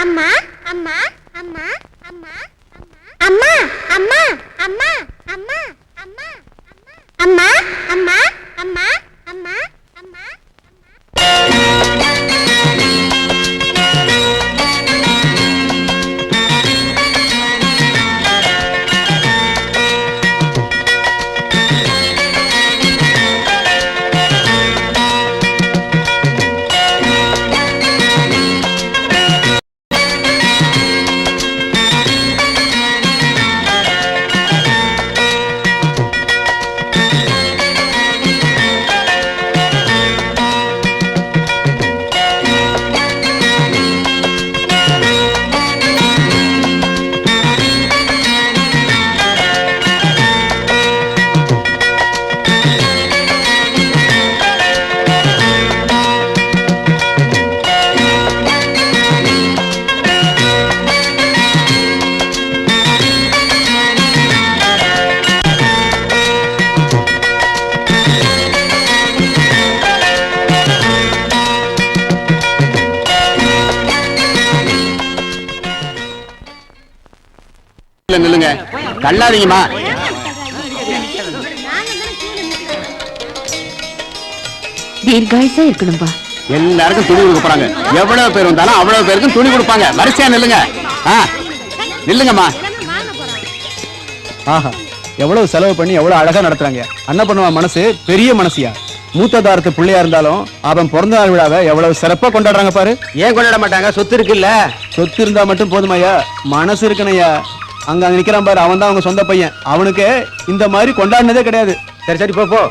அம்மா அம்மா அம்மா அம்மா அம்மா அம்மா அம்மா அம்மா அம்மா அம்மா அம்மா அம்மா அம்மா அம்மா நில்லுங்க, தள்ளாதீங்கம்மா. தீர்காயுசா இருக்கணும்பா. எல்லாருக்கும் துணி கொடுக்க போறாங்க. எவ்வளவு பேர் வந்தாலும் அவ்வளவு பேருக்கும் துணி கொடுப்பாங்க. வரிசையா நில்லுங்க. நில்லுங்கம்மா. ஆஹா, எவ்வளவு செலவு பண்ணி எவ்வளவு அழகா நடத்துறாங்க. அண்ணன் பண்ணுவா மனசு பெரிய மனசியா. மூத்ததாரத்து பிள்ளையா இருந்தாலும் அவன் பிறந்த நாள் விழாவை எவ்வளவு சிறப்பா கொண்டாடுறாங்க பாரு. ஏன் கொண்டாட மாட்டாங்க? சொத்து இருக்குல்ல. சொத்து இருந்தா மட்டும் போதுமையா, மனசு இருக்கணையா. அங்க நிக்கிறான் பாரு, அவன் தான் அவங்க சொந்த பையன். அவனுக்கு இந்த மாதிரி கொண்டாடினதே கிடையாது. சரி சரி, போ.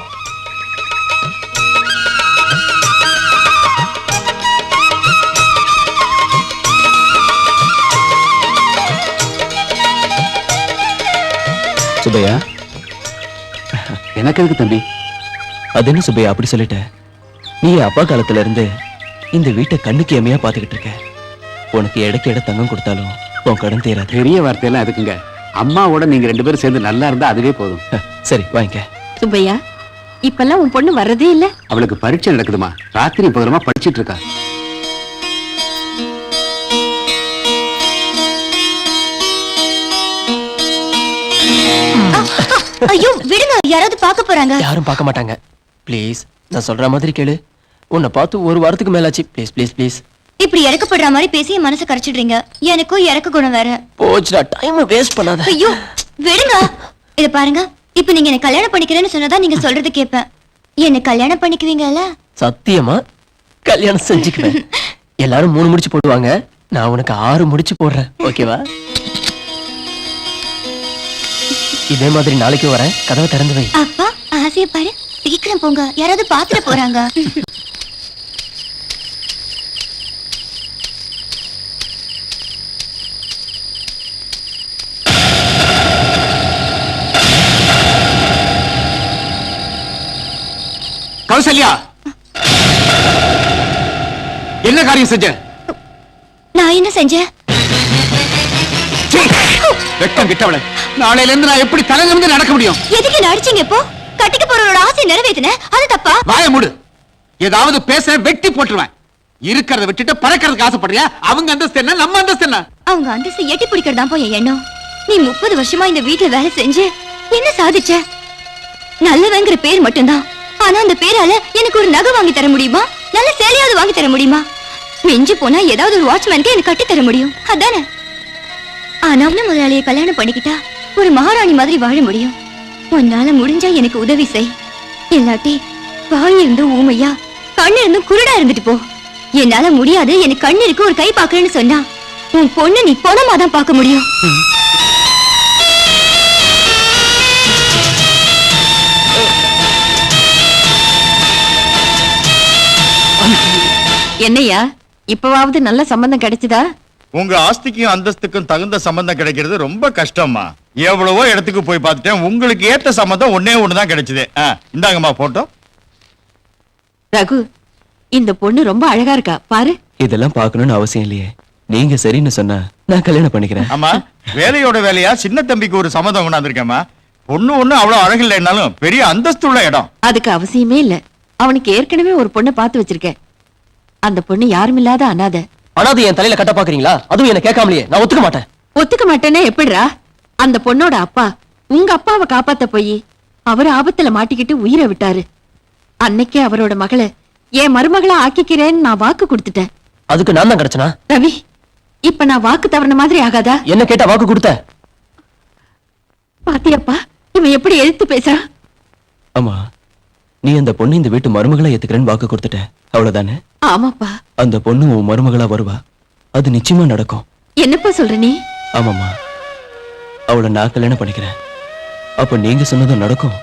சுப்பையா, எனக்கு எதுக்கு தம்பி? அது என்ன சுப்பையா அப்படி சொல்லிட்ட? நீ அப்பா காலத்துல இருந்து இந்த வீட்டை கண்ணுக்கு எமையா பாத்துக்கிட்டு இருக்க. உனக்கு இடக்கு இட தங்கம் கொடுத்தாலும் உன் கடன் தீராது. பெரிய வார்த்தையெல்லாம் எதுக்குங்க? அம்மாவோட நீங்க ரெண்டு பேரும் சேர்ந்து நல்லா இருந்தா அதுவே போதும். சரி வாங்கிக்க. சுப்பையா, இப்பெல்லாம் உன் பொண்ணு வர்றதே இல்ல. அவளுக்கு பரீட்சை நடக்குதுமா. ராத்திரி பகலமா படிச்சிட்டு இருக்கா. ஐயோ விடுங்க, யாராவது பார்க்க போறாங்க. யாரும் பார்க்க மாட்டாங்க. ப்ளீஸ், நான் சொல்ற மாதிரி கேளு. உன்னை பார்த்து ஒரு வாரத்துக்கு மேலாச்சு. Please please please. இப்படி இறக்கப்படுற மாதிரி பேசி என் மனசை கரைச்சிடுறீங்க. எனக்கும் இறக்க குணம் வேற. போச்சுடா, டைம் வேஸ்ட் பண்ணாத. ஐயோ விடுங்க. இத பாருங்க, இப்ப நீங்க என்ன கல்யாணம் பண்ணிக்கிறேன்னு சொன்னதா நீங்க சொல்றது கேட்பேன். என்ன கல்யாணம் பண்ணிக்குவீங்கல்ல? சத்தியமா கல்யாணம் செஞ்சுக்குவேன். எல்லாரும் 3 முடிச்சு போடுவாங்க, நான் உனக்கு 6 முடிச்சு போடுறேன். ஓகேவா? இதே மாதிரி நாளைக்கு வரேன். கதவை திறந்து வை. அப்பா ஆசைய பாரு. சீக்கிரம் போங்க, யாராவது பாத்துட்டு போறாங்க. கௌசல்யா, என்ன காரியம் செஞ்ச? நான் என்ன செஞ்சேன்? வெட்கம் கிட்டவள. நாளையில இருந்து நான் எப்படி தலை நிமிர்ந்து நடக்க முடியும்? எதுக்கு என்ன அடிச்சீங்க? இப்போ கட்டிக்க போறவரோட ஆசையை நிறைவேத்தின, அது தப்பா? வாய மூடு. ஏதாவது பேச வெட்டி போட்டுருவேன். இருக்கிறத விட்டுட்டு பறக்கிறதுக்கு ஆசைப்படுறியா? அவங்க அந்தஸ்து என்ன, நம்ம அந்தஸ்து என்ன? அவங்க அந்தஸ்து எட்டி பிடிக்கிறதா போய் என் எண்ணம். நீ 30 வருஷமா இந்த வீட்டுல வேலை செஞ்சு என்ன சாதிச்ச? நல்லவங்கிற பேர் மட்டும்தான். ஆனா அந்த பேரால எனக்கு ஒரு நகை வாங்கி தர முடியுமா? நல்ல சேலையாவது வாங்கி தர முடியுமா? மிஞ்சி போனா ஏதாவது ஒரு வாட்ச்மேனுக்கு எனக்கு கட்டி தர முடியும், அதானே? ஆனா முதலாளியை கல்யாணம் பண்ணிக்கிட்டா ஒரு மகாராணி மாதிரி வாழ முடியும். உன்னால முடிஞ்சா எனக்கு உதவி செய். இல்லாட்டி வாய் இருந்து ஊமையா, கண்ணு இருந்து குருடா இருந்துட்டு போ. என்னால முடியாது, எனக்கு கண்ணு இருக்கு, ஒரு கை பாக்குறேன்னு சொன்னா உன் பொண்ணு நீ பொணமாதான் பார்க்க முடியும். என்னையா, இப்பவாவது நல்ல சம்பந்தம் கிடைச்சதா? உங்க ஆஸ்திக்கும் அந்தஸ்துக்கும் தகுந்த சம்பந்தம் கிடைக்கிறது ரொம்ப கஷ்டமா. எவ்வளவோ இடத்துக்கு போய் பார்த்துட்டேன். உங்களுக்கு ஏத்த சம்பந்தம் ஒன்னே ஒண்ணுதான் கிடைச்சது. இந்தாங்கம்மா போட்டோ. ரகு, இந்த பொண்ணு ரொம்ப அழகா இருக்கா பாரு. இதெல்லாம் பார்க்கணும்னு அவசியம் இல்லையே. நீங்க சரின்னு சொன்னா நான் கல்யாணம் பண்ணிக்கிறேன். ஆமா, வேலையோட வேலையா சின்ன தம்பிக்கு ஒரு சம்மதம் கொண்டாந்துருக்கேம்மா. பொண்ணு ஒண்ணு அவ்வளவு அழகு இல்லைன்னாலும் பெரிய அந்தஸ்து உள்ள இடம். அதுக்கு அவசியமே இல்ல. அவனுக்கு ஏற்கனவே ஒரு பொண்ணை பார்த்து வச்சிருக்கேன். அந்த பொண்ணு யாரும் இல்லாத அனாதை. அனாதை என் தலையில கட்ட பாக்குறீங்களா? அதுவும் என்ன கேட்காமலையே. நான் ஒத்துக்க மாட்டேன். ஒத்துக்க மாட்டேன்னா எப்படிடா? அந்த பொண்ணோட அப்பா உங்க அப்பாவை காப்பாத்த போய் அவர் ஆபத்துல மாட்டிக்கிட்டு உயிரை விட்டாரு. அன்னைக்கே அவரோட மகளை என் மருமகளா ஆக்கிக்கிறேன்னு நான் வாக்கு கொடுத்துட்டேன். அதுக்கு நான் தான் கிடைச்சனா? ரவி, இப்ப நான் வாக்கு தவறின மாதிரி ஆகாதா? என்ன கேட்டா வாக்கு கொடுத்த? பாத்தியப்பா இவன் எப்படி எதிர்த்து பேசுறான். அம்மா, நீ அந்த பொண்ணு இந்த வீட்டு மருமகளா ஏத்துக்கிறேன்னு வாக்கு கொடுத்துட்ட, அவ்வளவுதானே? ஆமாப்பா. அந்த பொண்ணு உன் மருமகளா வருவா, அது நிச்சயமா நடக்கும். என்னப்பா சொல்ற நீ? ஆமாம்மா, அவளை நான் கல்யாணம் பண்ணிக்கிறேன். அப்ப நீங்க சொன்னதும் நடக்கும்,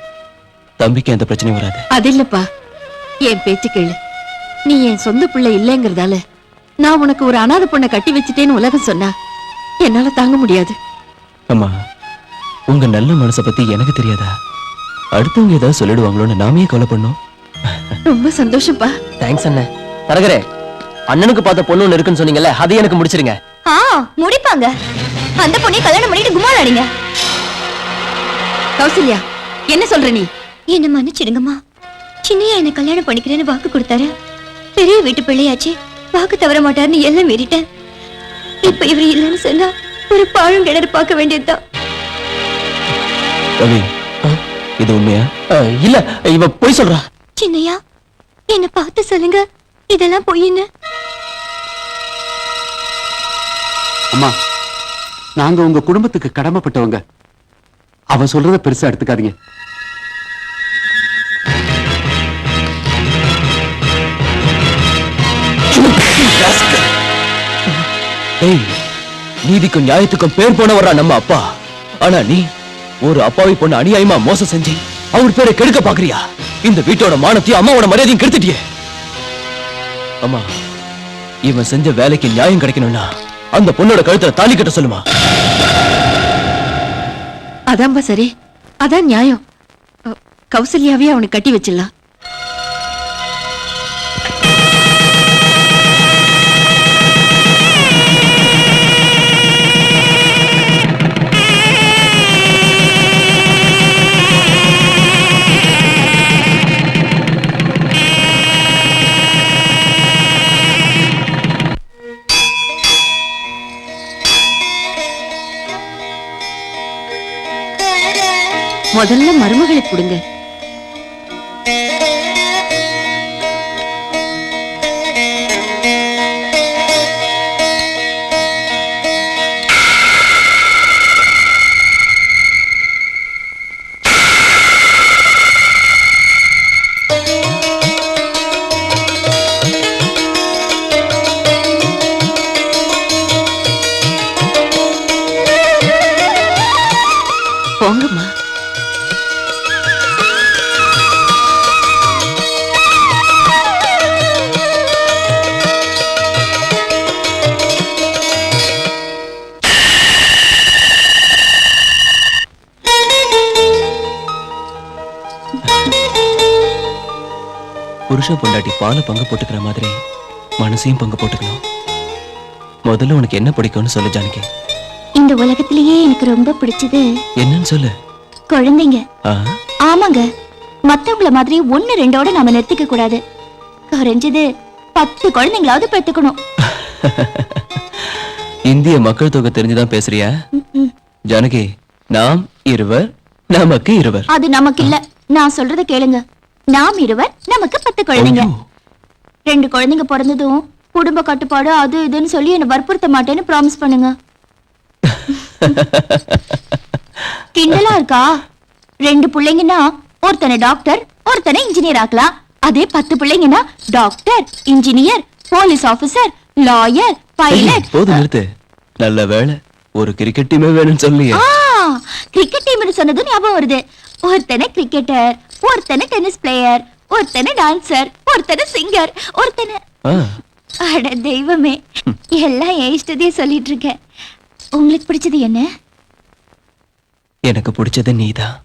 தம்பிக்கு எந்த பிரச்சனையும் வராது. அது இல்லப்பா, என் பேச்சு கேளு. நீ என் சொந்த பிள்ளை இல்லைங்கிறதால நான் உனக்கு ஒரு அனாதை பொண்ணை கட்டி வச்சுட்டேன்னு உலகம் சொன்னா என்னால தாங்க முடியாது. அம்மா, உங்க நல்ல மனசை பத்தி எனக்கு தெரியாதா? அடுத்தவங்க ஏதாவது சொல்லிடுவாங்களோன்னு நாமே கொலை பண்ணோம். ரொம்ப சந்தோஷப்பா. தேங்க்ஸ் அண்ணே. தரகரே, அண்ணனுக்கு பார்த்த பொண்ணு ஒண்ணு இருக்குன்னு சொன்னீங்கல்ல, அதை எனக்கு முடிச்சிருங்க. முடிப்பாங்க. அந்த பொண்ணை கல்யாணம் பண்ணிட்டு குமாராடிங்க. கௌசல்யா, என்ன சொல்ற நீ? என்ன மன்னிச்சிடுங்கம்மா. சின்னையா என்ன கல்யாணம் பண்ணிக்கிறேன்னு வாக்கு கொடுத்தாரு. பெரிய வீட்டு பிள்ளையாச்சு, வாக்கு தவற மாட்டாருன்னு எல்லாம் மீறிட்டேன். இப்ப இவர் இல்லைன்னு சொன்னா ஒரு பாழும் கிணறு பார்க்க வேண்டியதுதான். ரவி, இது உண்மையா? இல்ல, இவ பொய் சொல்றா. சின்னையா, என்ன பார்த்து சொல்லுங்க, இதெல்லாம் பொய்ன்னு. அம்மா, நாங்க உங்க குடும்பத்துக்கு கடமைப்பட்டவங்க. அவ சொல்றத பெருசா எடுத்துக்காதீங்க. ஏய், நீதிக்கும் நியாயத்துக்கும் பேர் போனவரா நம்ம அப்பா. ஆனா நீ ஒரு அப்பாவி பொண்ணு அநியாயமா மோசம் செஞ்சு அவர் பேரை கெடுக்க பாக்குறியா? இந்த வீட்டோட மானத்தையும் அம்மாவோட மரியாதையும் கெடுத்துட்டியே. அம்மா, இவன் செஞ்ச வேலைக்கு நியாயம் கிடைக்கணும்னா அந்த பொண்ணோட கழுத்துல தாலி கட்ட சொல்லுமா. அதான்பா சரி, அதான் நியாயம். கௌசல்யாவே அவனுக்கு கட்டி வச்சிடலாம். முதல்ல மருமகளை கொடுங்க. போங்கம்மா. புருஷன் பொண்டாட்டி பாலை பங்கு போட்டுக்கிற மாதிரி மனசையும் பங்கு போட்டுக்கணும். முதல்ல உனக்கு என்ன பிடிக்கும்னு சொல்லு ஜானகி. இந்த உலகத்திலேயே எனக்கு ரொம்ப பிடிச்சது என்னன்னு சொல்லு. குழந்தைங்க. ஆ, ஆமாங்க, மத்தவங்கள மாதிரி 1-2ஓட நாம நிறுத்திக்க கூடாது. குறைஞ்சது 10 குழந்தைங்களாவது பெத்துக்கணும். இந்திய மக்கள் தொகை தெரிஞ்சுதான் பேசுறியா? ஜானகி, நாம் இருவர் நமக்கு இருவர். அது நமக்கு இல்ல, நான் சொல்றத கேளுங்க. நாம் இருவர், நமக்கு 10 குழந்தைங்க. 2 குழந்தைங்க பிறந்ததும் குடும்ப கட்டுப்பாடு அது இதுன்னு சொல்லி என்ன வற்புறுத்த மாட்டேன்னு ப்ராமிஸ் பண்ணுங்க. கிண்டலா இருக்கா? 2 பிள்ளைங்கன்னா ஒருத்தனை டாக்டர் ஒருத்தனை இன்ஜினியர் ஆக்கலாம். அதே 10 பிள்ளைங்கன்னா doctor, engineer, police officer, lawyer, pilot. போதும் நிறுத்து. நல்ல வேளை ஒரு கிரிக்கெட் டீமே வேணும்னு சொல்லியே. கிரிக்கெட் டீம்னு சொன்னது ஞாபகம் வருது. ஒருத்தனை கிரிக்கெட்டர், ஒருத்தனை டென்னிஸ் பிளேயர், ஒருத்தனை டான்சர், ஒருத்தனை சிங்கர், ஒருத்தனை. அட தெய்வமே, எல்லாம் என் இஷ்டத்தையே சொல்லிட்டு இருக்கேன். உங்களுக்கு பிடிச்சது என்ன? எனக்கு பிடிச்சது நீதான்.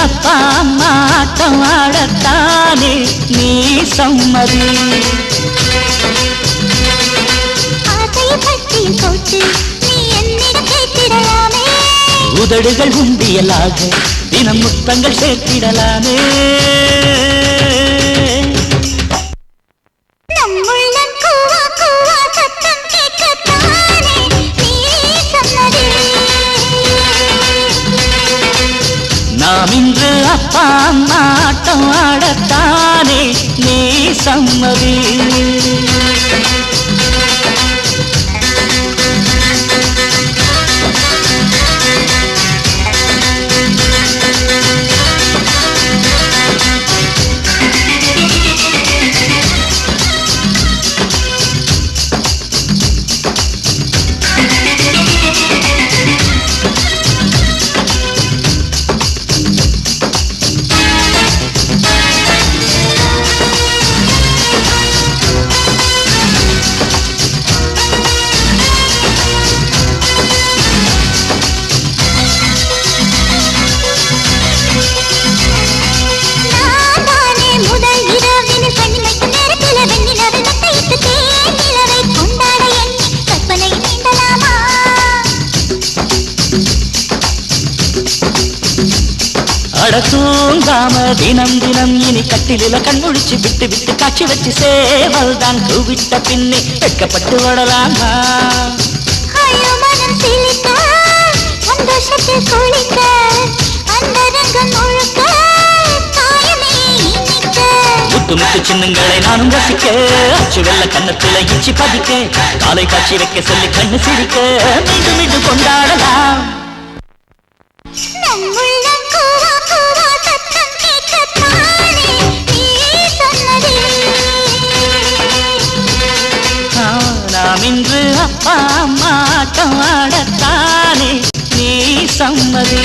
அப்பா அம்மா ஆட்டம் ஆடத்தானே நீ சம்மதி. உதடுகள் உண்டியலாக தினம் முத்தங்கள் சேர்த்திடலாமே. நாம் இன்று அப்பா அம்மா ஆட்டம் ஆடத்தானே நீ சம்மதி. தூங்காம தினம் தினம் இனி கட்டிலில கண்முழிச்சு விட்டு விட்டு காட்சி வச்சு சேவல் தான் கூவிட்ட பின்னே வெட்கப்பட்டு விடலாமா. முத்து முத்து சின்னங்களை நானும் ரசிக்க அச்சு வெள்ள கண்ணத்துல இச்சி பதிக்க காலை காட்சி வைக்க சொல்லி கண்ணு சிரிக்க மீண்டும் மீண்டும் கொண்டாடலாம். நாம் இன்று அப்பா அம்மா ஆட்டம் ஆடத்தானே நீ சம்மதி.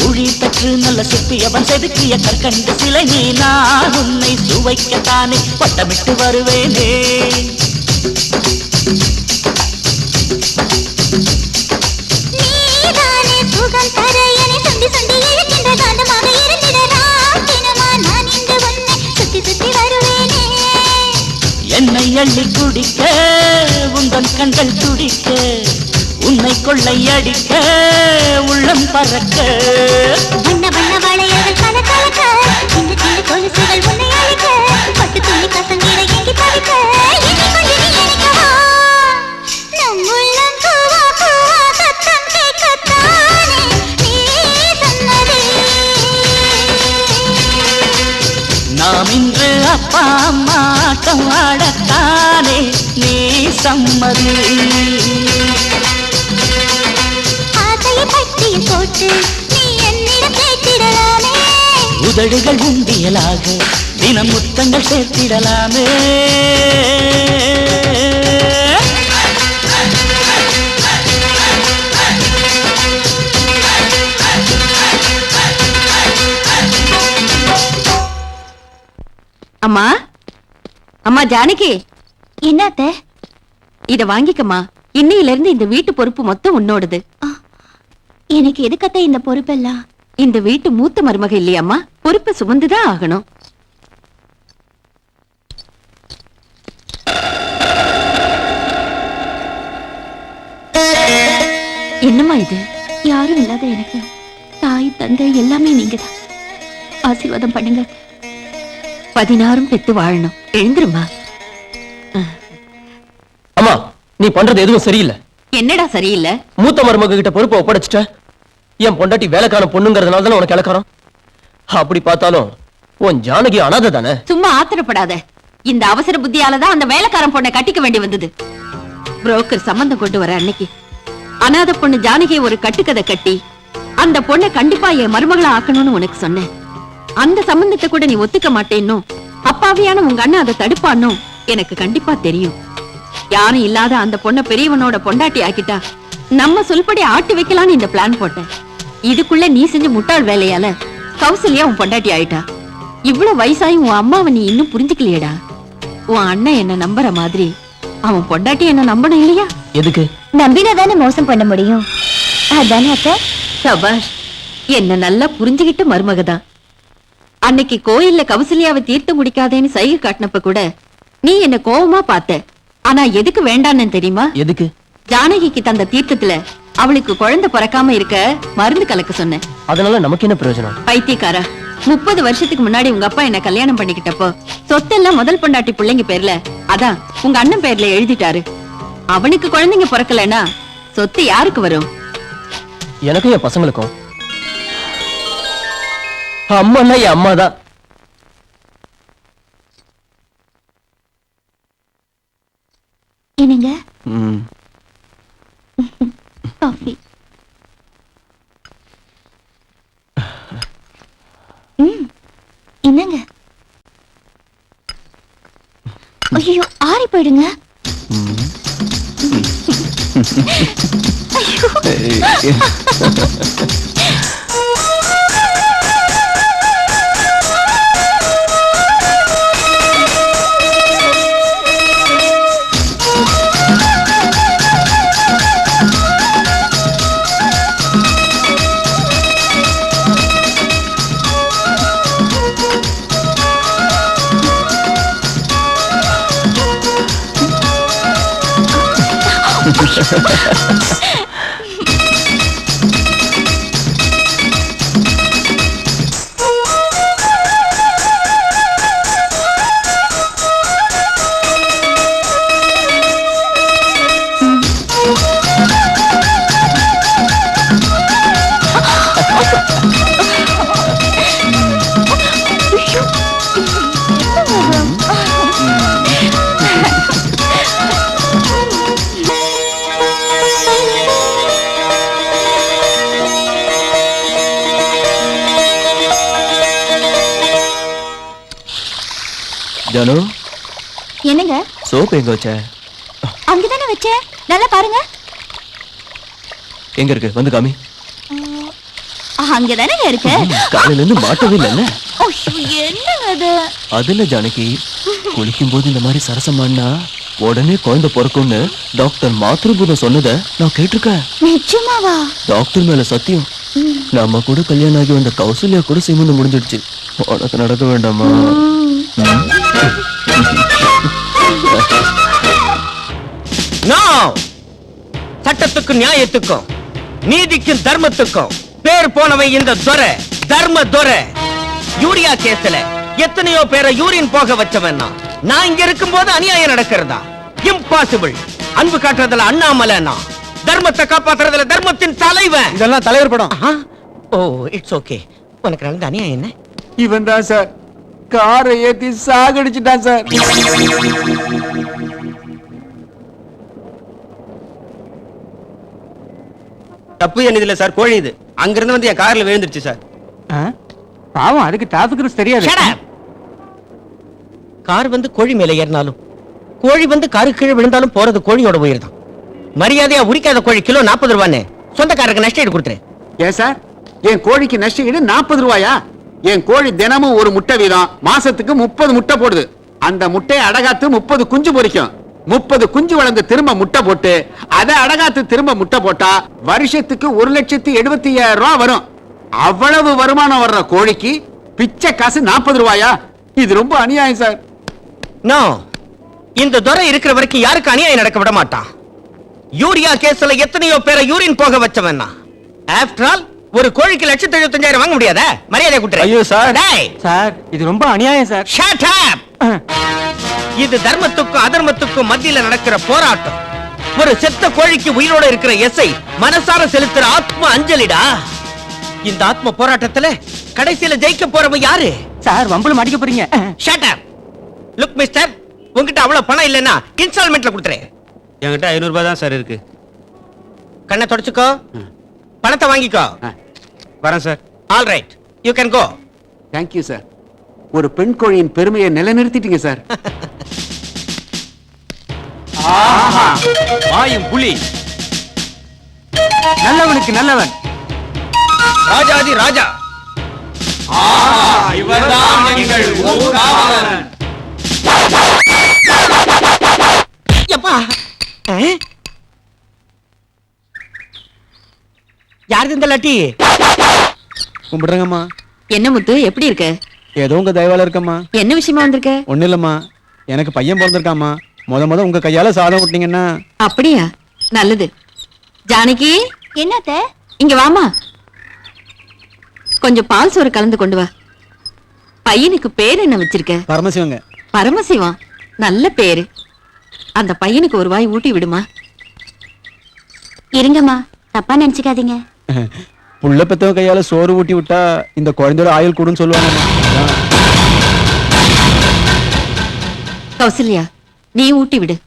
உழி பெற்று நல்ல சிற்பியவன் செதுக்கிய கற்கண்டு சிலை நீ நான் உன்னை சுவைக்கத்தானே பட்டமிட்டு வருவேனே. என்னை அள்ளி குடிக்க உங்கள் கண்கள் துடிக்க உன்னை கொள்ளையடிக்க உள்ளம் பறக்க வண்ண வண்ண வளையல்கள் கல கலக்க சின்ன சின்ன கொலுசுகள் உன்னை அழைக்க பட்டு துணி கசங்கிட எங்கி பறிக்க என்னை கொஞ்சம் நீ அழைக்கவா. நம் உள்ளம் கூவா கூவா சத்தம் கேட்கத்தானே நீ சம்மதி. நாம் இன்று அப்பா அம்மா ஆட்டம் ஆடத்தானே நீ சம்மதி. போட்டு நீ என்னிடம் கேட்டிடலாமே. உதடுகள் உண்டியலாக தினம் முத்தங்கள் சேர்த்திடலாமே. அம்மா அம்மா ஜானகி, என்னத்த? இத வாங்கிக்கம்மா. இன்னையில இருந்து இந்த வீட்டு பொறுப்பு மொத்தம் உன்னோடது. எனக்கு எதுக்கத்த இந்த பொறுப்பெல்லாம்? இந்த வீட்டு மூத்த மருமக இல்லையாம்மா, பொறுப்பை சுமந்துதான் ஆகணும். என்னம்மா இது? யாரும் இல்லாத எனக்கு தாய் தந்தை எல்லாமே நீங்கதான். ஆசீர்வாதம் பண்ணுங்க. 16 பெத்து வாழணும். எழுந்துருமா. அம்மா, நீ பண்றது எதுவும் சரியில்லை. என்னடா சரியில்லை? மூத்த மருமக கிட்ட பொறுப்பை ஒப்படைச்சிட்ட. என் பொண்டாட்டி வேலைக்கான பொண்ணுங்கிறதுனால தானே உனக்கு இலக்காரம். அப்படி பார்த்தாலும் உன் ஜானகி அனாதை தானே. சும்மா ஆத்திரப்படாத. இந்த அவசர புத்தியாலதான் அந்த வேலைக்காரன் பொண்ணை கட்டிக்க வேண்டி வந்தது. புரோக்கர் சம்பந்தம் கொண்டு வர அன்னைக்கு அனாதை பொண்ணு ஜானகியை ஒரு கட்டுக்கதை கட்டி அந்த பொண்ணை கண்டிப்பா என் மருமகளா ஆக்கணும்னு உனக்கு சொன்னேன். அந்த சம்பந்தத்தை கூட நீ ஒத்துக்க மாட்டேன்னும் அப்பாவியான உங்க அண்ணன் அதை தடுப்பான்னும் எனக்கு கண்டிப்பா தெரியும். யாரும் இல்லாத அந்த பொண்ணை பெரியவனோட பொண்டாட்டி ஆக்கிட்டா நம்ம சொல்படி ஆட்டி வைக்கலான்னு இந்த பிளான் போட்டேன். இதுக்குள்ள நீ செஞ்ச முட்டாள் வேலையால கௌசல்யா உன் பொண்டாட்டி ஆயிட்டா. இவ்வளவு வயசாயும் உன் அம்மாவை நீ இன்னும் புரிஞ்சுக்கலையேடா. உன் அண்ணன் என்ன நம்புற மாதிரி அவன் பொண்டாட்டி என்ன நம்பணும் இல்லையா? எதுக்கு? நம்பினாதானே மோசம் பண்ண முடியும். அதானே அத்தை? சபாஷ், என்ன நல்லா புரிஞ்சுகிட்டு மருமகதான். அன்னைக்கு கோயில்ல கௌசல்யாவை தீர்த்து முடிக்காதேன்னு சைகை காட்டினப்ப கூட நீ என்ன கோவமா பார்த்த. ஆனா எதுக்கு வேண்டான்னு தெரியுமா? எதுக்கு? ஜானகிக்கு தந்த தீர்த்தத்துல அவளுக்கு குழந்தை பிறக்காம இருக்க மருந்து கலக்க சொன்னேன். அதனால நமக்கு என்ன பிரயோஜனம்? பைத்தியக்காரா, 30 வருஷத்துக்கு முன்னாடி உங்க அப்பா என்ன கல்யாணம் பண்ணிக்கிட்டப்போ சொத்தெல்லாம் முதல் பொண்டாட்டி பிள்ளைங்க பேர்ல, அதான் உங்க அண்ணன் பேர்ல எழுதிட்டாரு. அவனுக்கு குழந்தைங்க பிறக்கலன்னா சொத்து யாருக்கு வரும்? எனக்கும் என் பசங்களுக்கும். அம்மான்னா என் அம்மா தான். என்னங்க காஃபி? என்னங்க? ஐயோ, ஆறி போயிடுங்க. ஜானு, என்னங்க? சோப் எங்க வச்ச? அங்கதானே வச்சேன், நல்லா பாருங்க. எங்க இருக்கு? வந்து காமி. அங்கதானே இருக்கு. காலையில இருந்து மாட்டவே இல்லைல்ல? என்னங்க அது? அதுல ஜானகி, குளிக்கும் போது இந்த மாதிரி சரசமானா உடனே குழந்தை பிறக்கும்னு டாக்டர் மாத்ருபூதம் சொன்னதை நான் கேட்டிருக்கேன். நிச்சயமாவா? டாக்டர் மேல சத்தியம். நம்ம கூட கல்யாணம் ஆகி வந்த கௌசல்யா கூட சீமந்தம் முடிஞ்சிடுச்சு. உனக்கு நடக்க வேண்டாமா? சட்டத்துக்கும் நியாயத்துக்கும் நீதிக்கும் தர்மத்துக்கும் பேர் போனவை இந்த துரை, தர்ம துரை. யூரியா கேஸ்ல எத்தனையோ பேரை யூரின் போக வச்சவன் நான் இங்க இருக்கும் போது அநியாயம் நடக்கிறதா? இம்பாசிபிள். அன்பு காட்டுறதுல அண்ணாமலைனா, தர்மத்தை காப்பாத்துறதுல தர்மத்தின் தலைவன். இதெல்லாம் தலைவர் படம். ஓ, இட்ஸ் ஓகே. உனக்கு நடந்த அநியாயம் என்ன? இவன் தான் சார் காரை ஏத்தி சாகடிச்சுட்டான் சார். தப்பு என்னதுல சார், கோழி இது. அங்கிருந்து வந்து என் கார்ல விழுந்துருச்சு சார். பாவம், அதுக்கு டிராபிக் தெரியாது. கார் வந்து கோழி மேல ஏறினாலும், கோழி வந்து காரு கீழே விழுந்தாலும் போறது கோழியோட உயிர் தான். மரியாதையா உரிக்காத கோழி கிலோ 40 ரூபான்னு சொந்தக்காரருக்கு நஷ்ட ஈடு கொடுத்துரு. ஏன் சார், என் கோழிக்கு நஷ்ட ஈடு 40 ரூபாயா? என் கோழி தினமும் ஒரு முட்டை வீதம், மாசத்துக்கு 30 முட்டை போடுது. அந்த முட்டையை அடகாத்து 30 குஞ்சு பொரிக்கும். 30 குஞ்சு வளர்ந்து திரும்ப முட்டை போட்டு அதை அடகாத்து திரும்ப முட்டை போட்டா வருஷத்துக்கு 1,75,000 ரூபாய் வரும். அவ்வளவு வருமானம் வர்ற கோழிக்கு பிச்சை காசு 40 ரூபாயா? இது ரொம்ப அநியாயம் சார். நோ, இந்த துரை இருக்கிற வரைக்கும் யாருக்கு அநியாயம் நடக்க விட மாட்டான். யூரியா கேஸ்ல எத்தனையோ பேரை யூரின் போக வச்சவன். ஆஃப்டர் ஆல் ஒரு கோழிக்கு 1,75,000 வாங்க முடியாத? மரியாதை குடுற. ஐயோ சார், டேய் சார் இது ரொம்ப அநியாயம் சார். Shut up. இது தர்மத்துக்கும் அதர்மத்துக்கும் மத்தியில நடக்கிற போராட்டம். ஒரு செத்த கோழிக்கு உயிரோட இருக்கிற எஸ்ஐ மனசார செலுத்துற ஆத்ம அஞ்சலிடா. இந்த ஆத்ம போராட்டத்துல கடைசியில ஜெயிக்க போறவன் யாரு? சார் வம்புல மாட்டிக்க போறீங்க. Shut up. லுக் மிஸ்டர், உன்கிட்ட அவ்வளவு பணம் இல்லைன்னா இன்ஸ்டால்மெண்ட்ல கொடுத்துறேன். என்கிட்ட 500 ரூபாய் தான் சார் இருக்கு. கண்ணை தொடச்சுக்கோ, பணத்தை வாங்கிக்கோ. வரேன் sir. All right, you can go. Thank you sir. ஒரு பெண் கோழியின் பெருமையை நிலைநிறுத்திட்டீங்க சார். வாயும் புலி, நல்லவனுக்கு நல்லவன். ராஜாதி ராஜா. இவர்தான் எங்கள் ஊர்காவலன். எப்பா யாரு இந்த லட்டி? கும்பிடுறேங்கம்மா. என்ன முத்து, எப்படி இருக்க? ஏதோ உங்க தயவால இருக்கம்மா. என்ன விஷயமா வந்திருக்க? ஒண்ணு இல்லம்மா, எனக்கு பையன் பிறந்திருக்காம்மா. முத உங்க கையால சாதம் விட்டீங்கன்னா. அப்படியா? நல்லது. ஜானகி, என்னத்த? இங்க வாமா. கொஞ்சம் பால் சோறு கலந்து கொண்டு வா. பையனுக்கு பேர் என்ன வச்சிருக்க? பரமசிவங்க. பரமசிவம், நல்ல பேரு. அந்த பையனுக்கு ஒரு வாய் ஊட்டி விடுமா. இருங்கம்மா, தப்பா நினைச்சுக்காதீங்க. புள்ள பெத்தவ கையால சோறு ஊட்டி விட்டா இந்த குழந்தையோட ஆயுள் கூடுன்னு சொல்லுவாங்கம்மா. கௌசல்யா, நீ ஊட்டி விடு.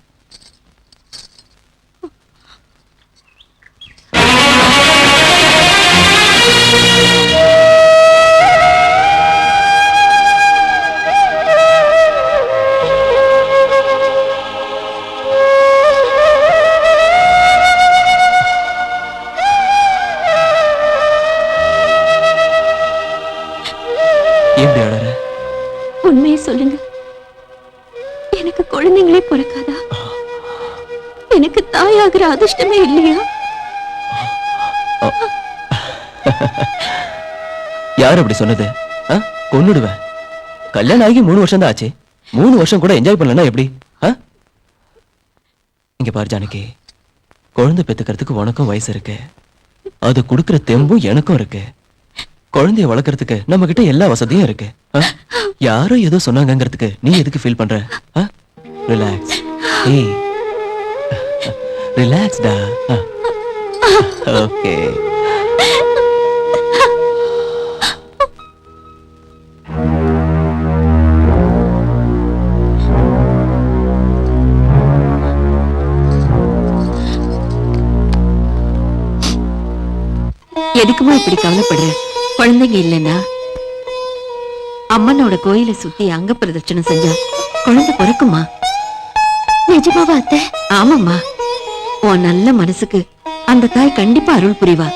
எப்படி அழற? உண்மையை சொல்லுங்க, எனக்கு குழந்தைங்களே பிறக்காதா? எனக்கு தாயாகிற அதிர்ஷ்டமே இல்லையா? யார் அப்படி சொன்னது? கொன்னுடுவேன். கல்யாணம் ஆகி 3 வருஷம் தான் ஆச்சு. 3 வருஷம் கூட என்ஜாய் பண்ணலன்னா எப்படி? இங்க பாரு ஜானகி, குழந்தை பெத்துக்கிறதுக்கு உனக்கும் வயசு இருக்கு, அது குடுக்கிற தெம்பும் எனக்கும் இருக்கு. குழந்தைய வளர்க்கறதுக்கு நம்ம கிட்ட எல்லா வசதியும் இருக்கு. யாரோ ஏதோ சொன்னாங்கிறதுக்கு நீ எதுக்கு ஃபீல் பண்ற? ரிலாக்ஸ். ஏய், ரிலாக்ஸ்டா. ஓகே. எதுக்குமா இப்படி கவலைப்படுற? குழந்தைங்க இல்லைன்னா அம்மனோட கோயிலை சுத்தி அங்க பிரதட்சணம் செஞ்சா குழந்தை பிறக்குமா? நிஜமாவா அத்தை? ஆமாம்மா, உன் நல்ல மனசுக்கு அந்த தாய் கண்டிப்பா அருள் புரிவா.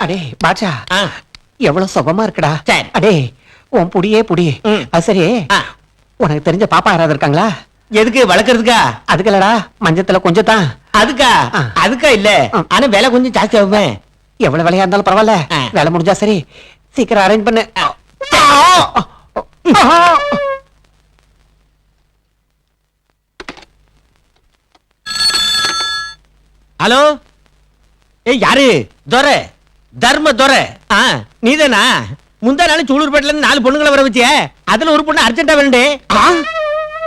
அடே பாட்சா, எவ்வளவு சுகமா இருக்குடா. சரி. அடே உன் புடியே புடி. அது சரி, உனக்கு தெரிஞ்ச பாப்பா யாராவது இருக்காங்களா? எதுக்கு வளர்க்கறதுக்கா? அதுக்கல்லடா, மஞ்சத்துல கொஞ்சம் தான். அதுக்கா? அதுக்கா இல்ல, ஆனா விலை கொஞ்சம் ஜாஸ்தி ஆகுமே. எவ்வளவு வேலையா இருந்தாலும் பரவாயில்ல, வேலை முடிஞ்சா சரி. சீக்கிரம் அரேஞ்ச் பண்ணு. ஹலோ, ஏய் யாரு? துரை, தர்ம துரை. நீதானா? முந்தா நாள் சூலூர்பேட்டில இருந்து 4 பொண்ணுங்களை வர வச்சிய, அதுல ஒரு பொண்ணு அர்ஜென்டா வேணுண்டே.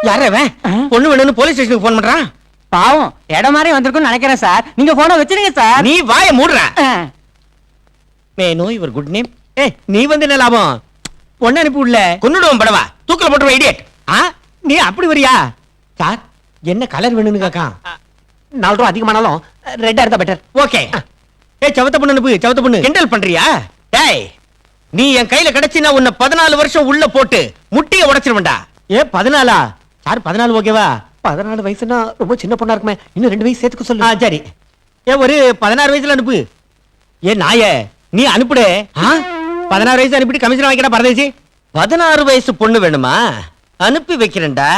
யார அவன்? பொண்ணு வேணும்னு போலீஸ் ஸ்டேஷனுக்கு போன் பண்றான். பாவம், இடம் மாதிரி வந்திருக்கும்னு நினைக்கிறேன் சார். நீங்க போன வச்சிருங்க சார். நீ வாய மூடுற. மே நோ யுவர் குட் நேம். ஏய், நீ வந்து என்ன லாபம்? பொண்ணு அனுப்பி விடல, கொன்னுடுவோம் படவா, தூக்கல போட்டுருவா இடியட். நீ அப்படி வரியா? சார், என்ன கலர் வேணும்னு கேக்கான். 4 ரூபா அதிகமானாலும் ரெட்டா இருந்தா பெட்டர். ஓகே. ஏய், சவத்த பொண்ணு அனுப்பு. சவத்த பொண்ணு. கிண்டல் பண்றியா? டேய், நீ என் கையில கிடைச்சினா உன்னை 14 வருஷம் உள்ள போட்டு முட்டிய உடைச்சிருவேன்டா. ஏ 14? சார் 14 ஓகேவா? 14 வயசுனா ரொம்ப சின்ன பொண்ணா இருக்குமே. இன்னும் 2 வயசு சேர்த்துக்க சொல்லு. சரி. ஏ ஒரு 16 வயசுல அனுப்பு. ஏ நாயே, நீ அனுப்புடே. 16 வயசு அனுப்பிட்டு கமிஷன் வாங்கிடா பரதேசி. 16 வயசு பொண்ணு வேணுமா? அனுப்பி வைக்கிறேன்டா.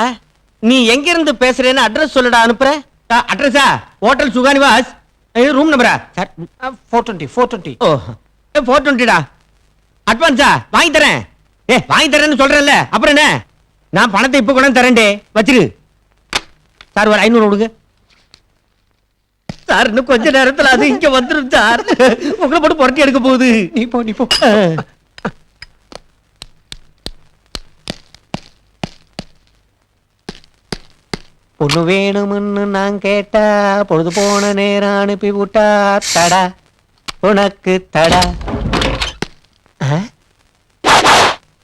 நீ எங்க இருந்து பேசுறேன்னு அட்ரஸ் சொல்லுடா. அனுப்புற அட்ரஸா? ஹோட்டல் சுகானிவாஸ், ரூம் நம்பரா? சார் 420. ஓ 420டா. அட்வான்ஸா? வாங்கி தரேன். வாங்கி தரேன்னு சொல்றேன்ல, அப்புறம் என்ன? நான் பணத்தை இப்ப கொண்டு தரேன்டே, வச்சிரு. சார் ஒரு 500 கொடுங்க சார். இன்னும் கொஞ்ச நேரத்துல அது இங்க வந்துரும் சார். உங்களை போட்டு புரட்டி எடுக்க போகுது. நீ போ. பொண்ணு வேணும்னு நான் கேட்டா பொழுது போன நேரம் அனுப்பி விட்டா தடா உனக்கு தடா.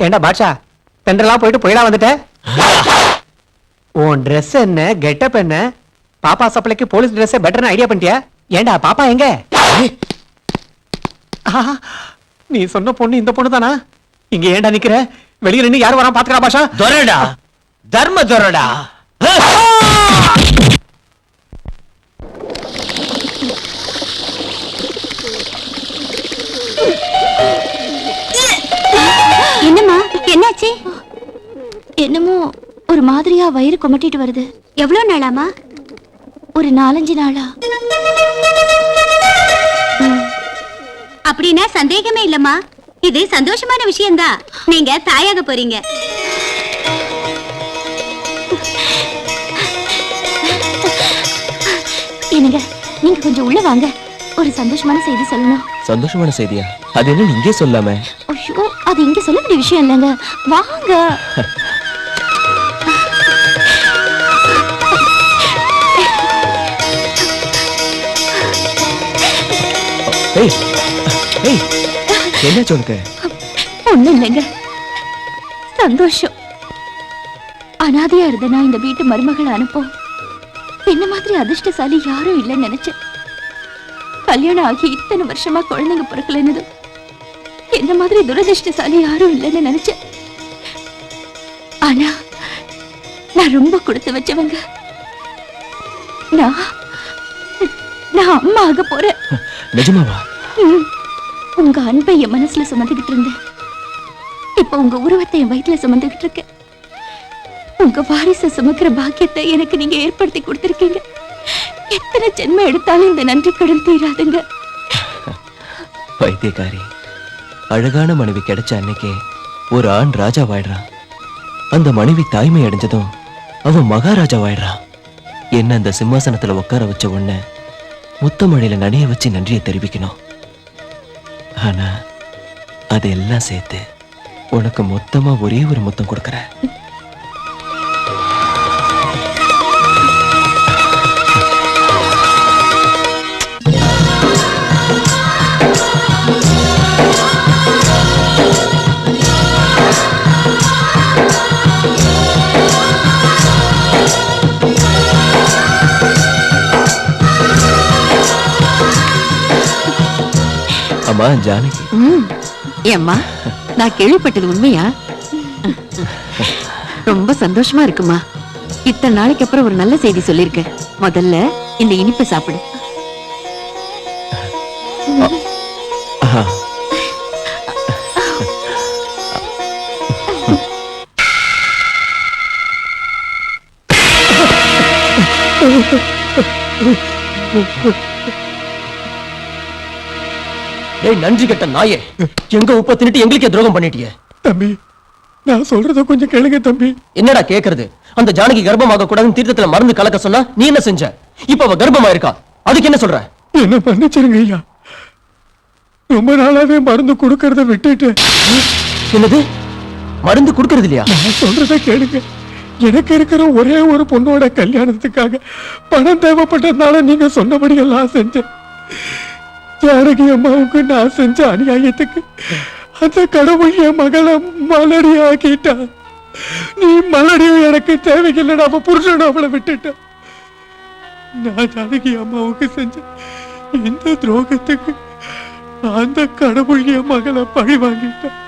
ஏண்டா பாட்ஷா தென்றலா போயிடா வந்துட்ட. உன் ட்ரெஸ் என்ன கெட்டப் என்ன? பாப்பா சப்ளைக்கு போலீஸ் ட்ரெஸ் பெட்டர்னு ஐடியா பண்ணிட்டியா? ஏண்டா பாப்பா எங்க? நீ சொன்ன பொண்ணு இந்த பொண்ணு தானா? இங்க ஏண்டா நிக்கிற? வெளியில நின்னு யார் வரா பாத்துக்கா பாஷா? துரடா தர்ம துரடா. என்னம்மா என்னாச்சு? என்னமோ ஒரு மாதிரியா வயிறு கொமட்டிட்டு வருது. எவ்வளவு நாளாமா? ஒரு 4-5 நாளா. அப்படின்னா சந்தேகமே இல்லம்மா, இது சந்தோஷமான விஷயம்தான். நீங்க தாயாக போறீங்க. என்னங்க நீங்க கொஞ்சம் உள்ள வாங்க, ஒரு சந்தோஷமான செய்தி சொல்லணும். சந்தோஷமான செய்தியா? அது என்ன இங்கே சொல்லாம? ஐயோ அது இங்க சொல்ல வேண்டிய விஷயம் இல்லைங்க, வாங்க. ஏய் ஏய் என்னாச்சு உனக்கு? ஒண்ணும் இல்லைங்க, சந்தோஷம். அனாதையா இருந்த நான் இந்த வீட்டு மருமகளை அனுப்போம் என்ன மாதிரி அதிர்ஷ்டசாலி யாரும் இல்லைன்னு நினைச்சேன். கல்யாணம் ஆகி இத்தனை வருஷமா குழந்தைங்க பிறக்கலன்னு என்ன மாதிரி துரதிர்ஷ்டசாலி யாரும் இல்லைன்னு நினைச்சேன். ஆனா நான் ரொம்ப கொடுத்து வச்சவங்க. நான் அம்மா ஆக போறேன். நிஜமாவா? உங்க அன்பை என் மனசுல சுமந்துகிட்டு இருந்தேன், இப்ப உங்க உருவத்தை என் வயிற்றுல சுமந்துகிட்டு இருக்கேன். உங்க வாரிசை சுமக்கிற பாக்கியத்தை எனக்கு நீங்க ஏற்படுத்தி கொடுத்திருக்கீங்க. எத்தனை ஜென்மம் எடுத்தாலும் இந்த நன்றி கடன் தீராதுங்க. பைத்தியக்காரி, அழகான மனைவி கிடைச்ச அன்னைக்கே ஒரு ஆண் ராஜாவாயிடுறான். அந்த மனைவி தாய்மை அடைஞ்சதும் அவன் மகாராஜாவாயிடுறான். என்ன அந்த சிம்மாசனத்துல உட்கார வச்ச உடனே முத்தமழையில நனைய வச்சு நன்றியை தெரிவிக்கணும். ஆனா அதெல்லாம் சேர்த்து உனக்கு மொத்தமா ஒரே ஒரு முத்தம் கொடுக்கறேன். அம்மா ஜானகி. ஏம்மா நான் கேள்விப்பட்டது உண்மையா? ரொம்ப சந்தோஷமா இருக்குமா. இத்தனை நாளைக்கு அப்புறம் ஒரு நல்ல செய்தி சொல்லிருக்க. முதல்ல இந்த இனிப்பை சாப்பிடு. ஏய் நன்றி கெட்ட நாயே, எங்க உப்ப தின்னுட்டு எங்களுக்கே துரோகம் பண்ணிட்டியே. தம்பி நான் சொல்றத கொஞ்சம் கேளுங்க தம்பி. என்னடா கேக்குறது? அந்த ஜானகி கர்ப்பமாக கூடாதுன்னு தீர்த்தத்துல மருந்து கலக்க சொன்னா நீ என்ன செஞ்ச? இப்ப அவ கர்ப்பமா இருக்கா, அதுக்கு என்ன சொல்ற? என்ன மன்னிச்சிருங்க ஐயா, ரொம்ப நாளாவே மருந்து கொடுக்கறத விட்டுட்டு. என்னது மருந்து கொடுக்கறது இல்லையா? நான் சொல்றத கேளுங்க. எனக்கு இருக்கிற ஒரே ஒரு பொண்ணோட கல்யாணத்துக்காக பணம் தேவைப்பட்டதுனால நீங்க சொன்னபடி எல்லாம் செஞ்சேன். ஜானகி அம்மாவுக்கு நான் செஞ்ச அநியாயத்துக்கு அந்த கடவுள் என் மகளை மலடி ஆக்கிட்டா. நீ மலடியும் எனக்கு தேவையில்லை, அவ புருஷனும் அவளை விட்டுட்டான். நான் ஜானகி அம்மாவுக்கு செஞ்ச இந்த துரோகத்துக்கு அந்த கடவுள் என் மகளை பழி வாங்கிட்டான்.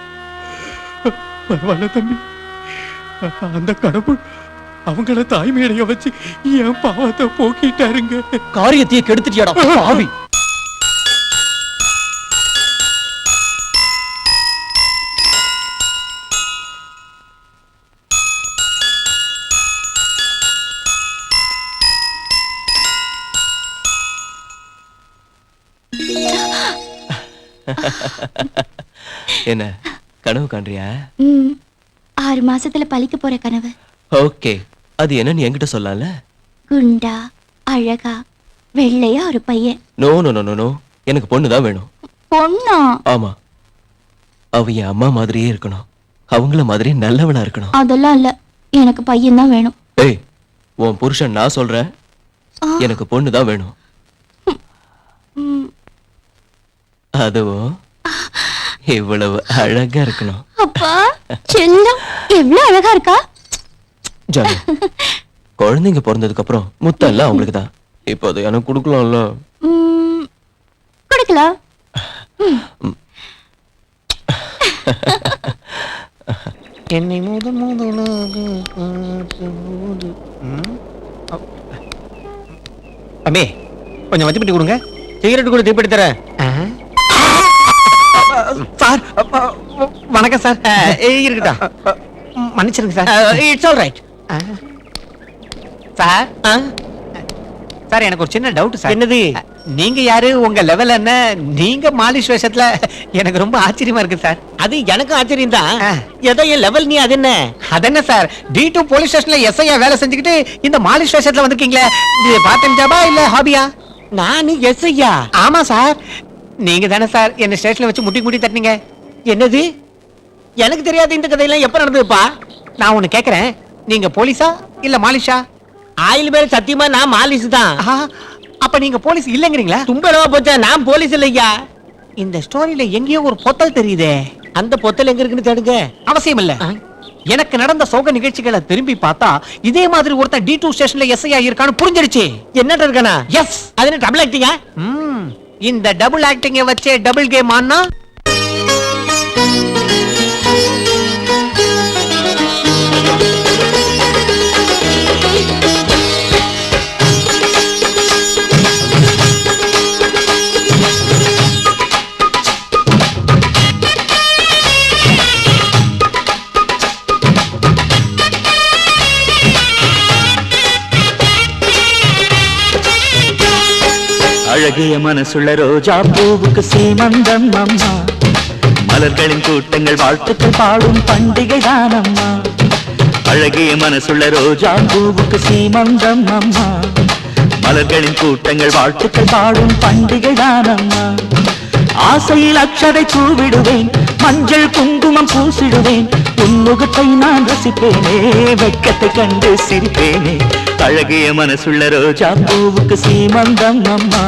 பரவாயில்ல தம்பி, அந்த கடவுள் அவங்கள தாய்மையடைய வச்சு என் பாவத்தை போக்கிட்டாருங்க. காரியத்தையே கெடுத்துட்டியாடா பாவி. என்ன கனவு காண்றியா? 6 மாசத்துல பழிக்க போற கனவு. ஓகே, அது என்னன்னு என்கிட்ட சொல்லல. குண்டா அழகா வெள்ளையா ஒரு பையன். நோ நோ நோ நோ, எனக்கு பொண்ணுதான் வேணும். பொண்ணா? ஆமா, அவ என் அம்மா மாதிரியே இருக்கணும், அவங்கள மாதிரி நல்லவளா இருக்கணும். அதெல்லாம் இல்ல, எனக்கு பையன் தான் வேணும். ஏய், உன் புருஷன் நான் சொல்றேன், எனக்கு பொண்ணுதான் வேணும். அதுவும் இவ்வளவு அழகா இருக்கணும். அப்பா செல்லம் எவ்வளவு அழகா இருக்கா. ஜானு, குழந்தைங்க பிறந்ததுக்கு அப்புறம் முத்தம் எல்லாம் அவங்களுக்கு தான். இப்போ அதை எனக்கு கொடுக்கலாம்ல. கொடுக்கலாம். என்னை அம்மே கொஞ்சம் வச்சு பண்ணி கொடுங்க. சிகரெட் கூட திருப்பி தரேன். சார் வணக்கம் சார். இருக்கட்டும், மன்னிச்சிருங்க sir. It's all right sir. Sir எனக்கு ஒரு சின்ன டவுட் சார். என்னது? நீங்க யாரு, உங்க லெவல் என்ன? நீங்க மாலிஷ் வேஷத்துல எனக்கு ரொம்ப ஆச்சரியமா இருக்கு சார். அது எனக்கும் ஆச்சரியம் தான். ஏதோ என் லெவல் நீ அது என்ன? அது என்ன சார், D2 போலீஸ் ஸ்டேஷன்ல எஸ்ஐயா வேலை செஞ்சுக்கிட்டு இந்த மாலிஷ் வேஷத்துல வந்திருக்கீங்களே, இது பார்ட் டைம் ஜாபா இல்ல ஹாபியா? நான் எஸ்ஐயா? ஆமா சார். நீங்க தானே சார் என்ன ஸ்டேஷன்ல வச்சு முட்டி தட்டினீங்க. என்னது? எனக்கு தெரியாது இந்த கதையெல்லாம் எப்ப நடந்ததுப்பா. நான் ஒண்ணு கேக்குறேன், நீங்க போலீஸா இல்ல மாலிஷா? ஆயில் மேல சத்தியமா நான் மாலிஷ் தான். அப்ப நீங்க போலீஸ் இல்லங்கிறீங்களா? தும்பலவா போச்சா, நான் போலீஸ் இல்லையா. இந்த ஸ்டோரியில எங்கேயோ ஒரு பொத்தல் தெரியுதே. அந்த பொத்தல் எங்க இருக்குன்னு தேடுங்க. அவசியம் இல்ல. எனக்கு நடந்த சோக நிகழ்ச்சிகளை திரும்பி பார்த்தா இதே மாதிரி ஒருத்தன் D2 ஸ்டேஷன்ல எஸ்ஐ இருக்கான்னு புரிஞ்சிருச்சு. என்ன இருக்கானா? எஸ். அது என்ன டபுள் ஆக்டிங்கா? இந்த டபுள் ஆக்டிங்க வச்சே டபுள் கேம் ஆனா அழகிய மனசுள்ள ரோஜா பூவுக்கு சீமந்தம் அம்மா, மலர்களின் கூட்டங்கள் வாழ்த்துக்கள் பாடும் பண்டிகை தானம்மா. அழகிய மனசுள்ள ரோஜா பூவுக்கு சீமந்தம் அம்மா, மலர்களின் கூட்டங்கள் வாழ்த்துக்கள் பாடும் பண்டிகை தானம்மா. ஆசையில் அக்ஷதை தூவிடுவேன், மஞ்சள் குங்குமம் பூசிடுவேன், உன்முகத்தை நான் ரசிப்பேனே, வெட்கத்தை கண்டு சிரிப்பேனே. அழகிய மனசுள்ள ரோஜா பூவுக்கு சீமந்தம் அம்மா,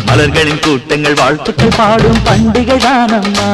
மலர்களின் கூட்டங்கள் வாழ்த்துக்கள் பாடும் பண்டிகை தானம்மா.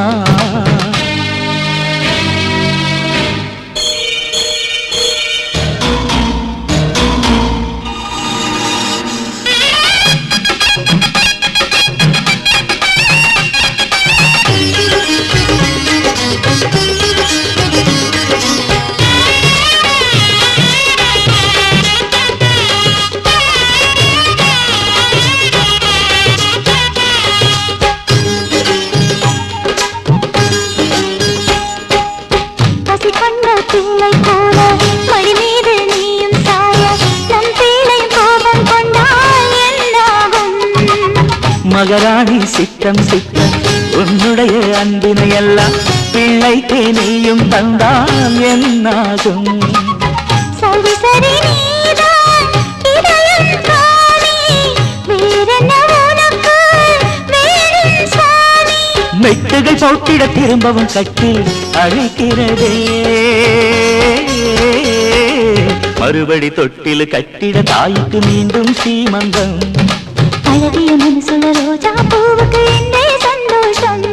மகராணி சித்தம் சித்தம் உன்னுடைய அன்பினை எல்லாம் பிள்ளைக்கு நீயும் தந்தால் என்னாகும்? சரி சரி நீதான் இதயம் காணி, வேறென்ன உனக்கு வேணும் சுவாமி. மெட்டுகள் போட்டிட திரும்பவும் கட்டில் அழைக்கிறதே, மறுபடி தொட்டில் கட்டிட தாய்க்கு மீண்டும் சீமந்தம். அழகிய மனசுல ரோஜா பூவுக்கு என்னே சந்தோஷம்.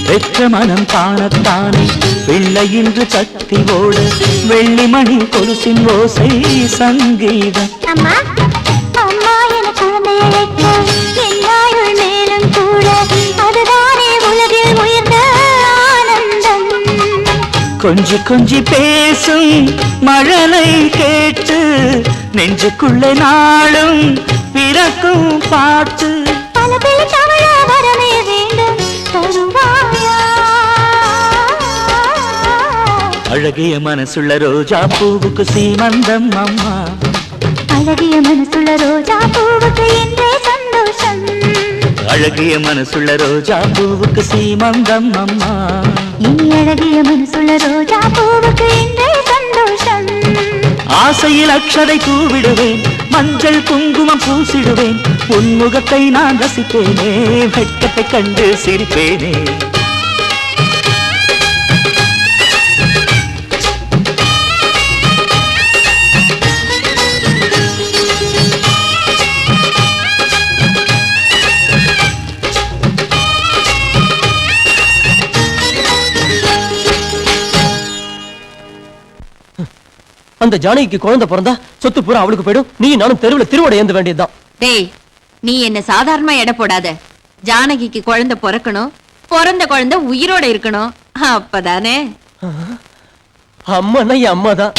பெற்ற மனம் காணத்தானே பிள்ளை இன்று கத்தி ஓட, வெள்ளிமணி கொலுசின் ஓசை சங்கீதம். அம்மா அம்மா என குழந்தையை வைக்க என்னாயுள் மேலும் கூட, அதுதானே உலகில் உயர்ந்த ஆனந்தம். கொஞ்சி கொஞ்சி பேசும் மழலை கேட்டு நெஞ்சுக்குள்ளே நாளும் பிறக்கும் பாட்டு. பல பிள்ளை தமிழ வரமே வேண்டும் தருவாயா. அழகிய மனசுள்ள ரோஜா பூவுக்கு சீமந்தம் அம்மா, அழகிய மனசுள்ள ரோஜா பூவுக்கு என்றே சந்தோஷம். அழகிய மனசுள்ள ரோஜா பூவுக்கு சீமந்தம் அம்மா. இனி அழகிய மனசுள்ள ரோஜா பூவுக்கு இன்றே சந்தோஷம். ஆசையில் அக்ஷதை தூவிடுவேன், மஞ்சள் குங்குமம் பூசிடுவேன். உன் முகத்தை நான் ரசிப்பேனே, வெட்கத்தை கண்டு சிரிப்பேனே. அந்த ஜானகிக்கு குழந்தை பிறந்தா சொத்து பூரா அவளுக்கு போயிடும். நீ நானும் தெருவுல திருவடை ஏந்த வேண்டியதுதான். டேய், நீ என்ன சாதாரணமா எடை போடாத. ஜானகிக்கு குழந்தை பிறக்கணும், பிறந்த குழந்தை உயிரோட இருக்கணும். அப்பதானே அம்மானா என் அம்மா தான்.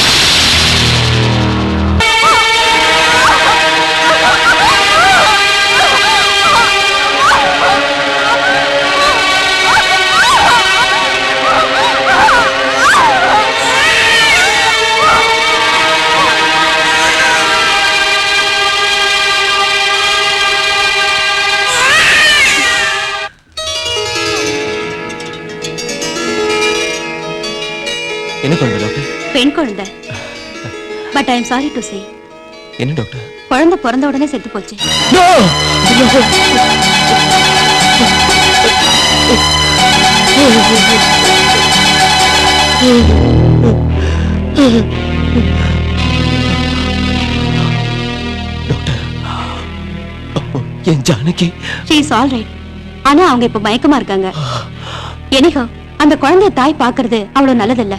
என்ன குழந்தை டாக்டர்? பெண் குழந்தை. But I am sorry to say. என்ன டாக்டர்? குழந்தை பிறந்த உடனே செத்து போச்சு. Doctor, N Janaki she is all right. ஆனா அவங்க இப்ப மயக்கமா இருக்காங்க. எனிகோ அந்த குழந்தைய தாய் பாக்குறது அவ்வளவு நல்லதில்ல.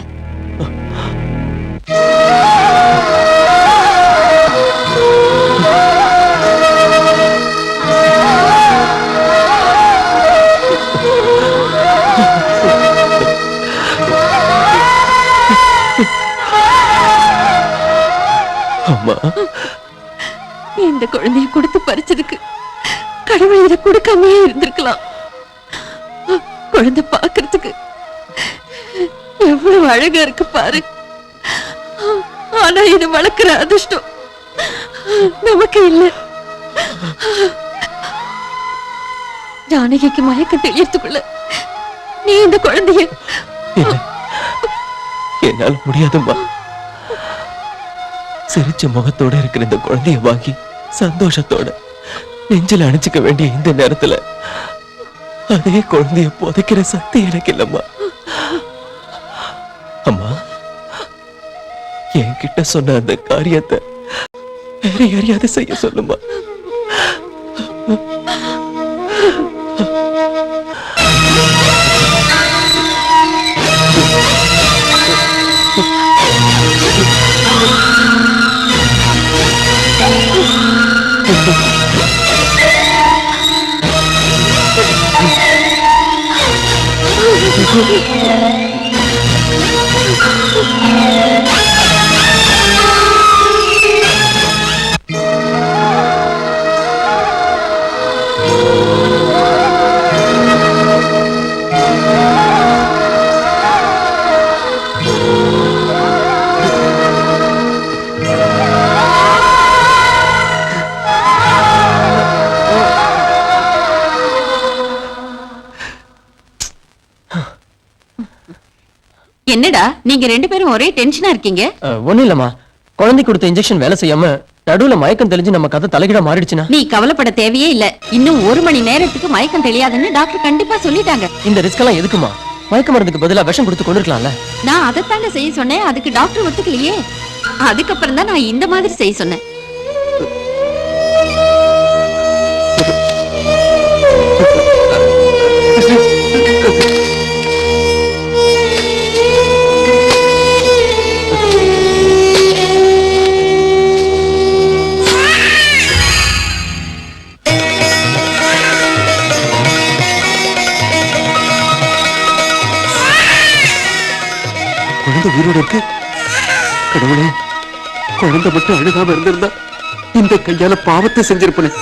அம்மா, இந்த குழந்தைய கொடுத்து பறிச்சதுக்கு கடவுள் இதை கொடுக்காமே இருந்திருக்கலாம். குழந்தை பாக்குறதுக்கு எவ்வளவு அழகா இருக்கு பாரு. ஆனா இது வளர்க்கிற அதிர்ஷ்டம் நமக்கு இல்ல. ஜானகிக்கு மயக்கம் தெரியறதுக்குள்ள நீ இந்த குழந்தைய. என்னால முடியாதும்மா. சிரிச்ச முகத்தோட இருக்கிற இந்த குழந்தைய வாங்கி சந்தோஷத்தோட நெஞ்சில அணைச்சிக்க வேண்டிய இந்த நேரத்துல அதே குழந்தைய புதைக்கிற சக்தி எனக்கு இல்லம்மா. அம்மா, என்கிட்ட சொன்ன அந்த காரியத்தை வேற யாரையாவது செய்ய சொல்லுமா. என்னடா நீங்க ரெண்டு பேரும் ஒரே டென்ஷனா இருக்கீங்க? ஒண்ணும் இல்லம்மா, குழந்தை கொடுத்த இன்ஜெக்ஷன் வேலை செய்யாம நடுவுல மயக்கம் தெளிஞ்சு நம்ம கதை தலைகிட மாறிடுச்சுன்னா நீ கவலைப்பட தேவையே இல்ல. இன்னும் 1 மணி நேரத்துக்கு மயக்கம் தெரியாதுன்னு டாக்டர் கண்டிப்பா சொல்லிட்டாங்க. இந்த ரிஸ்க் எல்லாம் எதுக்குமா? மயக்க மருந்துக்கு பதிலா விஷம் கொடுத்து கொண்டிருக்கலாம்ல. நான் அதைத்தாங்க செய்ய சொன்னேன், அதுக்கு டாக்டர் ஒத்துக்கலையே. அதுக்கப்புறம் தான் நான் இந்த மாதிரி செய்ய சொன்னேன். குழந்தை உயிரோட இருக்கு. கடவுளே, குழந்தை மட்டும் அழுகாம இருந்திருந்தா இந்த கையால பாவத்தை செஞ்சிருப்பேன்.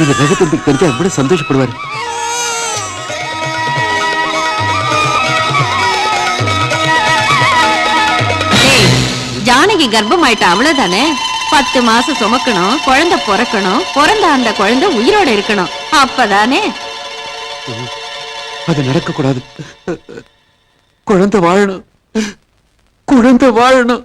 இந்த ரகத்துக்கு தெரிஞ்சா எப்படி சந்தோஷப்படுவாரு. ஜானகி கர்ப்பம் ஆயிட்டா, அவ்வளவுதானே? 10 மாசம் சுமக்கணும், குழந்தை பிறக்கணும், பிறந்த அந்த குழந்தை உயிரோட இருக்கணும். அப்பதானே அது நடக்க கூடாது. குழந்தை வாழணும், குழந்தை வாழணும்.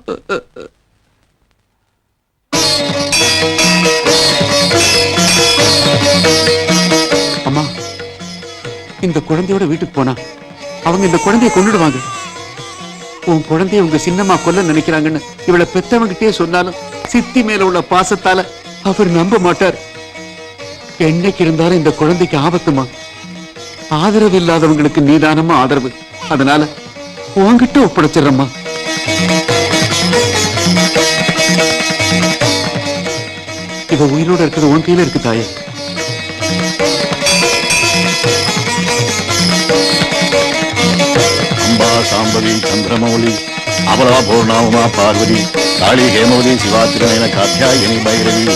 அம்மா, இந்த குழந்தையோட வீட்டுக்கு போனா அவங்க இந்த குழந்தைய கொண்டுடுவாங்க. உன் குழந்தைய உங்க சின்னம்மா கொல்ல நினைக்கிறாங்கன்னு இவளை பெத்தவங்கிட்டே சொன்னாலும் சித்தி மேல உள்ள பாசத்தால அவர் நம்ப மாட்டார். என்னைக்கு இருந்தாலும் இந்த குழந்தைக்கு ஆபத்துமா. ஆதரவு இல்லாதவங்களுக்கு நீதானமா ஆதரவு. அதனால உன்கிட்ட ஒப்படைச்சிடறம்மா. இவ உயிரோட இருக்கிறது உன் கையில இருக்கு தாயே. அம்பா சாம்பவி சந்திரமௌலி அபலா பூர்ணாவுமா பார்வதி காளி ஹேமவதி சிவாத்திரன காத்தியாயனி பைரவி.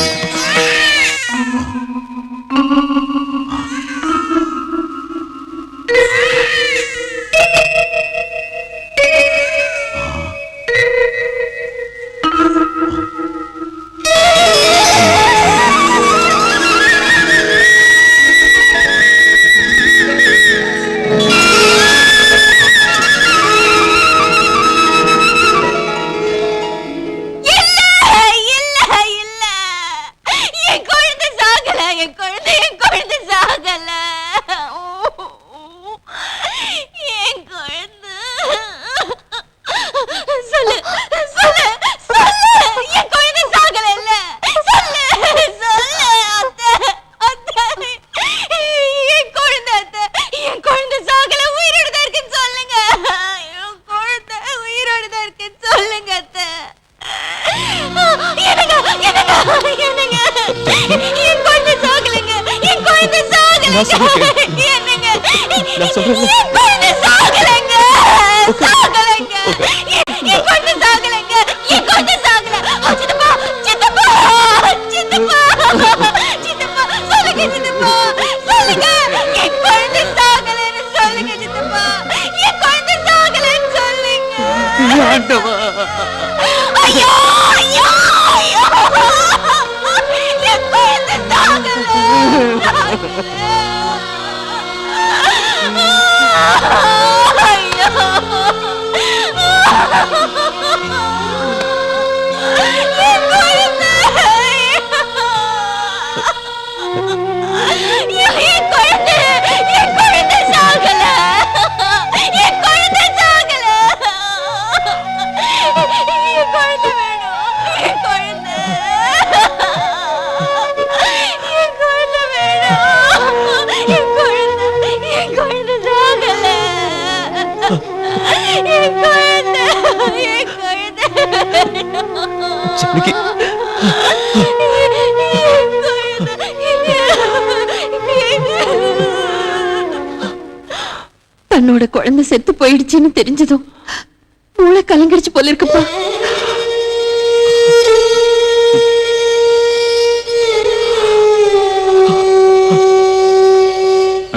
தன்னோட குழந்தை செத்து போயிடுச்சுன்னு தெரிஞ்சதும் மூளை கலங்கிடுச்சு போல இருக்குப்பா.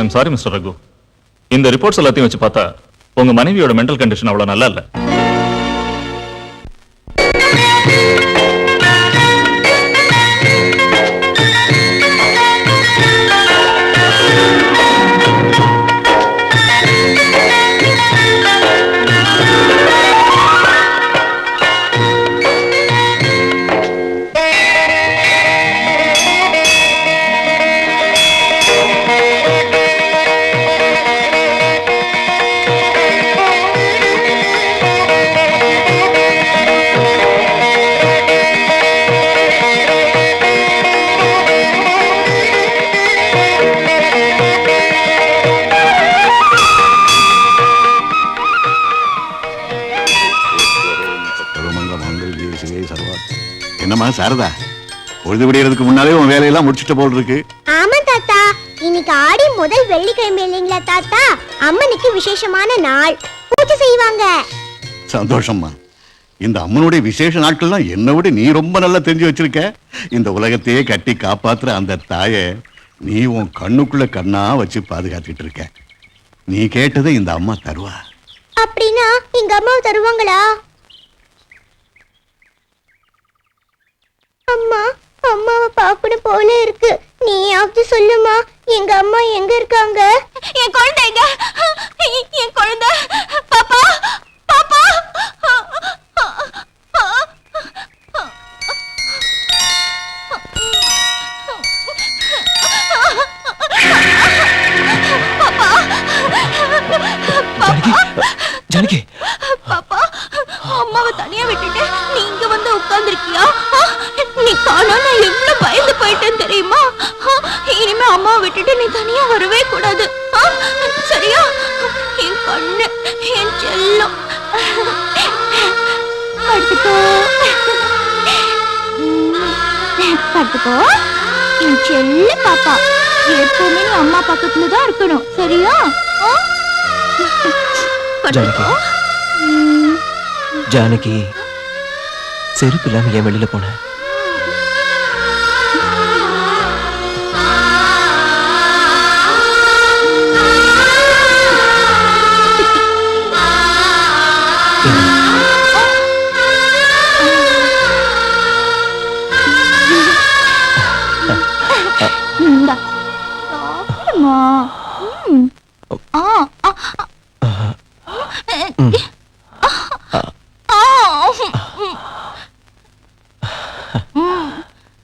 ஐம் சாரி மிஸ்டர் ரகு, இந்த ரிப்போர்ட்ஸ் எல்லாத்தையும் வச்சு பார்த்தா உங்க மனைவியோட மென்டல் கண்டிஷன் அவ்வளவு நல்லா இல்ல. என்னம்மா சாரதா, பொழுது விடியறதுக்கு முன்னாலே உன் வேலையெல்லாம் முடிச்சிட்ட போல் இருக்கு. ஆமா தாத்தா, இன்னைக்கு ஆடி முதல் வெள்ளிக்கிழமை இல்லைங்களா தாத்தா? அம்மனுக்கு விசேஷமான நாள், பூஜை செய்வாங்க. சந்தோஷம்மா. இந்த அம்மனுடைய விசேஷ நாட்கள்லாம் என்னை விட நீ ரொம்ப நல்லா தெரிஞ்சு வச்சிருக்க. இந்த உலகத்தையே கட்டி காப்பாத்துற அந்த தாயை நீ உன் கண்ணுக்குள்ள கண்ணா வச்சு பாதுகாத்துட்டு இருக்க. நீ கேட்டதை இந்த அம்மா தருவா. அப்படின்னா எங்க அம்மாவை தருவாங்களா? அம்மா, அம்மாவை பார்க்கணும் போல இருக்கு. நீயாவது சொல்லுமா, எங்க அம்மா எங்க இருக்காங்க? என் குழந்தை எங்க? என் குழந்தை பாப்பா, பாப்பா. ஜானகி, பாப்பா, அம்மாவை தனியா விட்டுட்டு நீ இங்க வந்து உட்கார்ந்திருக்கியா? நீ காணோம், நான் எவ்வளவு பயந்து போயிட்டேன்னு தெரியுமா? இனிமே அம்மாவை விட்டுட்டு நீ தனியா வரவே கூடாது, சரியா? என் கண்ணு, என் செல்லம், படுத்துக்கோ, படுத்துக்கோ என் செல்ல பாப்பா. எப்பவுமே நீ அம்மா பக்கத்துல தான் இருக்கணும், சரியா? ஜானகி, ஜானகி, செருப்பு இல்லாம ஏன் வெளியில போன?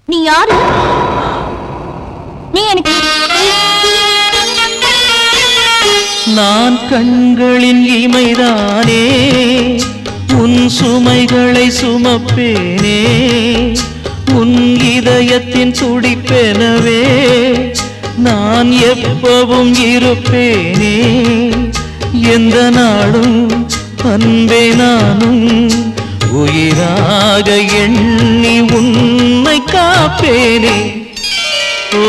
நீ யாரு? நீ எனக்கு நான் கண்களின் இமைதானே, உன் சுமைகளை சுமப்பேனே, உன் இதயத்தின் துடிப்பெனவே நான் எப்பவும் இருப்பேனே. எந்த நாளும் அன்பே நானும் உயிராக எண்ணி உன்னை காப்பேனே. ஓ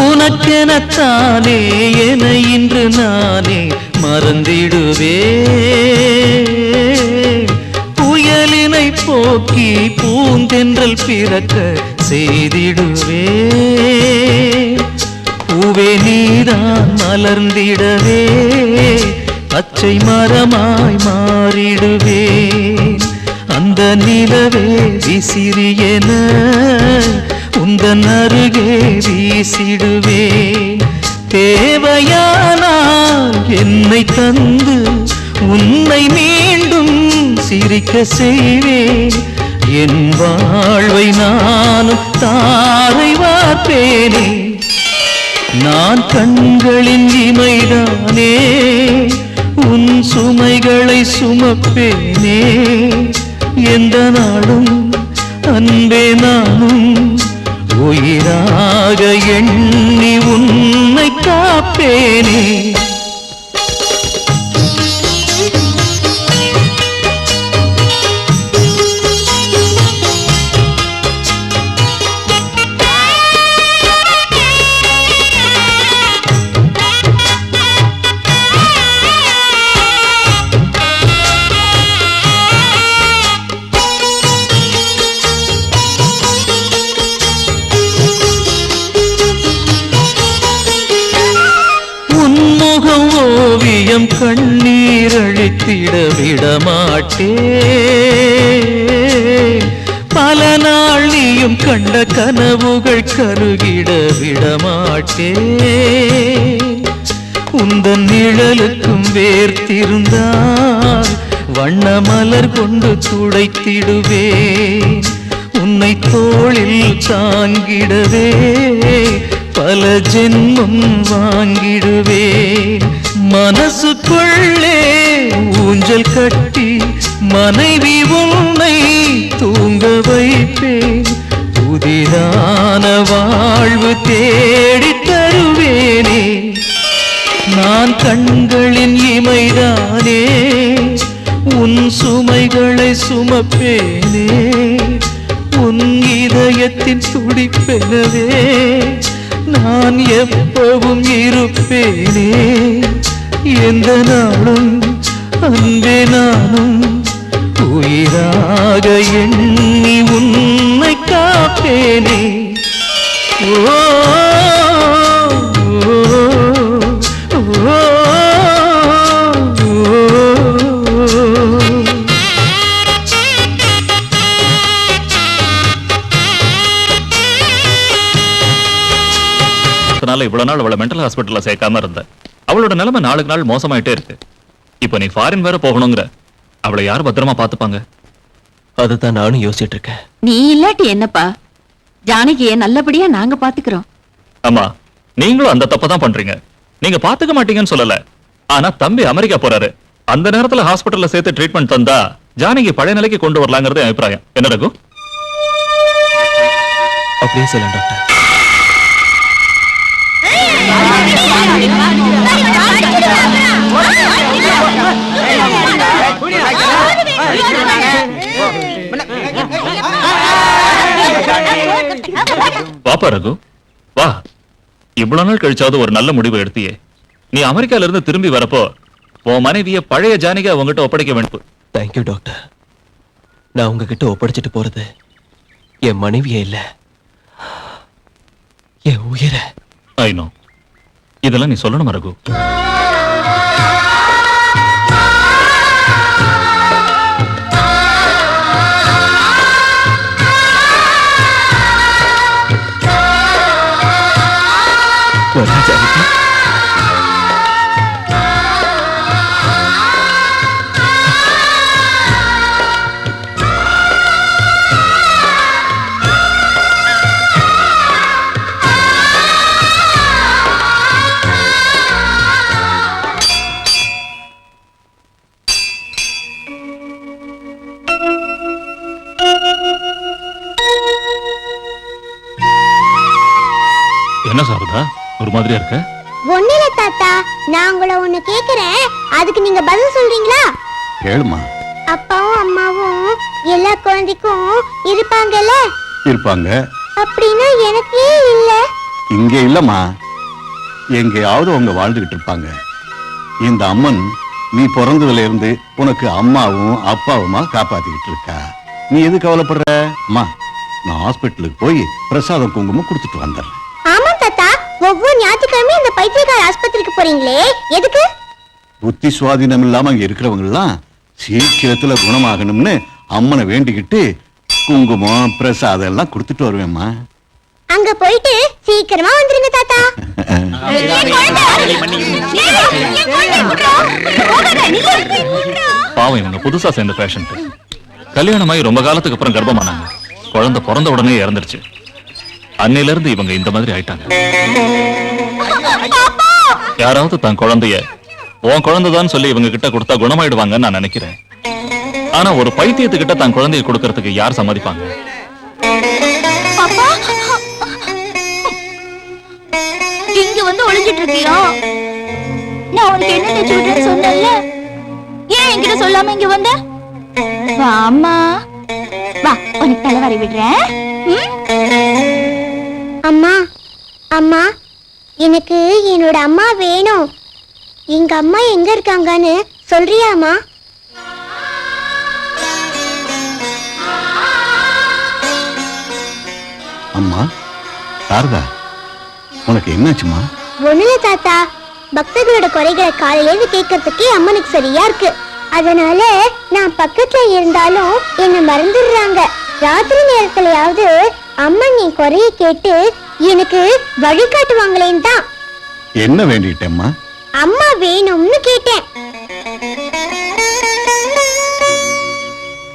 உனக்கெனத்தானே என இன்று நானே மறந்திடுவே. புயலினை போக்கி பூந்தென்றல் பிறக்க செய்திடுவே. பூவே நீதான் மலர்ந்திடவே பச்சை மரமாய் மாறிடுவே. அந்த நிலவே விசிறியென உந்தன் அருகே வீசிடுவேன். தேவையானால் என்னை தந்து உன்னை மீண்டும் சிரிக்க செய்வேன். என் வாழ்வை நானும் தாரை வார்ப்பேனே. நான் கண்களின் இமைதானே, உன் சுமைகளை சுமப்பேனே. எந்த நாளும் அன்பே நானும் உயிராக எண்ணி உன்னை காப்பேனே. ஓவியம் கண்ணீர் அழித்திட விடமாட்டே. பல நாள் நீயும் கண்ட கனவுகள் கருகிட விடமாட்டே. உந்தன் நிழலுக்கும் வேர்த்திருந்தால் வண்ண மலர் கொண்டு துடைத்திடுவேன். உன்னை தோளில் தாங்கிடவே பல ஜென்மம் வாங்கிடுவேன். மனசுக்குள்ளே ஊஞ்சல் கட்டி மனைவி உன்னை தூங்க வைப்பேன். புதிதான வாழ்வு தேடி தருவேனே. நான் கண்களின் இமைதானே, உன் சுமைகளை சுமப்பேனே, உன் இதயத்தின் துடிப்பெனவே நான் எப்பவும் இருப்பேனே. எந்த நாளும் அன்பே நானும் உயிராக எண்ணி உன்னை காப்பேனே. ஓ இவ்வளவு நாள் அவளை மென்டல் ஹாஸ்பிட்டல்ல சேர்க்காம இருந்த அவளோட நிலைமை நாளுக்கு நாள் மோசமாயிட்டே இருக்கு. இப்ப நீ ஃபாரின் வேற போகணுங்கிற, அவளை யார் பத்திரமா பாத்துப்பாங்க? அதுதான் நானும் யோசிச்சுட்டு இருக்கேன். நீ இல்லாட்டி என்னப்பா, ஜானகியை நல்லபடியா நாங்க பாத்துக்கிறோம். அம்மா, நீங்களும் அந்த தப்ப தான் பண்றீங்க. நீங்க பாத்துக்க மாட்டீங்கன்னு சொல்லல, ஆனா தம்பி அமெரிக்கா போறாரு. அந்த நேரத்துல ஹாஸ்பிட்டல்ல சேர்த்து ட்ரீட்மெண்ட் தந்தா ஜானகி பழைய நிலைக்கு கொண்டு வரலாங்கிறது என் அபிப்பிராயம். என்ன ரகு? அப்படியே சொல்ல டாக்டர். வாப்பா ரகு, வா. இவ்வளவு நாள் கழிச்சாவது ஒரு நல்ல முடிவு எடுத்தியே. நீ அமெரிக்கால இருந்து திரும்பி வரப்போ உன் மனைவிய பழைய ஜானகி உங்ககிட்ட ஒப்படைக்க வேண்டும். Thank you doctor. நான் உங்ககிட்ட ஒப்படைச்சிட்டு போறது என் மனைவியே இல்ல, என் உயிரை. I know. இதெல்லாம் நீ சொல்லணும் ரகு. என்ன சாரதா, ஒரு மாதிரியா இருக்க? ஒண்ணுல தாத்தா, நான் உங்களை ஒண்ணு கேக்குறேன், அதுக்கு நீங்க பதில் சொல்றீங்களா? கேளுமா. அப்பாவும் அம்மாவும் எல்லா குழந்தைக்கும் இருப்பாங்கல்ல? இருப்பாங்க. அப்படின்னா எனக்கு இல்ல? இங்க இல்லம்மா, எங்கேயாவது அவங்க வாழ்ந்துகிட்டு இருப்பாங்க. இந்த அம்மன் நீ பிறந்ததுல இருந்து உனக்கு அம்மாவும் அப்பாவுமா காப்பாத்திக்கிட்டு இருக்கா. நீ எது கவலைப்படுற? அம்மா, நான் ஹாஸ்பிட்டலுக்கு போய் பிரசாதம் குங்குமம் கொடுத்துட்டு வந்துடுறேன். ஆமா தாத்தா, ஒவ்வொரு ஞாயிற்றுக்கிழமையும் இந்த பைத்தியக்கார ஆஸ்பத்திரிக்கு போறீங்களே, எதுக்கு? புத்தி சுவாதீனம் இல்லாம அங்க இருக்கிறவங்க எல்லாம் சீக்கிரத்துல குணமாகணும்னு அம்மனை வேண்டிக்கிட்டு குங்குமம் பிரசாதம் எல்லாம் கொடுத்துட்டு வருவேம்மா. அங்க போயிட்டு சீக்கிரமா வந்துருங்க தாத்தா. பாவம், இவங்க புதுசா சேர்ந்த பேஷண்ட். கல்யாணமாயி ரொம்ப காலத்துக்கு அப்புறம் கர்ப்பமானாங்க. குழந்தை பிறந்த உடனே இறந்துருச்சு. அன்னையில இருந்து இவங்க இந்த மாதிரி ஆயிட்டாங்க. யாராவது தன் குழந்தைய உன் குழந்தைதான் சொல்லி இவங்க கிட்ட கொடுத்தா குணமாயிடுவாங்கன்னு நான் நினைக்கிறேன். ஆனா ஒரு பைத்தியத்துக்கிட்ட தன் குழந்தைய கொடுக்கறதுக்கு யார் சம்மதிப்பாங்க? இங்க வந்து ஒளிஞ்சிட்டு இருக்கியா? நான் உனக்கு என்ன சொல்றேன்னு சொன்னேன்ல, ஏன் என்கிட்ட சொல்லாம இங்க வந்த? வாமா வா, உனக்கு தலைவரை விடுறேன். அம்மா, அம்மா, எனக்கு என்னோட அம்மா வேணும். எங்க அம்மா எங்க இருக்காங்கன்னு சொல்றியாமா? அம்மா சாரதா, உனக்கு என்னாச்சுமா? ஒண்ணுல தாத்தா, பக்தர்களோட குறைகளை காலையில இருந்து கேட்கறதுக்கே அம்மனுக்கு சரியா இருக்கு. அதனால நான் பக்கத்துல இருந்தாலும் என்ன மறந்துடுறாங்க. ராத்திரி நேரத்திலயாவது அம்மன் என் குறைய கேட்டு எனக்கு வழிகாட்டுவாங்களேன்னு தான். என்ன வேண்டிட்டேம்மா? அம்மா வேணும்னு கேட்டேன்.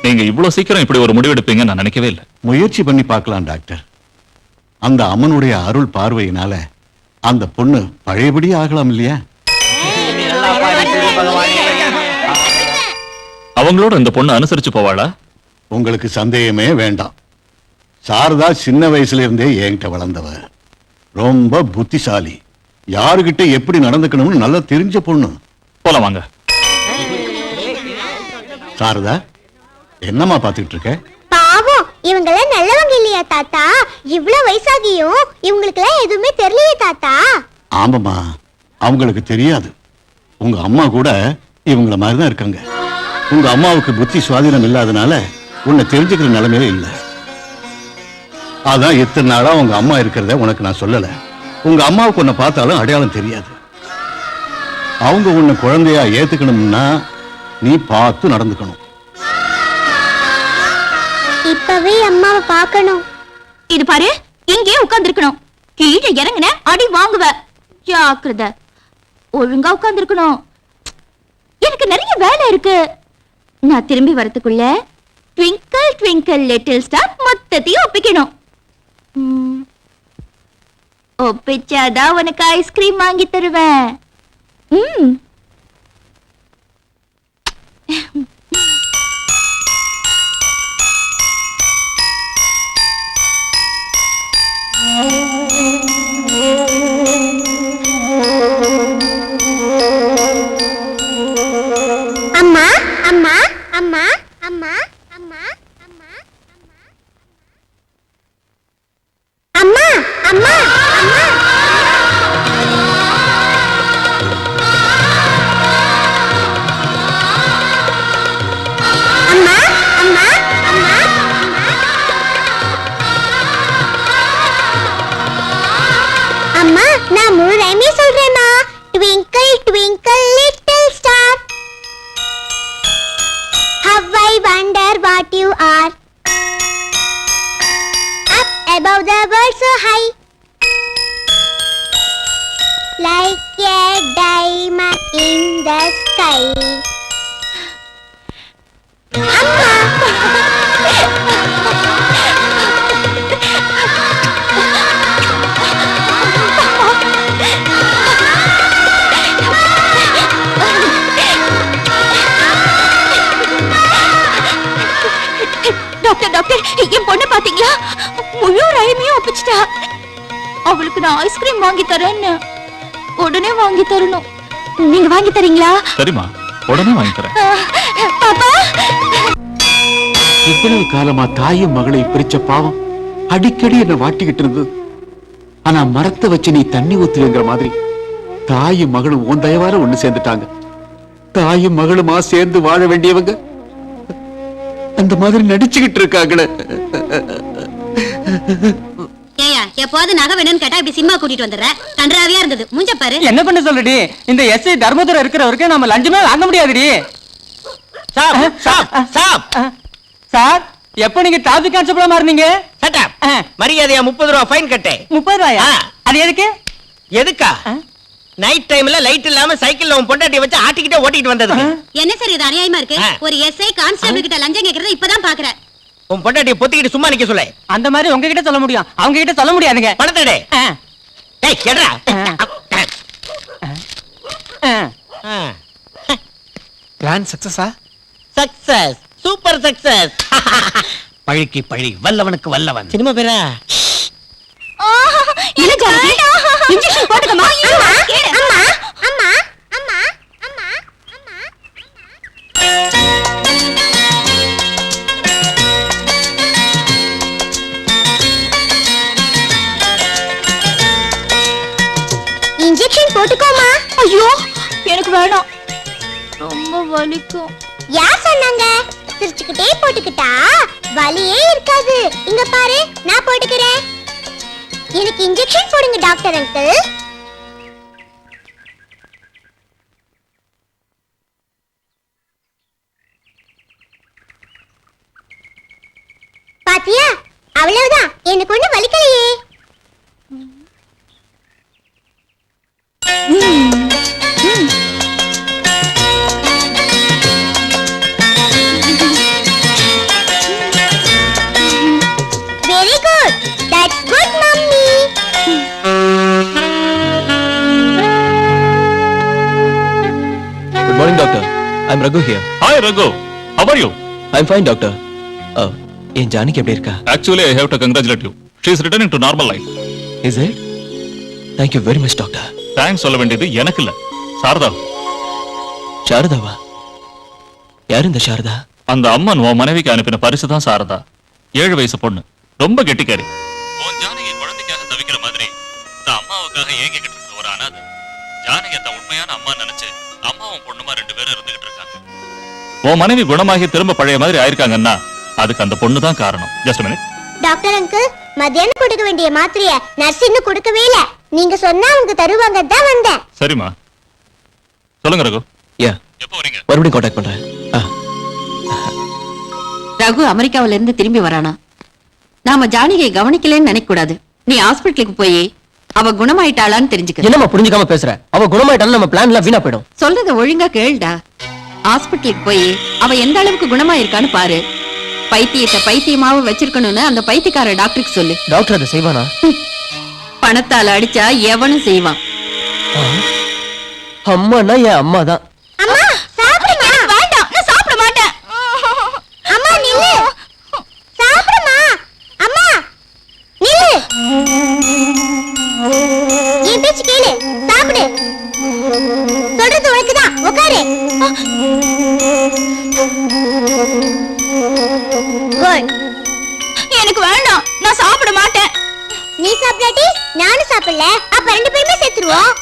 நீங்க இவ்வளவு சீக்கிரம் இப்படி ஒரு முடிவு எடுப்பீங்க நான் நினைக்கவே இல்லை. முயற்சி பண்ணி பார்க்கலாம் டாக்டர். அந்த அம்மனுடைய அருள் பார்வையினால அந்த பொண்ணு பழையபடி ஆகலாம் இல்லையா? அவங்களோட இந்த பொண்ணு அனுசரிச்சு போவாளா? உங்களுக்கு சந்தேகமே வேண்டாம். சாரதா சின்ன வயசுல இருந்தே என்கிட்ட வளர்ந்தவ, ரொம்ப புத்திசாலி. யாருகிட்ட எப்படி நடந்துக்கணும்னு நல்லா தெரிஞ்ச பொண்ணு. போலாம் வாங்க. சாரதா, என்னம்மா பாத்துக்கிட்டு இருக்க? பாவம், இவங்கெல்லாம் நல்லவங்க இல்லையா தாத்தா? இவ்வளவு வயசாகியும் இவங்களுக்கெல்லாம் எதுவுமே தெரியலையே தாத்தா. ஆமாம்மா, அவங்களுக்கு தெரியாது. உங்க அம்மா கூட இவங்கள மாதிரி தான் இருக்காங்க. உங்க அம்மாவுக்கு புத்தி சுவாதீனம் இல்லாதனால உன்னை தெரிஞ்சுக்கிற நிலைமையில இல்ல. அதான் இத்தனை நாளா உங்க அம்மா இருக்கிறத உனக்கு நான் சொல்லல. உங்க அம்மாவுக்கு உன்னை பார்த்தாலும் அடையாளம் தெரியாது. அவங்க உன்னை குழந்தையா ஏத்துக்கணும்னா நீ பார்த்து நடந்துக்கணும். இப்பவே அம்மாவை பார்க்கணும். இது பாரு, இங்கே உட்கார்ந்திருக்கணும். கீழே இறங்குன அடி வாங்குவ. ஜாக்கிரதை. ஒழுங்கா உட்கார்ந்திருக்கணும். எனக்கு நிறைய வேலை இருக்கு. நான் திரும்பி வரதுக்குள்ள ட்விங்கிள் ட்விங்கிள் லிட்டில் ஸ்டார் மொத்தத்தையும் ஒப்பிக்கணும். ஒப்பிச்சாதான் உனக்கு ஐஸ்கிரீம் வாங்கி தருவேன். அம்மா அம்மா அம்மா அம்மா அம்மா அம்மா அம்மா அம்மா அம்மா அம்மா அம்மா அம்மா அம்மா, நான் முழு ரைமே சொல்றேம்மா. Twinkle twinkle little star, how I wonder what you are, up above the world so high, like a diamond in the sky. Doctor doctor, என் பொண்ணு பாத்தீங்களா? முழு ரைமையும் ஒப்பிச்சிட்டா. அவளுக்கு நான் ஐஸ்கிரீம் வாங்கி தரேன்னு உடனே வாங்கி தரணும். நீங்க வாங்கி தரீங்களா? சரிம்மா, உடனே வாங்கி தரேன். பாப்பா, இவ்வளவு காலமா தாயும் மகளை பிரிச்ச பாவம் அடிக்கடி என்ன வாட்டிக்கிட்டு இருந்தது. ஆனா மரத்தை வச்சு நீ தண்ணி ஊத்துவேங்கிற மாதிரி தாயும் மகளும் உன் தயவார ஒண்ணு சேர்ந்துட்டாங்க. தாயும் மகளுமா சேர்ந்து வாழ வேண்டியவங்க அந்த மாதிரி நடிச்சுக்கிட்டு இருக்காங்களே. ஏயா, எப்போது நகை வேணும்னு கேட்டா இப்படி சினிமா கூட்டிட்டு வந்துடுற. கன்றாவியா இருந்தது. மூஞ்ச பாரு. என்ன பண்ண சொல்லுடி? இந்த எஸ்ஐ தர்மதுரை இருக்கிற வரைக்கும் நம்ம லஞ்சமே வாங்க முடியாதுடி. சார், எப்ப நீங்க டிராபிக் கான்ஸ்டபிளா மாறுனீங்க? மரியாதையா 30 ரூபாய் ஃபைன் கட்டே. 30 ரூபாயா? அது எதுக்கு? எதுக்கா? நைட் டைம்ல லைட் இல்லாம சைக்கிள்ல உன் பொண்டாட்டி வச்சு ஆட்டிக்கிட்டே ஓட்டிட்டு வந்தது. என்ன சரி, இது அநியாயமா இருக்கு. ஒரு எஸ்ஐ கான்ஸ்டபிள் கிட்ட லஞ்சம் கேக்குறத இப்பதான் பாக்குறேன். உன் பொண்டாட்டியை பொத்திக்கிட்டு சும்மா நிக்க சொல்ல. அந்த மாதிரி உங்ககிட்ட சொல்ல முடியும், அவங்க கிட்ட சொல்ல முடியாதுங்க. பணத்தடே. ஏய் கேடா. பிளான் சக்சஸா? Success, super success. பழிக்கு பழி, வல்லவனுக்கு வல்லவன். சினிமா பேரா? இல்ல ஜானகி, இன்ஜெக்ஷன் போட்டுக்கமா. அம்மா அம்மா அம்மா அம்மா அம்மா. இன்ஜெக்ஷன் போட்டுக்கோமா. ஐயோ, எனக்கு வேணாம், ரொம்ப வலிக்கும். யார் சொன்னாங்க? சிரிச்சுக்கிட்டே போட்டுக்கிட்டா வலியே இருக்காது. இங்க பாரு, நான் போட்டுக்கிறேன். எனக்கு இன்ஜெக்ஷன் போடுங்க டாக்டர் அங்கிள். பாத்தியா, அவ்வளவுதான். எனக்கு ஒண்ணு வலிக்கலையே. Very good, that's good mummy. Good morning, doctor. I'm Raghu here. Hi, Raghu. How are you? I'm fine, doctor. என் ஜானிக்கு எப்படி இருக்கா? Actually, I have to congratulate you. She is returning to normal life. Is it? Thank you very much, doctor. Thanks சொல்ல வேண்டியது எனக்கு இல்ல, சாரதா. சாரதாவா? யார் இந்த சாரதா? அந்த அம்மன் உன் மனைவிக்கு அனுப்பின பரிசு தான் சாரதா. 7 வயசு பொண்ணு, ரொம்ப கெட்டிக்காரி. உன் ஜானகி குழந்தைக்காக தவிக்கிற மாதிரி இந்த அம்மாவுக்காக ஏங்கிக்கிட்டு இருக்க ஒரு அனாதை. ஜானகி தன் உண்மையான அம்மா நினைச்சு அம்மாவும் பொண்ணுமா 2 பேரும் இருந்துகிட்டு இருக்காங்க. உன் மனைவி குணமாகி திரும்ப பழைய மாதிரி ஆயிருக்காங்கன்னா அதுக்கு அந்த பொண்ணு தான் காரணம். Just minute. டாக்டர் அங்கிள், மத்தியானம் கொடுக்க வேண்டிய மாத்திரைய நர்ஸ் இன்னும் கொடுக்கவே இல்ல. நீங்க சொன்னா அவங்க தருவாங்க தான் வந்தேன். சரிம்மா, சொல்லுங்க ரகு. யா, எப்போ வரீங்க? மறுபடியும் காண்டாக்ட் பண்றேன். ரகு அமெரிக்காவில இருந்து திரும்பி வரானா? நாம ஜானகியை கவனிக்கலன்னு நினைக்க கூடாது. நீ ஹாஸ்பிட்டலுக்கு போய் அவ குணமாயிட்டாளான்னு தெரிஞ்சுக்க. என்னம்மா புரிஞ்சுக்காம பேசுற? அவ குணமாயிட்டாலும் நம்ம பிளான் எல்லாம் வீணா போயிடும். சொல்றத ஒழுங்கா கேளுடா. ஹாஸ்பிட்டலுக்கு போய் அவ எந்த அளவுக்கு குணமாயிருக்கான்னு பாரு. பைத்தியத்தை பைத்தியமாவும் வச்சிருக்கணும்னு அந்த பைத்தியக்கார டாக்டருக்கு சொல்லு. டாக்டர் அதை செய்வானா? பணத்தால அடிச்சா எவனும் செய்வான். அம்மானா என் அம்மா தான். அம்மா சாப்பிடுமா? வேண்டாம், நான் சாப்பிட மாட்டேன். அம்மா நில்லு. சாப்பிடுமா? அம்மா நில்லு. என் பேச்சு கேளு, சாப்பிடு. சொல்றது உனக்குதான், உட்காரு. எனக்கு வேண்டாம், நான் சாப்பிட மாட்டேன். நீ சாப்பிடாட்டி நானும் சாப்பிடல, அப்ப 2 பேருமே செத்துருவோம்.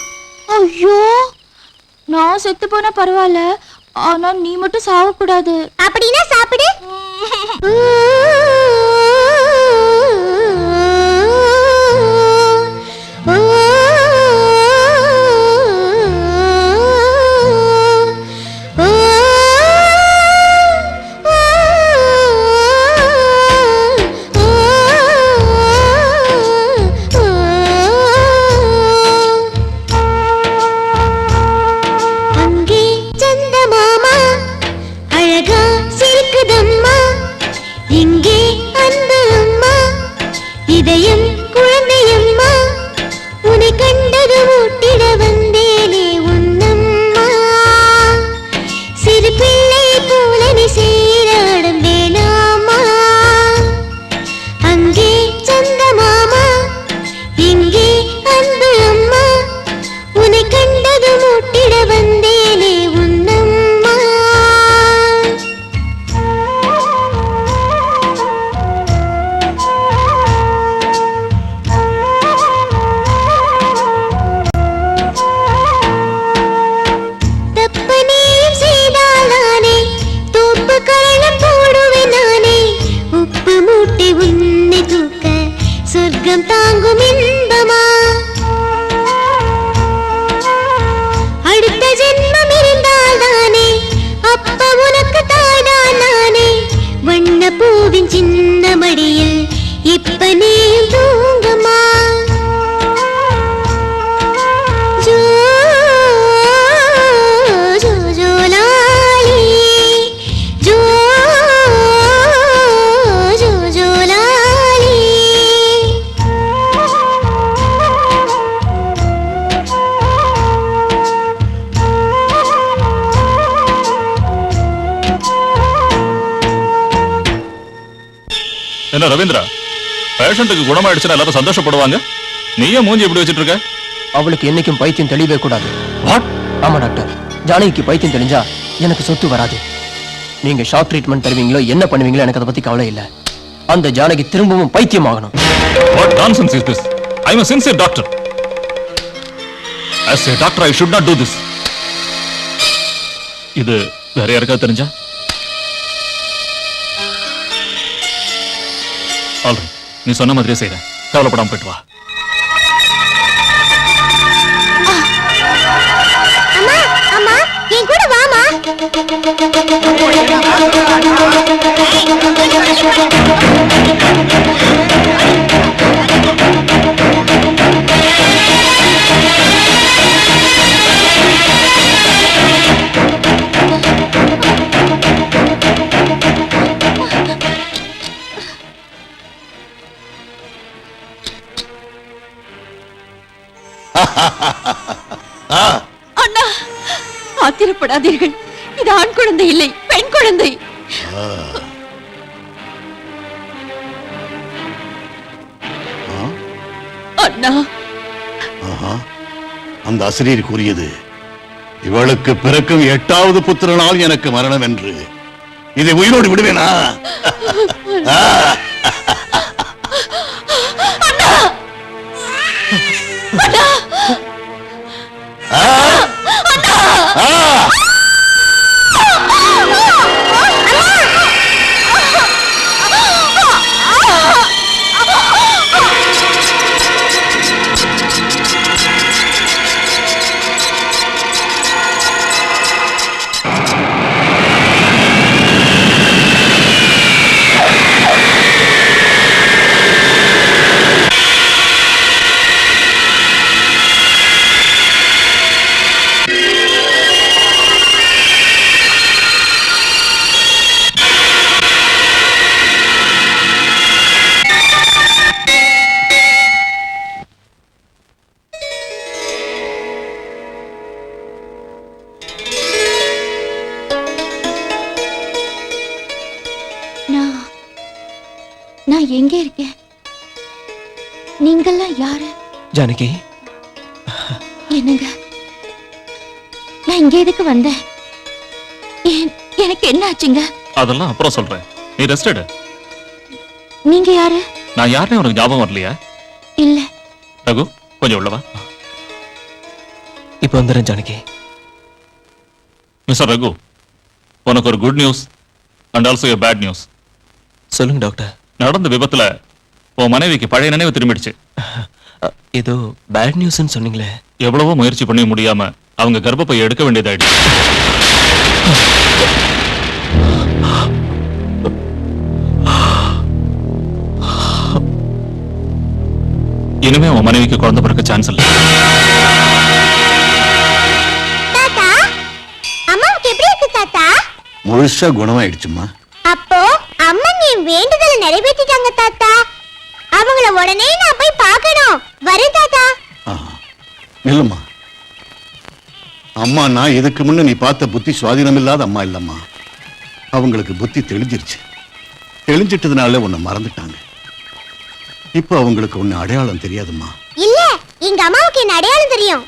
ஐயோ, நான் செத்து போனா பரவாயில்ல, ஆனா நீ மட்டும் சாவக்கூடாது. அப்படின்னா சாப்பிடு. என்ன ரவீந்திரா, பேஷண்ட்டுக்கு குணமாயிடுச்சுன்னா எல்லாரும் சந்தோஷப்படுவாங்க, நீயே மூஞ்சி எப்படி வச்சிட்டு இருக்க? அவளுக்கு என்னைக்கும் பைத்தியம் தெளிவே கூடாது. ஆமா டாக்டர், ஜானகிக்கு பைத்தியம் தெளிஞ்சா எனக்கு சொத்து வராது. நீங்க ஷாக் ட்ரீட்மெண்ட் தருவீங்களோ என்ன பண்ணுவீங்களோ எனக்கு அதை பத்தி கவலை இல்ல. அந்த ஜானகி திரும்பவும் பைத்தியம் ஆகணும். What nonsense is this? I am a sincere doctor. As a doctor I should not do this. இது வேற யாருக்காவது தெரிஞ்சா? ஆல்ரைட், நீ சொன்ன மாதிரியே செய்றேன், கவலைப்படாம போயிட்டு வா. அம்மா அம்மா என் கூட வாமா. அண்ணா, ஆத்திரப்படாதீர்கள். இது ஆண் குழந்தை இல்லை, பெண் குழந்தை. அண்ணா, அந்த அசிரியர் கூறியது இவளுக்கு பிறக்கும் 8வது புத்திரனால் எனக்கு மரணம் என்று. இதை உயிரோடு விடுவேனா? நான் எங்க இருக்கேன்? நீங்கெல்லாம் யாரு? ஜானகி, என்னங்க, நான் இங்க எதுக்கு வந்தேன்? எனக்கு என்ன ஆச்சுங்க? அதெல்லாம் அப்புறம் சொல்றேன். நீ ரெஸ்ட் எடு. நீங்க யாரு? நான் யாருன்னு உனக்கு ஞாபகம் வரலையா? இல்ல. ரகு, கொஞ்சம் உள்ளவா. இப்ப வந்துடுறேன் ஜானகி. மிஸ்டர் ரகு, உனக்கு ஒரு good news and also a bad news. சொல்லுங்க டாக்டர். நடந்த விபத்துல உன் மனைவிக்கு பழைய நினைவு திரும்பிடுச்சு. ஏதோ பேட் நியூஸ்னு சொன்னீங்களே. எவ்வளவோ முயற்சி பண்ணி முடியாம அவங்க கர்ப்பப்பை எடுக்க வேண்டியதாயிடுச்சு. இனிமே உன் மனைவிக்கு குழந்தை பிறக்க சான்ஸ் இல்லை. தாத்தா, அம்மாவுக்கு எப்படி இருக்கு தாத்தா? முழுசா குணமாயிடுச்சுமா. அப்போ அம்மா நீ வேண்டுதலை நிறைவேற்றிட்டாங்க தாத்தா. அவங்கள உடனே நான் போய் பார்க்கணும். வரேன் தாத்தா. இல்லம்மா, அம்மா நான் இதுக்கு முன்ன நீ பார்த்த புத்தி சுவாதீனம் இல்லாத அம்மா இல்லம்மா. அவங்களுக்கு புத்தி தெளிஞ்சிருச்சு. தெளிஞ்சிட்டதுனால உன்னை மறந்துட்டாங்க. இப்ப அவங்களுக்கு உன்னை அடையாளம் தெரியாதும்மா. இல்ல, எங்க அம்மாவுக்கு என்ன அடையாளம் தெரியும்.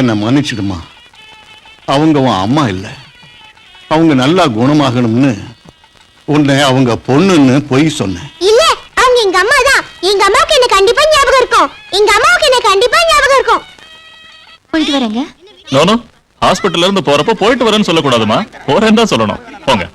என்ன மன்னிச்சிடுமா. அவங்க உன் அம்மா இல்ல. அவங்க நல்லா குணமாகணும்னு உன்னை அவங்க பொண்ணுன்னு பொய் சொன்னேன். இல்ல, அவங்க எங்க அம்மா தான். எங்க அம்மாவுக்கு என்ன கண்டிப்பா ஞாபகம் இருக்கும். எங்க அம்மாவுக்கு என்ன கண்டிப்பா ஞாபகம் இருக்கும். போயிட்டு வரேங்க. நோனோ, ஹாஸ்பிட்டல்ல இருந்து போறப்ப போயிட்டு வரேன்னு சொல்லக்கூடாதுமா. போறேன்னு தான் சொல்லணும். போங்க.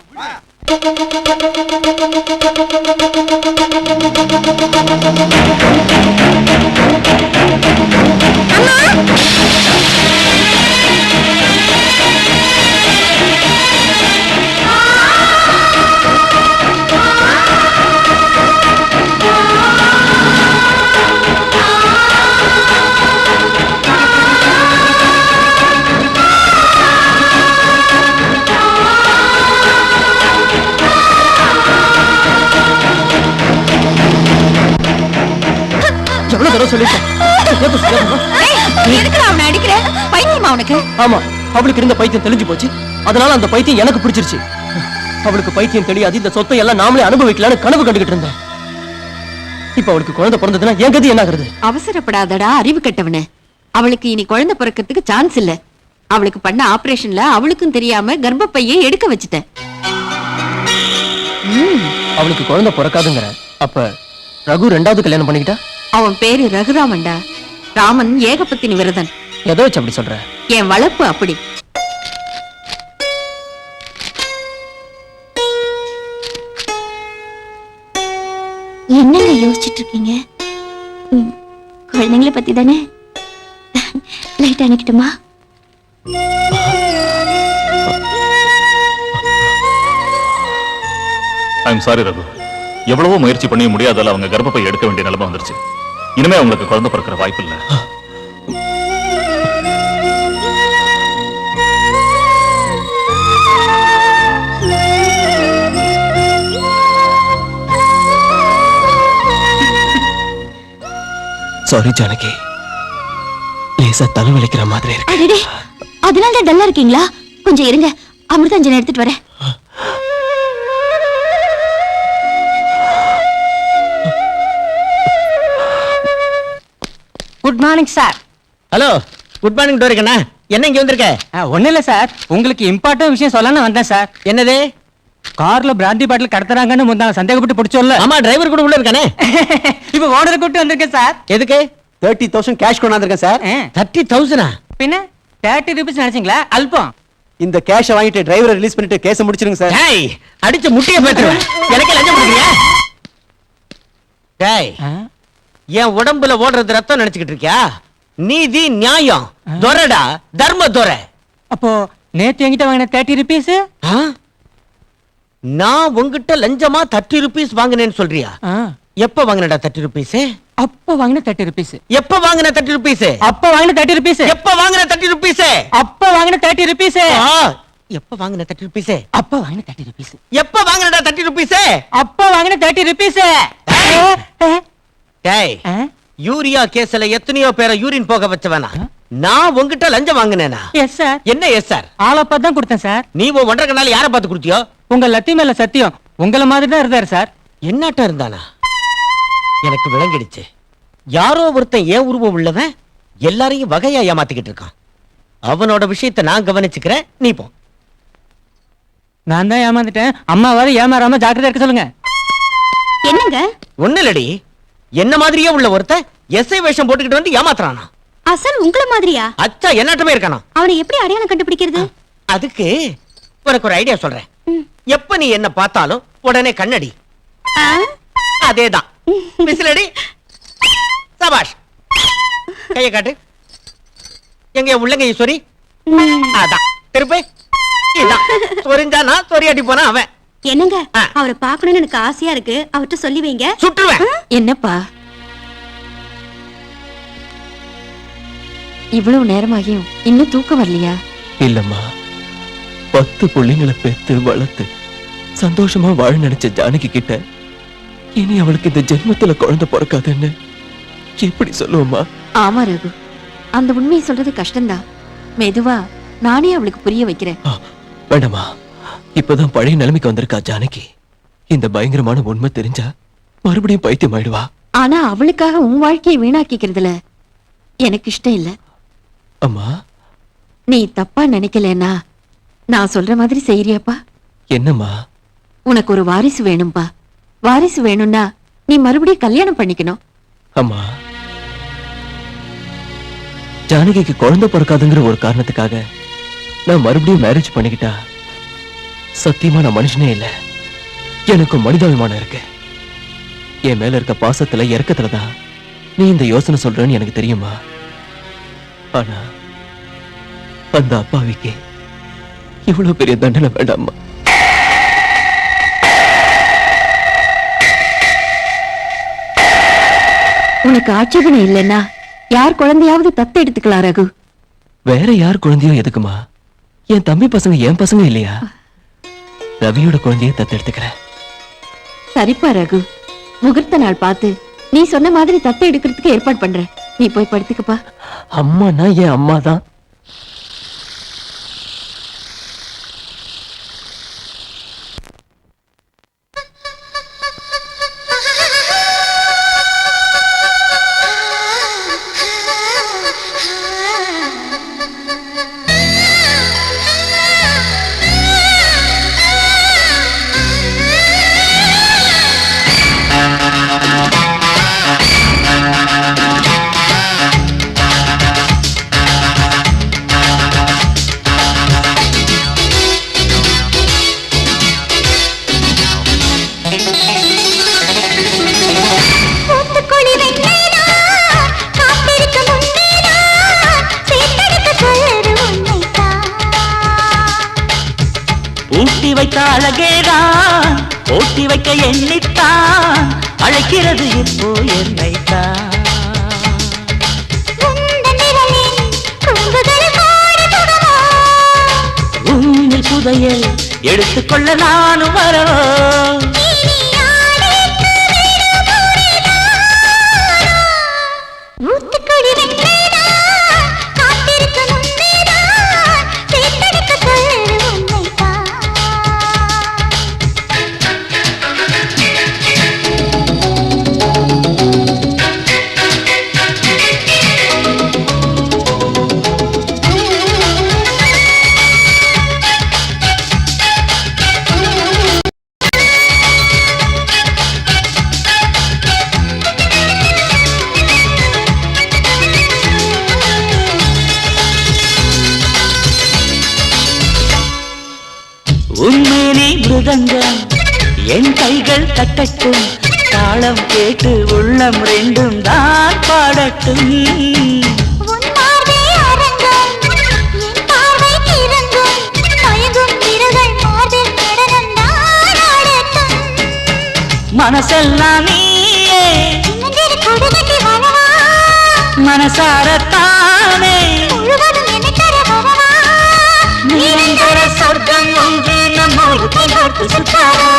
ஆமா, அவளுக்கு இருந்த பைத்தியம் தெளிஞ்சு போச்சு. அதனால அந்த பைத்தியம் எனக்கு பிடிச்சிருச்சு. அவளுக்கு பைத்தியம் தெரியாது. இந்த சொத்தை எல்லாம் நாமளே அனுபவிக்கலான்னு கனவு கண்டுகிட்டு இருந்தேன். இப்ப அவளுக்கு குழந்தை பிறந்ததுன்னா என் கதி என்ன ஆகுறது? அவசரப்படாதடா அறிவு கெட்டவனே. அவளுக்கு இனி குழந்தை பிறக்கிறதுக்கு சான்ஸ் இல்ல. அவளுக்கு பண்ண ஆபரேஷன்ல அவளுக்கும் தெரியாம கர்ப்பப்பையை எடுக்க வச்சுட்டேன். அவளுக்கு குழந்தை பிறக்காதுங்கிற. அப்ப ரகு 2வது கல்யாணம் பண்ணிக்கிட்டா? அவன் பேரு ரகுராமன்டா. ராமன் ஏகபத்தினி விரதன். எதை வச்சு அப்படி சொல்ற? என் வளர்ப்பு அப்படி. என்னங்க யோசிச்சுட்டு இருக்கீங்க? குழந்தைங்களை பத்தி தானே? லைட் அணைக்கட்டுமா? I'm sorry Raghu. எவ்வளவோ முயற்சி பண்ணி முடியாதால அவங்க கர்ப்பப்பை எடுக்க வேண்டிய நிலைமை வந்துருச்சு. இனிமே அவங்களுக்கு குழந்தை பிறக்கிற வாய்ப்பு இல்லை. சாரி ஜானகி, லேசா தலைவலிக்கிற மாதிரி இருக்கு. அடடே, அதனால தான் டல்லா இருக்கீங்களா? கொஞ்சம் இருங்க, அமிர்தாஞ்சன் எடுத்துட்டு வரேன். Good morning sir. Hello, good morning டோரிக்கண்ணா. என்ன இங்க வந்திருக்க? ஒண்ணு இல்ல சார், உங்களுக்கு இம்பார்ட்டன்ட் விஷயம் சொல்லலாம்னு வந்தேன் சார். என்னது? கார்ல பிராந்தி பாட்டில் கடத்துறாங்கன்னு முந்தாங்க சந்தேகப்பட்டு பிடிச்சோல்ல. ஆமா, டிரைவர் கூட உள்ள இருக்கானே. இப்ப ஓனரை கூட்டி வந்திருக்கேன் சார். எதுக்கு? 30,000 கேஷ் கொண்டாந்துருக்கேன் சார். 30,000? பின்ன 30 ரூபீஸ் நினைச்சீங்களா? அல்பம். இந்த கேஷை வாங்கிட்டு டிரைவரை ரிலீஸ் பண்ணிட்டு கேஸை முடிச்சிருங்க சார். டேய், அடிச்ச முட்டைய பேத்துறேன். எனக்கு லஞ்சம் கொடுக்குறியா? டேய், என் உடம்புல ஓடுறது ரத்தம் நினைச்சுக்கிட்டு இருக்கியா? நீதி நியாயம் துரடா, தர்ம துரை. அப்போ நேத்து என்கிட்ட வாங்கின 30 ரூபீஸ் நான் உங்ககிட்ட லஞ்சமா 30 ரூபீஸ் வாங்கினேன்னு சொல்றியா? எப்ப வாங்கினடா 30 ரூபீஸ்? அப்ப வாங்கின 30 ரூபீஸ். எப்ப வாங்கின 30 ரூபீஸ்? அப்ப வாங்கின 30 ரூபீஸ். எப்ப வாங்கின 30 ரூபீஸ்? அப்ப வாங்கின 30 ரூபீஸ். எப்ப வாங்கின 30 ரூபீஸ்? அப்ப வாங்கின 30 ரூபீஸ். எப்ப வாங்கினடா 30 ரூபீஸ்? அப்ப வாங்கின 30 ரூபீஸ். டேய், யூரியா கேஸ்ல எத்தனையோ பேரை யூரின் போக வச்சவனா? நான் உங்ககிட்ட லஞ்சம் வாங்கினேனா? Yes sir. என்ன எஸ் சார்? ஆளப்பா தான் கொடுத்தேன் சார். நீ ஒன்றரை கண்ணால யாரை பார்த்து கொடுத்தியோ? உங்க லத்தி மேல சத்தியம், உங்கள மாதிரி தான் இருந்தாரு சார். என்னாட்டம் இருந்தானா? எனக்கு விளங்கிடுச்சு. யாரோ ஒருத்தன் ஏன் உருவம் உள்ளவன் எல்லாரையும் வகையா ஏமாத்திக்கிட்டு இருக்கான். அவனோட விஷயத்தை நான் கவனிச்சுக்கிறேன், நீ போ. நான் தான் ஏமாந்துட்டேன். அம்மாவாவது ஏமாறாம ஜாக்கிரதை இருக்க சொல்லுங்க. என்னங்க? ஒண்ணு இல்லடி, என்ன மாதிரியே உள்ள ஒருத்தன் எஸ்ஐ வேஷம் போட்டுக்கிட்டு வந்து ஏமாத்துறானா? அசல் உங்கள மாதிரியா? அச்சா, என்னாட்டமே இருக்கானா? அவனை எப்படி அடையாளம் கண்டுபிடிக்கிறது? அதுக்கு உனக்கு ஒரு ஐடியா சொல்றேன். எப்ப நீ என்ன பார்த்தாலும் உடனே கண்ணடி. அதேதான். விசிலடி. சபாஷ். கைய காட்டு. எங்க உள்ளங்கைய சொரி. அதான் திருப்பி. இதான் சொரிஞ்சானா சொரியாட்டி போனா அவன். என்னங்க, அவரை பார்க்கணும்னு எனக்கு ஆசையா இருக்கு. அவர்கிட்ட சொல்லி வைங்க. சுட்டுருவேன். என்னப்பா இவ்வளவு நேரமாகியும் இன்னும் தூக்கம் வரலையா? இல்லம்மா, 10 பிள்ளைங்களை பெத்து வளர்த்து சந்தோஷமா வாழ நினைச்ச ஜானகி கிட்ட இனி அவளுக்கு இந்த ஜென்மத்துல குழந்தை பிறக்காதுன்னு எப்படி சொல்லுவோமா? ஆமா ரகு, அந்த உண்மையை சொல்றது கஷ்டம்தான். மெதுவா நானே அவளுக்கு புரிய வைக்கிறேன். வேண்டாமா, இப்பதான் பழைய நிலைமைக்கு வந்திருக்கா ஜானகி. இந்த பயங்கரமான உண்மை தெரிஞ்சா மறுபடியும் பைத்தியம் ஆயிடுவா. ஆனா அவளுக்காக உன் வாழ்க்கையை வீணாக்கிக்கிறதுல எனக்கு இஷ்டம் இல்ல. அம்மா, நீ தப்பா நினைக்கலன்னா நான் சொல்ற மாதிரி செய்யறியாப்பா? என்னம்மா? உனக்கு ஒரு வாரிசு வேணும்பா. வாரிசு வேணும்னா நீ மறுபடியும் கல்யாணம் பண்ணிக்கணும். அம்மா, ஜானகிக்கு குழந்தை பிறக்காதுங்கிற ஒரு காரணத்துக்காக நான் மறுபடியும் மேரேஜ் பண்ணிக்கிட்டா சத்தியமா நான் மனுஷனே இல்ல. எனக்கு மனிதாபிமானம் இருக்கு. என் மேல இருக்க பாசத்துல இறக்கத்துலதான் நீ இந்த யோசனை சொல்றன்னு எனக்கு தெரியுமா? ஆனா அந்த அப்பாவிக்கு இவ்வளவு பெரிய தண்டனை வேண்டாமா? உனக்கு ஆட்சேபணம் இல்லைன்னா யார் குழந்தையாவது தத்து எடுத்துக்கலாம் ரகு. வேற யார் குழந்தையோ எதுக்குமா? என் தம்பி பசங்க என் பசங்க இல்லையா? ரவியோட குழந்தைய தத்து எடுத்துக்கிறேன். சரிப்பா ரகு, முகூர்த்த நாள் பார்த்து நீ சொன்ன மாதிரி தத்து எடுக்கிறதுக்கு ஏற்பாடு பண்றேன். நீ போய் படுத்துக்கப்பா. அம்மானா என் அம்மா தான். அழகேதான் ஓட்டி வைக்க எண்ணித்தான் அழைக்கிறது இப்போ என்னைத்தான். உன்னில் புதையல் எடுத்துக்கொள்ள நானும் வரவோ. உண்மையிலே மிருதங்கம் என் கைகள் தட்டட்டும் தாளம் கேட்டு உள்ளம் ரெண்டும் தான் பாடட்டும் மனசெல்லாம் நீயே மனசாரத்தானே நிரந்தர சொர்க்கம் ஒன்று நம்மோடு கைகோர்த்து சுற்றாரா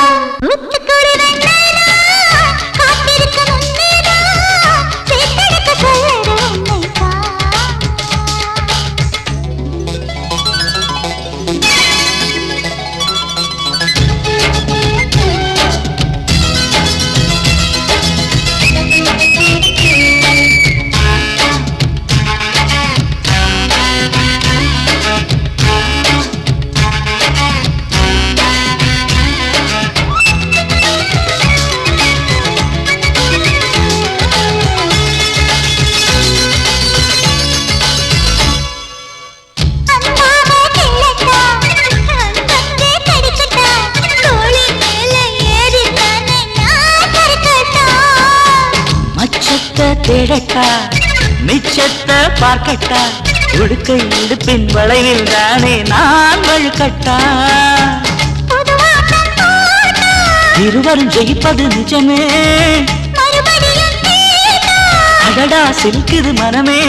தேடட்டா மிச்சத்தை பார்க்கட்டா உடுக்கை இடுப்பின் வளைவில் தானே நான் வழுக்கட்டா இருவரும் ஜெயிப்பது நிஜமே அடடா சிரிக்குது மனமே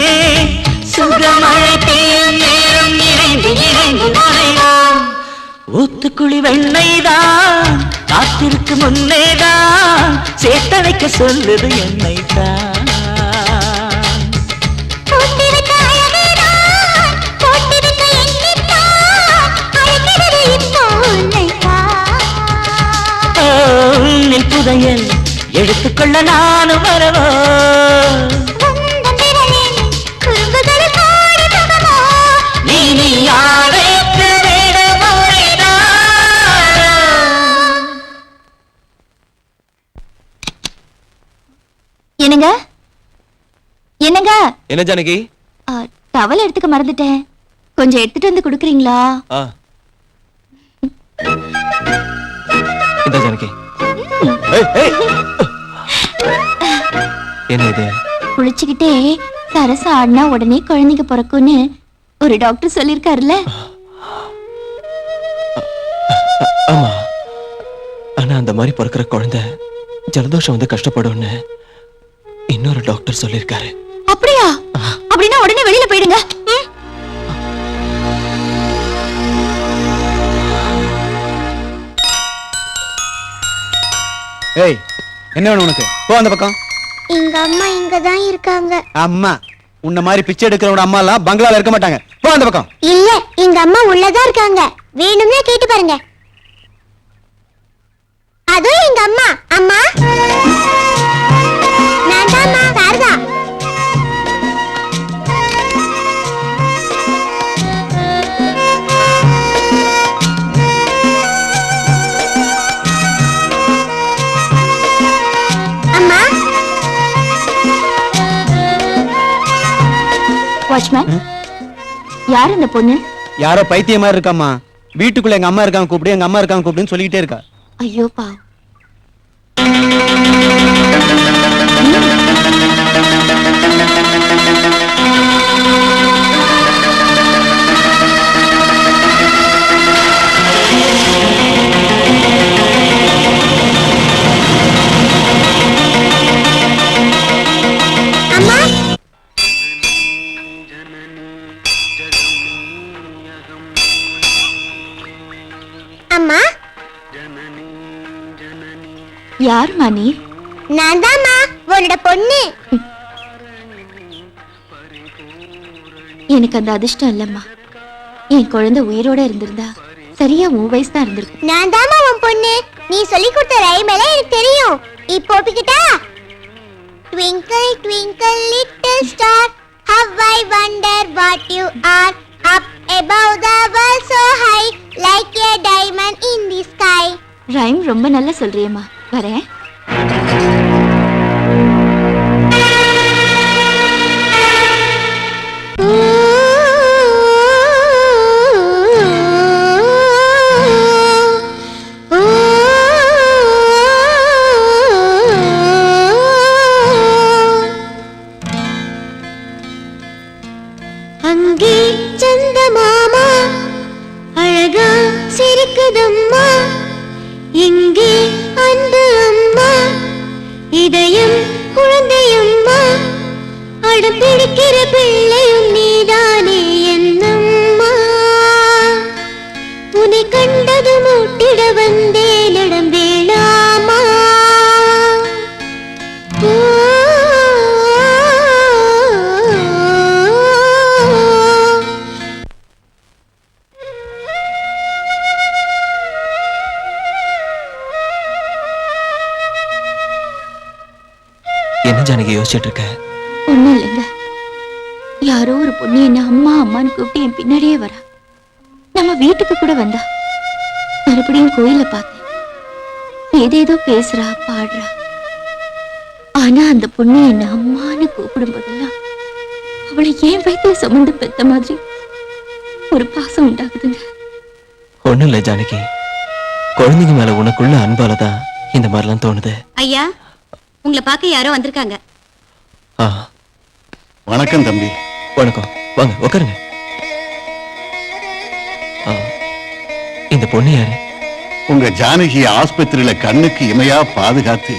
சுகமழை பெய்யும் நேரம் இணைந்து இணைந்து மறைவோம் ஊத்துக்குழி வெண்ணைதான் காத்திருக்கு முன்னேதான் சேர்த்த வைக்க சொல்லுது என்னைத்தான் புதையல் எடுத்துக்கொள்ள நானும் வரவோ நீ யாரைக்கு என்னங்க என்னங்க என்ன ஜானகி டவல் எடுத்துக்க மறந்துட்டேன் கொஞ்சம் எடுத்துட்டு வந்து குடுக்குறீங்களா இந்த ஜானகி என்ன இது குளிச்சுக்கிட்டே சரச ஆடினா உடனே குழந்தைங்க பிறக்கும்னு ஒரு டாக்டர் சொல்லிருக்காருல்ல ஆமா ஆனா அந்த மாதிரி பிறக்கிற குழந்தை ஜலதோஷம் வந்து கஷ்டப்படும்னு இன்னொரு டாக்டர் சொல்லிருக்காரு அப்படியா அப்படின்னா உடனே வெளியில போயிடுங்க ஏய் என்ன வேணும் உனக்கு போ அந்த பக்கம் எங்க அம்மா இங்க தான் இருக்காங்க அம்மா உன்ன மாதிரி பிச்சை எடுக்கிறவங்க அம்மா எல்லாம் பங்களால இருக்க மாட்டாங்க போ அந்த பக்கம் இல்ல எங்க அம்மா உள்ளதான் இருக்காங்க வேணும்னா கேட்டு பாருங்க அதுவும் எங்க அம்மா அம்மா நான் தான் சாரதா வாட்ச்மேன் யார் இந்த பொண்ணு யாரோ பைத்திய மாதிரி இருக்காமா வீட்டுக்குள்ள எங்க அம்மா இருக்காங்க கூப்பிடு எங்க அம்மா இருக்காங்க கூப்பிடுன்னு சொல்லிக்கிட்டே இருக்கா ஐயோ பா அம்மா யார் மணி நான் தான்மா உன்னோட பொண்ணு எனக்கு அந்த அதிர்ஷ்டம் இல்லம்மா என் குழந்தை உயிரோட இருந்திருந்தா சரியா 3 வயசு தான் இருந்திருக்கும் நான் தான்மா உன் பொண்ணு நீ சொல்லி கொடுத்த ரைம் எல்லாம் எனக்கு தெரியும் இப்போ ஒப்பிக்கிட்டா Twinkle twinkle little star how I wonder what you are up above the world so high like a diamond in the sky rhyme ரொம்ப நல்லா சொல்றியேம்மா வரேன் அங்கே சந்த மாமா அழகா சிரிக்குதம்மா, இங்கே அன்பு அம்மா இதயம் குழந்தையம்மா, அடம் பிடிக்கிற பிள்ளையும் நீதானே என்னம்மா, உன்னை கண்டது மூட்டிட வந்தேன் இடம் வேளாமா. என்ன ஜானகி யோசிச்சுட்டு இருக்க? ஒண்ணும் இல்லைங்க. யாரோ ஒரு பொண்ணு என்ன அம்மா அம்மான்னு கூப்பிட்டு என் பின்னாடியே வரா. நம்ம வீட்டுக்கு கூட வந்தா. மறுபடியும் கோயில பார்த்தேன். ஏதேதோ பேசுறா பாடுறா. ஆனா அந்த பொண்ணு என்ன அம்மான்னு கூப்பிடும் போதெல்லாம் அவளை ஏன் வயித்துல சுமந்து பெத்த மாதிரி ஒரு பாசம் உண்டாகுதுங்க. ஒண்ணும் இல்ல ஜானகி, குழந்தைங்க மேல உனக்குள்ள அன்பாலதான் இந்த மாதிரிலாம் தோணுது. ஐயா, உங்களை பார்க்க யாரோ வந்திருக்காங்க. வணக்கம் தம்பி. வணக்கம், வாங்க உட்காருங்க. இந்த பொண்ணு யாரு? உங்க ஜானகி ஆஸ்பத்திரியில கண்ணுக்கு இமையா பாதுகாத்து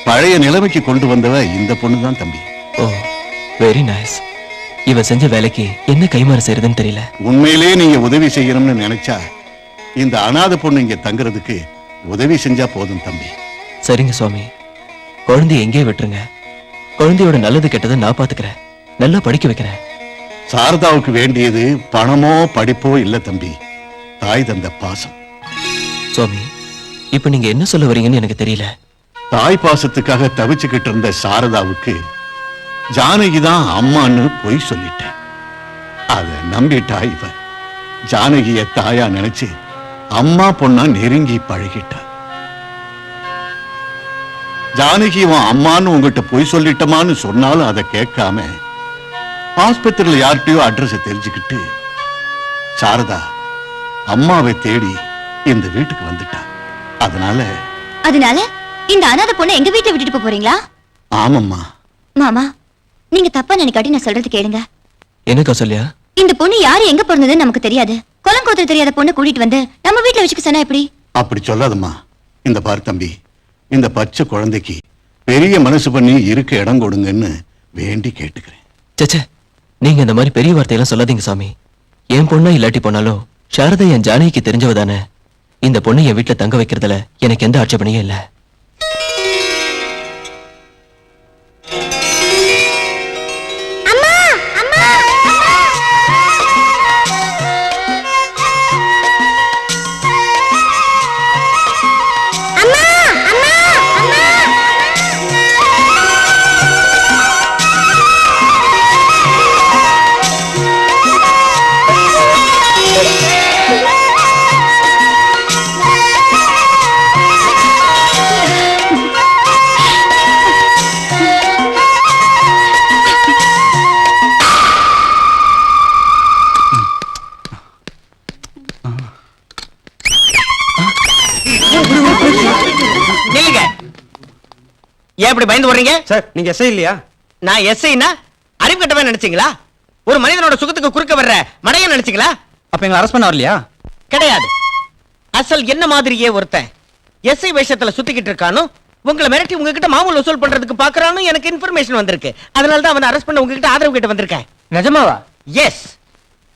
பழைய நிலைமைக்கு கொண்டு வந்தவ இந்த பொண்ணுதான் தம்பி. ஓ, வெரி நைஸ். இவ செஞ்ச வேலைக்கு என்ன கைமாறு செய்யறதுன்னு தெரியல. உண்மையிலே நீங்க உதவி செய்யணும்னு நினைச்சா இந்த அனாதை பொண்ணு இங்க தங்குறதுக்கு உதவி செஞ்சா போதும் தம்பி. சரிங்க சுவாமி, குழந்தைய எங்கே விட்டுருங்க. குழந்தையோட நல்லது கெட்டதை நான் பாத்துக்கிறேன். நல்லா படிக்க வைக்கிறேன். சாரதாவுக்கு வேண்டியது பணமோ படிப்போ இல்ல தம்பி, தாய் தந்த பாசம். சுவாமி, இப்ப நீங்க என்ன சொல்ல வரீங்கன்னு எனக்கு தெரியல. தாய் பாசத்துக்காக தவிச்சுக்கிட்டு இருந்த சாரதாவுக்கு ஜானகிதான் அம்மான்னு பொய் சொல்லிட்டேன். அத நம்பிட்டா இவ ஜானகிய தாயா நினைச்சு அம்மா பொண்ணா நெருங்கி பழகிட்டா. ஜானகி அம்மான்னு உங்ககிட்ட பொய் சொல்லிட்டமான்னு சொன்னாலும் அதை கேட்காம ஆஸ்பத்திரியில யார்கிட்டயோ அட்ரஸ் தெரிஞ்சுக்கிட்டு சாரதா அம்மாவை தேடி இந்த வீட்டுக்கு வந்துட்டா. அதனால இந்த அனாதை பொண்ணை எங்க வீட்டுல விட்டுட்டு போறீங்களா? ஆமாம்மா. மாமா, நீங்க தப்பா நினைக்காட்டி நான் சொல்றது கேளுங்க. என்னக்கா சொல்லியா? இந்த பொண்ணு யாரு எங்க பிறந்ததுன்னு நமக்கு தெரியாது. குலங்கோத்திரம் தெரியாத பொண்ணு கூட்டிட்டு வந்து நம்ம வீட்டுல வச்சுக்க சொன்னா எப்படி? அப்படி சொல்லாதம்மா. இந்த பார் தம்பி, இந்த பச்சை குழந்தைக்கு பெரிய மனசு பண்ணி இருக்க இடம் கொடுங்கன்னு வேண்டி கேட்டுக்கிறேன். சச்சே, நீங்க இந்த மாதிரி பெரிய வார்த்தையெல்லாம் சொல்லாதீங்க சாமி. என் பொண்ணா இல்லாட்டி போனாலும் சாரதா என் ஜானகிக்கு தெரிஞ்சவதானே. இந்த பொண்ணு என் வீட்டுல தங்க வைக்கிறதுல எனக்கு எந்த ஆட்சேபனையும் இல்ல. எப்படி பயந்து வர்றீங்க? சார், நீங்க எஸ்ஐ இல்லையா? நான் எஸ்ஐனா அறிவு கட்டவே நினைச்சீங்களா? ஒரு மனிதனோட சுகத்துக்கு குறுக்க வர்ற மடைய நினைச்சீங்களா? அப்ப எங்களை அரெஸ்ட் பண்ண வரலையா? கிடையாது. அசல் என்ன மாதிரியே ஒருத்தன் எஸ்ஐ வேஷத்துல சுத்திக்கிட்டு இருக்கானோ, உங்களை மிரட்டி உங்ககிட்ட மாமூல் வசூல் பண்றதுக்கு பாக்குறானோ எனக்கு இன்ஃபர்மேஷன் வந்திருக்கு. அதனால தான் அவனை அரெஸ்ட் பண்ண உங்ககிட்ட ஆதரவு கேட்டு வந்திருக்கேன். நிஜமாவா? எஸ்.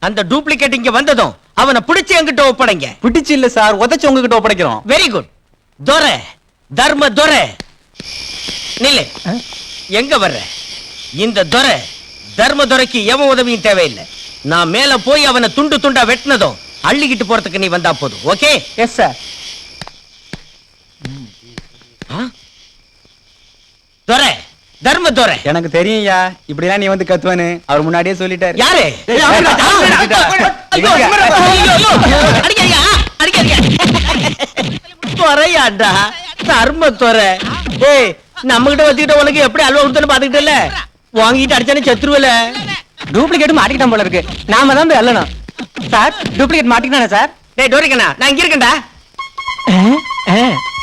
அந்த டூப்ளிகேட் இங்க வந்ததும் அவனை பிடிச்சு என்கிட்ட ஒப்படைங்க. பிடிச்சு இல்ல சார், உதச்சு உங்ககிட்ட ஒப்படைக்கிறோம். Very good. துரை, தர்ம துரை, நில்லு. எங்க வர்ற? இந்த துரை தர்ம துரைக்கு எவன் உதவியும் தேவையில்லை. நான் மேல போய் அவனை துண்டு துண்டா வெட்டினதும் அள்ளிக்கிட்டு போறதுக்கு நீ வந்தா போதும். ஓகே? Yes sir. துரை, தர்ம துரை. எனக்கு தெரியும்யா, இப்படிலாம் நீ வந்து கத்துவானு அவர் முன்னாடியே சொல்லிட்டாரு. யாரு? துரையாண்டா, தர்ம துரை. ஏய், நம்ம கிட்ட வச்சுக்கிட்ட உனக்கு எப்படி அல்வா கொடுத்தனு பாத்துக்கிட்டு இல்ல, வாங்கிட்டு அடிச்சானே செத்துருவல. டூப்ளிகேட் மாட்டிக்கிட்டான் போல இருக்கு. நாம தான் போய் அல்லணும். சார், டூப்ளிகேட் மாட்டிக்கிட்டானே சார்? டேய் டோரிக்கண்ணா, நான் இங்க இருக்கேன்டா.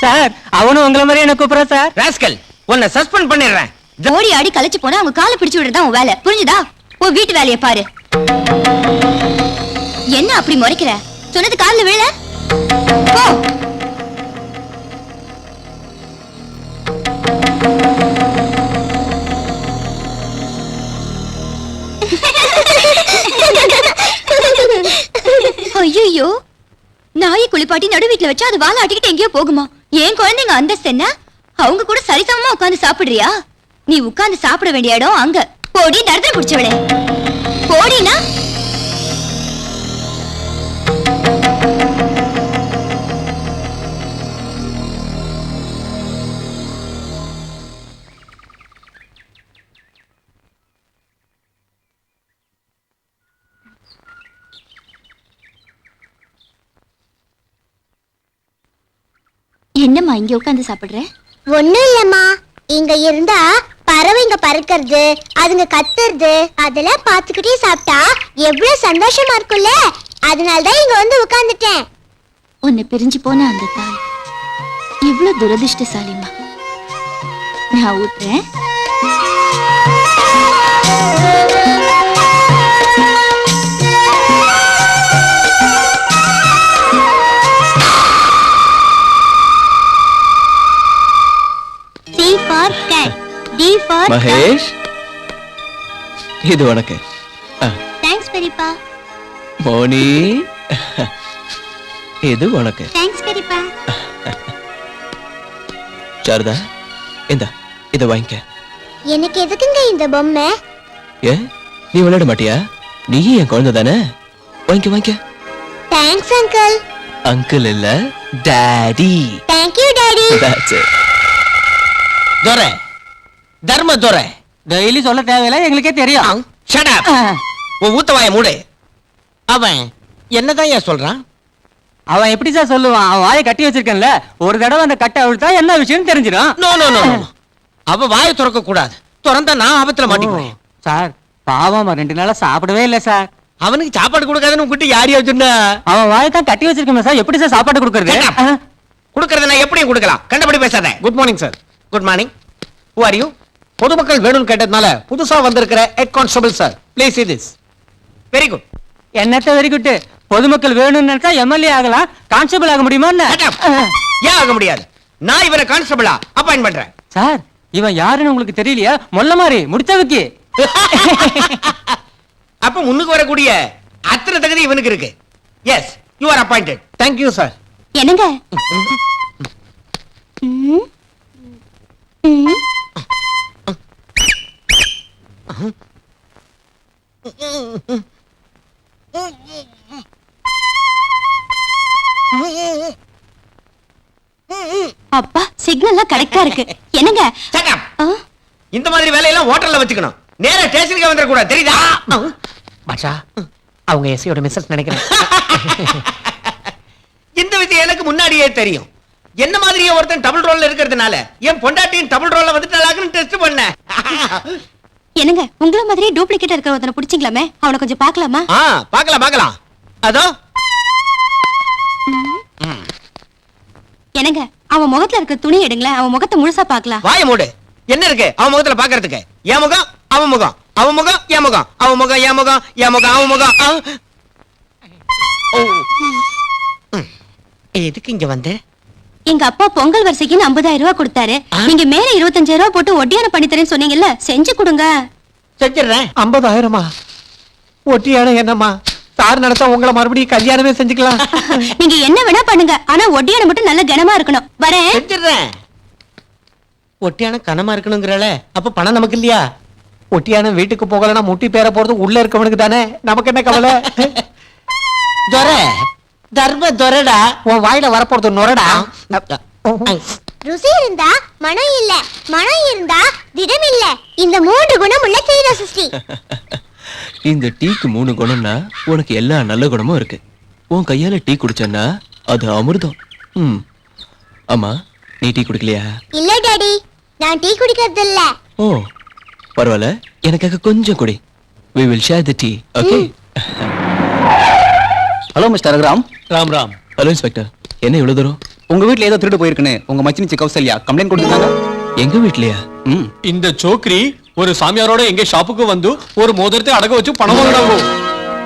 சார், அவனும் உங்களை மாதிரி என்ன கூப்பிடுறா சார். ராஸ்கல், உன்னை சஸ்பெண்ட் பண்ணிடுறேன். ஓடி ஆடி கலைச்சு போனா அவங்க காலை பிடிச்சு விடுறதா உன் வேலை, புரிஞ்சுதா? உன் வீட்டு வேலையை பாரு. என்ன அப்படி முறைக்கிற? சொன்னது கால்ல விழ. போ. ஐயோ, நாயை குளிப்பாட்டி நடு வீட்டுல வச்சா அது வாழ ஆட்டிக்கிட்டு எங்கேயோ போகுமா? ஏன் குழந்தைங்க அந்தஸ்து என்ன? அவங்க கூட சரிசமமா உட்கார்ந்து சாப்பிடுறியா? நீ உட்கார்ந்து சாப்பிட வேண்டிய இடம் அங்க. போடி தரத்துல பிடிச்சவளே, போடினா. என்னம்மா இங்க உட்கார்ந்து சாப்பிடுற? ஒண்ணும் இல்லம்மா, இங்க இருந்தா பறவைங்க பறக்கிறது, அதுங்க கத்துறது, அதெல்லாம் பாத்துக்கிட்டே சாப்பிட்டா எவ்வளவு சந்தோஷமா இருக்கும்ல. அதனாலதான் இங்க வந்து உட்கார்ந்துட்டேன். உன்னை பிரிஞ்சு போன அந்த தாய் இவ்வளவு துரதிர்ஷ்டசாலிமா. நான் ஊட்டுறேன். மகேஷ், இது உனக்கு. தேங்க்ஸ் பெரியப்பா. மோனி, இது உனக்கு. தேங்க்ஸ் பெரியப்பா. சாரதா, இந்தா இத வாங்கிக்க. எனக்கு எதுக்குங்க இந்த பொம்மை? ஏ, நீ விளையாட மாட்டியா? நீ என் குழந்தை தானே, வாங்கிக்க வாங்கிக்க. Thanks uncle. அங்கிள் இல்ல, daddy. Thank you daddy. That's it. Durai, Dharma Durai. Daily சொல்ல தேவையில்ல, எங்களுக்கே தெரியும். Shut up. உன் ஊத்தவாய மூடு. அவன் என்னதான் ஏன் சொல்றான்? அவன் எப்படி சார் சொல்லுவான்? அவன் வாயை கட்டி வச்சிருக்கேன்ல, ஒரு தடவை அந்த கட்டை அவிழ்த்தா என்ன விஷயம் தெரிஞ்சிடும். நோ நோ நோ, அவ வாயை திறக்க கூடாது. திறந்தா நான் ஆபத்துல மாட்டிக்குவேன். சார் பாவம், 2 நாளா சாப்பிடவே இல்ல சார். அவனுக்கு சாப்பாடு கொடுக்காதுன்னு உங்ககிட்ட யாரையா சொன்னா? அவன் வாயை தான் கட்டி வச்சிருக்கேன் சார், எப்படி சார் சாப்பாடு கொடுக்கறது? கொடுக்கறத நான் எப்படியும் கொடுக்கலாம், கண்டபடி பேசாத. Good morning sir. Good morning. Who are you? பொதுமக்கள் வேணும்னு கேட்டதுனால புதுசா வந்திருக்கிற head constable sir. Please see this. Very good. என்னத்த வெரி குட்? பொதுமக்கள் வேணும்னு நினைச்சா எம்எல்ஏ ஆகலாம், கான்ஸ்டபிள் ஆக முடியுமா? ஏன் ஆக முடியாது? நான் இவரை கான்ஸ்டபிளா அப்பாயின்ட் பண்றேன். சார் இவன் யாருன்னு உங்களுக்கு தெரியலையா? மொல்ல மாதிரி முடிச்சவுக்கு. அப்ப முன்னுக்கு வரக்கூடிய அத்தனை தகுதி இவனுக்கு இருக்கு. Yes, you are appointed. Thank you sir. என்னங்க? அப்பா சிக்னல்லாம் கரெக்டா இருக்கு. என்னங்க? இந்த மாதிரி வேலையெல்லாம் ஹோட்டல்ல வச்சுக்கணும், நேரா ஸ்டேஷனுக்கு வந்துட கூடாது, தெரியுதா? பாஷா, அவங்க எஸ்ஐயோட மிஸ்ஸஸ் நினைக்கிறேன். இந்த விஷயம் எனக்கு முன்னாடியே தெரியும். என்ன மாதிரியே ஒருத்தன் டபுள் ரோல்ல இருக்கிறதுனால என் பொண்டாட்டியின் டபுள் ரோல்ல வந்துட்டாளான்னு டெஸ்ட் பண்ணேன். என்னங்க, உங்கள மாதிரி டூப்ளிகேட்டா இருக்கிற ஒருத்தனை பிடிச்சிங்களாமே, அவனை கொஞ்சம் பார்க்கலாமா? பார்க்கலாம் பார்க்கலாம். அதோ என்னங்க, அவன் முகத்துல இருக்க துணி எடுங்களேன், அவன் முகத்தை முழுசா பார்க்கலாம். வாய மூடு. என்ன இருக்கு அவன் முகத்துல பாக்குறதுக்கு? என் முகம் அவன் முகம், அவன் முகம் என் முகம், அவன் முகம் என் முகம், என் முகம் அவன் முகம். எதுக்கு இங்க வந்து? எங்க அப்பா பொங்கல் வரிசைக்கு 50,000 ரூபாய் கொடுத்தாரு. நீங்க மேல 25,000 ரூபாய் போட்டு ஒட்டியான பண்ணி தரேன்னு சொன்னீங்கல்ல, செஞ்சு கொடுங்க. செஞ்சிடுறேன். 50,000மா? ஒட்டியான என்னம்மா? சார் நடத்த உங்களை மறுபடியும் கல்யாணமே செஞ்சுக்கலாம். நீங்க என்ன வேணா பண்ணுங்க, ஆனா ஒட்டியான மட்டும் நல்ல கனமா இருக்கணும். வரேன். செஞ்சிடுறேன். ஒட்டியான கனமா இருக்கணுங்கிறல, அப்ப பணம் நமக்கு இல்லையா? ஒட்டியான வீட்டுக்கு போகலன்னா முட்டி பேர போறது உள்ள இருக்கவனுக்கு தானே, நமக்கு என்ன கவலை? துரை, தர்ம துரைடா. உன் வாயில வரப்போறது நுரடா. ருசி இருந்தா மனம் இல்ல, மனம் இருந்தா திடம் இல்ல. இந்த 3 குணம் உள்ள செய்த சிருஷ்டி. இந்த டீக்கு 3 குணம்னா உனக்கு எல்லா நல்ல குணமும் இருக்கு. உன் கையால டீ குடிச்சன்னா அது அமிர்தம். அம்மா, நீ டீ குடிக்கலையா? இல்ல டாடி, நான் டீ குடிக்கிறது இல்ல. ஓ, பரவாயில்ல, எனக்காக கொஞ்சம் குடி. We will share the tea, okay? Hello mister Raghuram. Ram Ram. Hello inspector, என்ன இவ்வளவு தூரம்? உங்க வீட்ல ஏதோ திருடு போயிருக்குன்னு உங்க மச்சினிச்சி கௌசல்யா கம்ப்ளைண்ட் கொடுத்துருக்காங்க. எங்க வீட்லயா? இந்த சோக்ரி ஒரு சாமியாரோட எங்க ஷாப்புக்கு வந்து ஒரு மோதிரத்தை அடக வச்சு பணம் வாங்கினாங்க.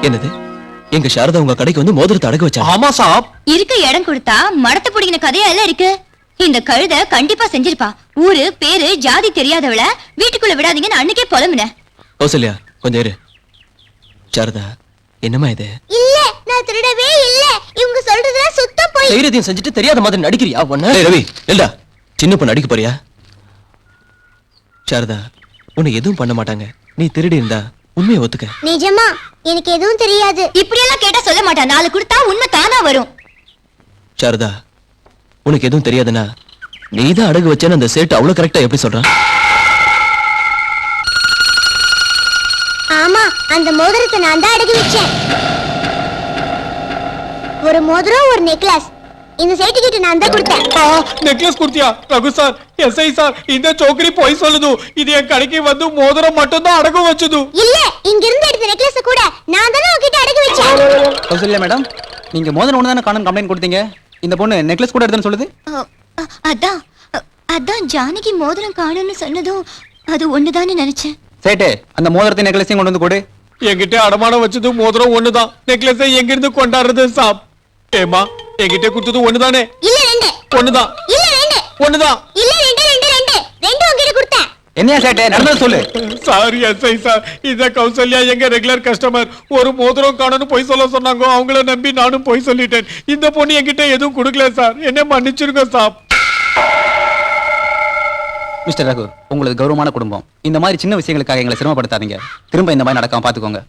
என்னது எங்க சாரதா உங்க கடைக்கு வந்து மோதிரத்தை அடகு வச்சா? ஆமா சாப். இருக்க இடம் கொடுத்தா மடத்தை பிடிக்கின கதையெல்லாம் இருக்கு. இந்த கழுத கண்டிப்பா செஞ்சிருப்பா. ஊரு பேரு ஜாதி தெரியாதவள வீட்டுக்குள்ள விடாதீங்கன்னு அன்னைக்கே புலம்புன. கௌசல்யா கொஞ்சம் இரு. சாரதா என்னமா இது? இல்ல நான் திருடவே இல்ல. இவங்க சொல்றதெல்லாம் சுத்த போய். தைரியத்தையும் செஞ்சுட்டு தெரியாத மாதிரி நடிக்கிறியா ஒண்ணு? ஏய் ரவி இல்லடா, சின்ன பொண்ணு அடிக்க போறியா? சாரதா உன்னை எதுவும் பண்ண மாட்டாங்க. நீ திருடி இருந்தா உண்மையை ஒத்துக்க. நிஜமா எனக்கு எதுவும் தெரியாது. இப்படி எல்லாம் கேட்டா சொல்ல மாட்டா. நாலு கொடுத்தா உண்மை தானா வரும். சாரதா உனக்கு எதுவும் தெரியாதுன்னா நீதான் அடகு வச்சேன்னு அந்த சேட்டு அவ்வளவு கரெக்டா எப்படி சொல்றான்? ஆமா அந்த மோதிரத்தை நான் தான் அடகு வச்சேன். ஒரு மோதிரம் ஒரு நெக்லஸ் இந்த சேட்டு கிட்ட நான் தான் கொடுத்தேன். நெக்லஸ் குடுத்தியா? ரகு சார், எஸ்ஐ சார், இந்த சோக்கரி போய் சொல்லுது. இது என் கடைக்கு வந்து மோதிரம் மட்டும் தான் அடகு வச்சது. இல்ல இங்க இருந்து எடுத்த நெக்லஸ் கூட நான் தானே உன்கிட்ட அடகு வச்சேன். கௌசல்யா மேடம், நீங்க மோதிரம் ஒண்ணு தானே காணோம் கம்ப்ளைண்ட் கொடுத்தீங்க. இந்த பொண்ணு நெக்லஸ் கூட எடுத்துன்னு சொல்லுது. அதான் அதான் ஜானகி மோதிரம் காணும்னு சொன்னதும் அது ஒண்ணுதான்னு நினைச்சேன். சேட்டு அந்த மோதிரத்தை நெக்லஸையும் கொண்டு வந்து கொடு. என்கிட்ட அடமானம் வச்சது மோதிரம் ஒண்ணுதான். நெக்லஸை எங்க இருந்து கொண்டாடுறது சாப்? ஏமா என்கிட்ட கொடுத்தது ஒண்ணுதானே? இல்ல ரெண்டு. ஒண்ணுதான். இல்ல ரெண்டு. ஒண்ணுதான். இல்ல ரெண்டு ரெண்டு ரெண்டு ரெண்டு உன்கிட்ட கொடுத்தேன். என்னையா சேட்டு நடந்தது சொல்லு. சாரி எஸ்ஐ சார், இத கௌசல்யா எங்க ரெகுலர் கஸ்டமர். ஒரு மோதிரம் காணும்னு போய் சொல்ல சொன்னாங்க. அவங்கள நம்பி நானும் போய் சொல்லிட்டேன். இந்த பொண்ணு என்கிட்ட எதுவும் கொடுக்கல சார். என்ன மன்னிச்சிருங்க சாப். மிஸ்டர் ரகு, உங்களுக்கு கௌரவமான குடும்பம். இந்த மாதிரி சின்ன விஷயங்களுக்காக எங்களை சிரமப்படுத்தாதீங்க. திரும்ப இந்த மாதிரி நடக்காம பாத்துக்கோங்க.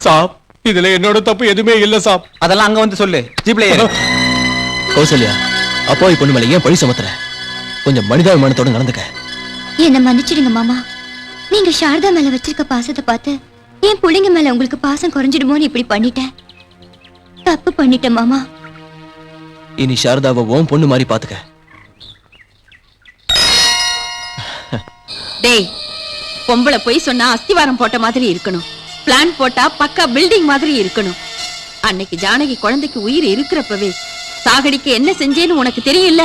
சாப் இதுல என்னோட தப்பு எதுவுமே இல்ல சாப். அதெல்லாம் அங்க வந்து சொல்லு. ஜீப்ல ஏறு. கௌசல்யா அப்பாவி பொண்ணு மேல ஏன் பழி சுமத்துற? கொஞ்சம் மனிதாபிமானத்தோட நடந்துக்க. என்ன மன்னிச்சிடுங்க மாமா. நீங்க சாரதா மேல வச்சிருக்க பாசத்தை பார்த்து என் பிள்ளைங்க மேல உங்களுக்கு பாசம் குறைஞ்சிடுமோன்னு இப்படி பண்ணிட்டேன். தப்பு பண்ணிட்டேன் மாமா. இனி சாரதாவை உன் பொண்ணு மாதிரி பாத்துக்க. டேய், பொம்பளை போய் சொன்னா அஸ்திவாரம் போட்ட மாதிரி இருக்கணும். பிளான் போட்டா பக்கா பில்டிங் மாதிரி இருக்கணும். அன்னைக்கு ஜானகி குழந்தைக்கு உயிர் இருக்கிறப்பவே சாகடிக்க என்ன செஞ்சேன்னு உனக்கு தெரியல.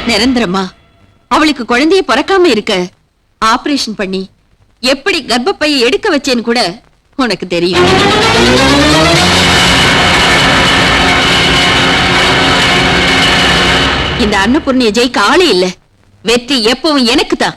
நிரந்தரமா அவளுக்கு குழந்தைய பிறக்காம இருக்க ஆபரேஷன் பண்ணி எப்படி கர்ப்பப்பையை எடுக்க வச்சேன்னு கூட உனக்கு தெரியும். இந்த அன்னபூர்ணிய ஜெயிக்க ஆளே இல்ல. வெற்றி எப்பவும் எனக்கு தான்.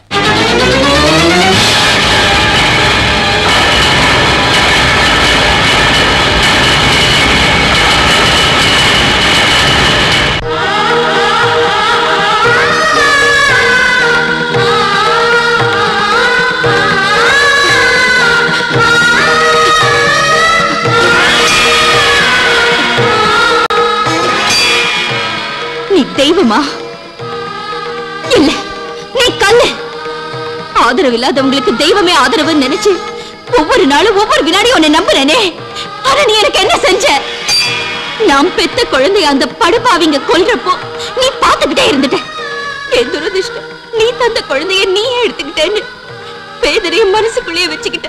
நீ தெய்வமா? இல்ல, நீ கல்லு. ஆதரவு இல்லாதவங்களுக்கு தெய்வமே ஆதரவு நினைச்சு ஒவ்வொரு நாளும் ஒவ்வொரு வினாடியும் உன்னை நம்புறேனே. ஆனா நீ எனக்கு என்ன செஞ்ச? நாம் பெத்த குழந்தைய அந்த படுபாவிங்க கொல்றப்போ நீ பாத்துக்கிட்டே இருந்துட்ட. என் துரதிர்ஷ்டம், நீ தந்த குழந்தைய நீயே எடுத்துக்கிட்டேன்னு பேதரைய மனசுக்குள்ளேயே வச்சுக்கிட்ட.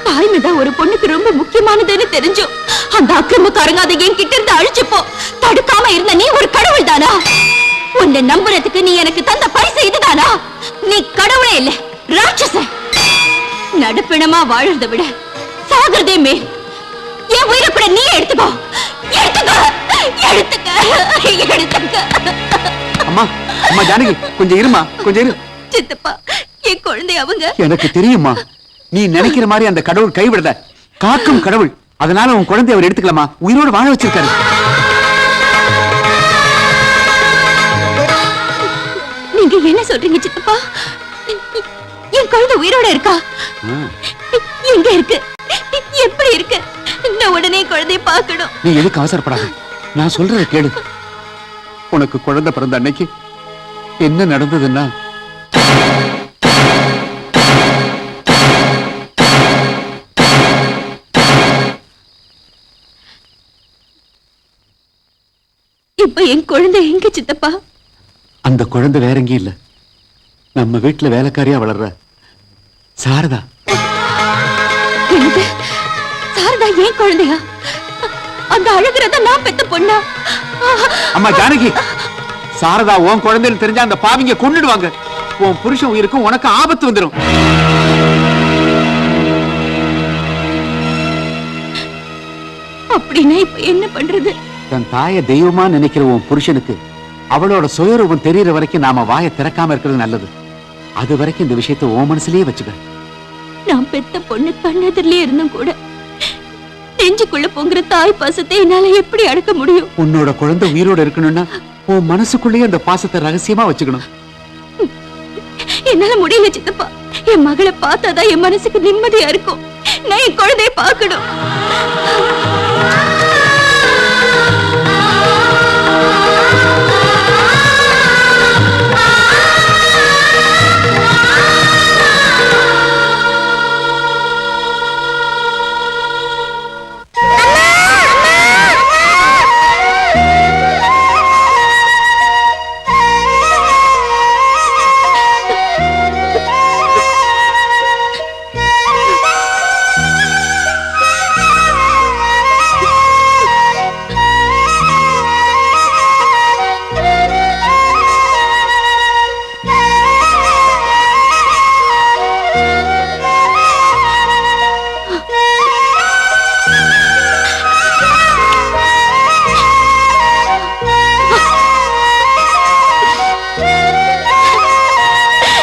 தாய்மைதான் ஒரு பொண்ணுக்கு ரொம்ப முக்கியமானதுன்னு தெரிஞ்சும் அந்த அக்கிரமக்காரங்க அதை என் கிட்ட இருந்து அழிச்சப்போ தடுக்காம இருந்த நீ ஒரு கடவுள் தானா? உன்னை நம்புறதுக்கு நீ எனக்கு தந்த பரிசு இதுதானா? நீ கடவுளே இல்ல, ராட்சசன். நடுப்பிணமா வாழறதை விட சாகிறதே மேல். என் உயிரை கூட நீ எடுத்துக்கோ. அம்மா அம்மா ஜானகி கொஞ்சம் இருமா, கொஞ்சம் இரு. சித்தப்பா, என் குழந்தை அவங்க. எனக்கு தெரியுமா, நீ நினைக்கிற மாதிரி அந்த கடவுள் கைவிடல. காக்கும் கடவுள். அதனால உன் குழந்தை அவர் எடுத்துக்கலாமா? உயிரோடு வாழ வச்சிருக்காரு. நீங்க என்ன சொல்றீங்க சித்தப்பா? என் குழந்தை உயிரோட இருக்கா? எங்க இருக்கு? எப்படி இருக்கு? நான் உடனே குழந்தைய பார்க்கணும். நீ எதுக்கு அவசரப்படாத, நான் சொல்றத கேளு. உனக்கு குழந்தை பிறந்த அன்னைக்கு என்ன நடந்ததுன்னா, இப்ப என் குழந்தை எங்க சித்தப்பா? அந்த குழந்தை வேற எங்கேயும் இல்ல, நம்ம வீட்டுல வேலைக்காரியா வளர்ற சாரதா. என்னது? சாரதா ஏன் குழந்தையா? அந்த அழகுறத நான் பெத்த பொண்ணா? அம்மா ஜானகி, சாரதா உன் குழந்தைன்னு தெரிஞ்சா அந்த பாவிங்க கொன்னுடுவாங்க. உன் புருஷன் உயிருக்கும் உனக்கு ஆபத்து வந்துடும். அப்படின்னா இப்ப என்ன பண்றது? தன் தாய தெய்வமா நினைக்கிற உன் புருஷனுக்கு அவளோட சுயரூபம் தெரியற வரைக்கும் நாம வாயை திறக்காம இருக்கிறது நல்லது. அது வரைக்கும் இந்த விஷயத்தை உன் மனசுலயே வச்சுக்க. நான் பெத்த பொண்ணு கண்ணெதிரிலே இருந்தும் கூட நெஞ்சுக்குள்ள பொங்குற தாய் பாசத்தை என்னால எப்படி அடக்க முடியும்? உன்னோட குழந்தை உயிரோட இருக்கணும்னா உன் மனசுக்குள்ளேயே அந்த பாசத்தை ரகசியமா வச்சுக்கணும். என்னால முடியல சித்தப்பா. என் மகளை பார்த்தாதான் என் மனசுக்கு நிம்மதியா இருக்கும். நான் என் குழந்தைய பார்க்கணும்.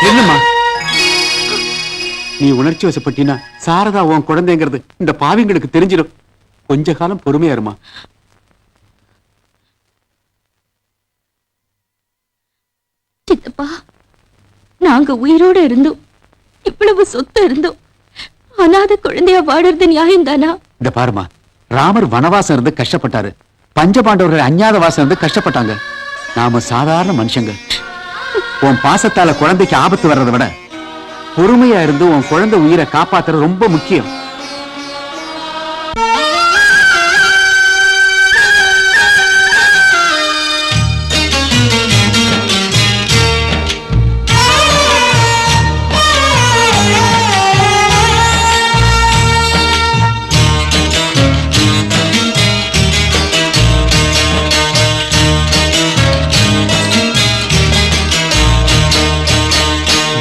என்னம்மா நீ உணர்ச்சி வசப்பட்டினா சாரதா உன் குழந்தைங்கிறது இந்த பாவிங்களுக்கு தெரிஞ்சிடும். கொஞ்ச காலம் பொறுமையா இருமா. சித்தப்பா, நாங்க உயிரோட இருந்தோம், இவ்வளவு சொத்து இருந்தோம், அனாதை குழந்தையா வாடுறது நியாயம் தானா? இந்த பாருமா, ராமர் வனவாசம் இருந்து கஷ்டப்பட்டாரு, பஞ்சபாண்டவர்கள் அஞ்ஞாத வாசம் இருந்து கஷ்டப்பட்டாங்க. நாம சாதாரண மனுஷங்க. உன் பாசத்தால குழந்தைக்கு ஆபத்து வர்றதை விட பொறுமையா இருந்து உன் குழந்தை உயிரை காப்பாத்துறது ரொம்ப முக்கியம்.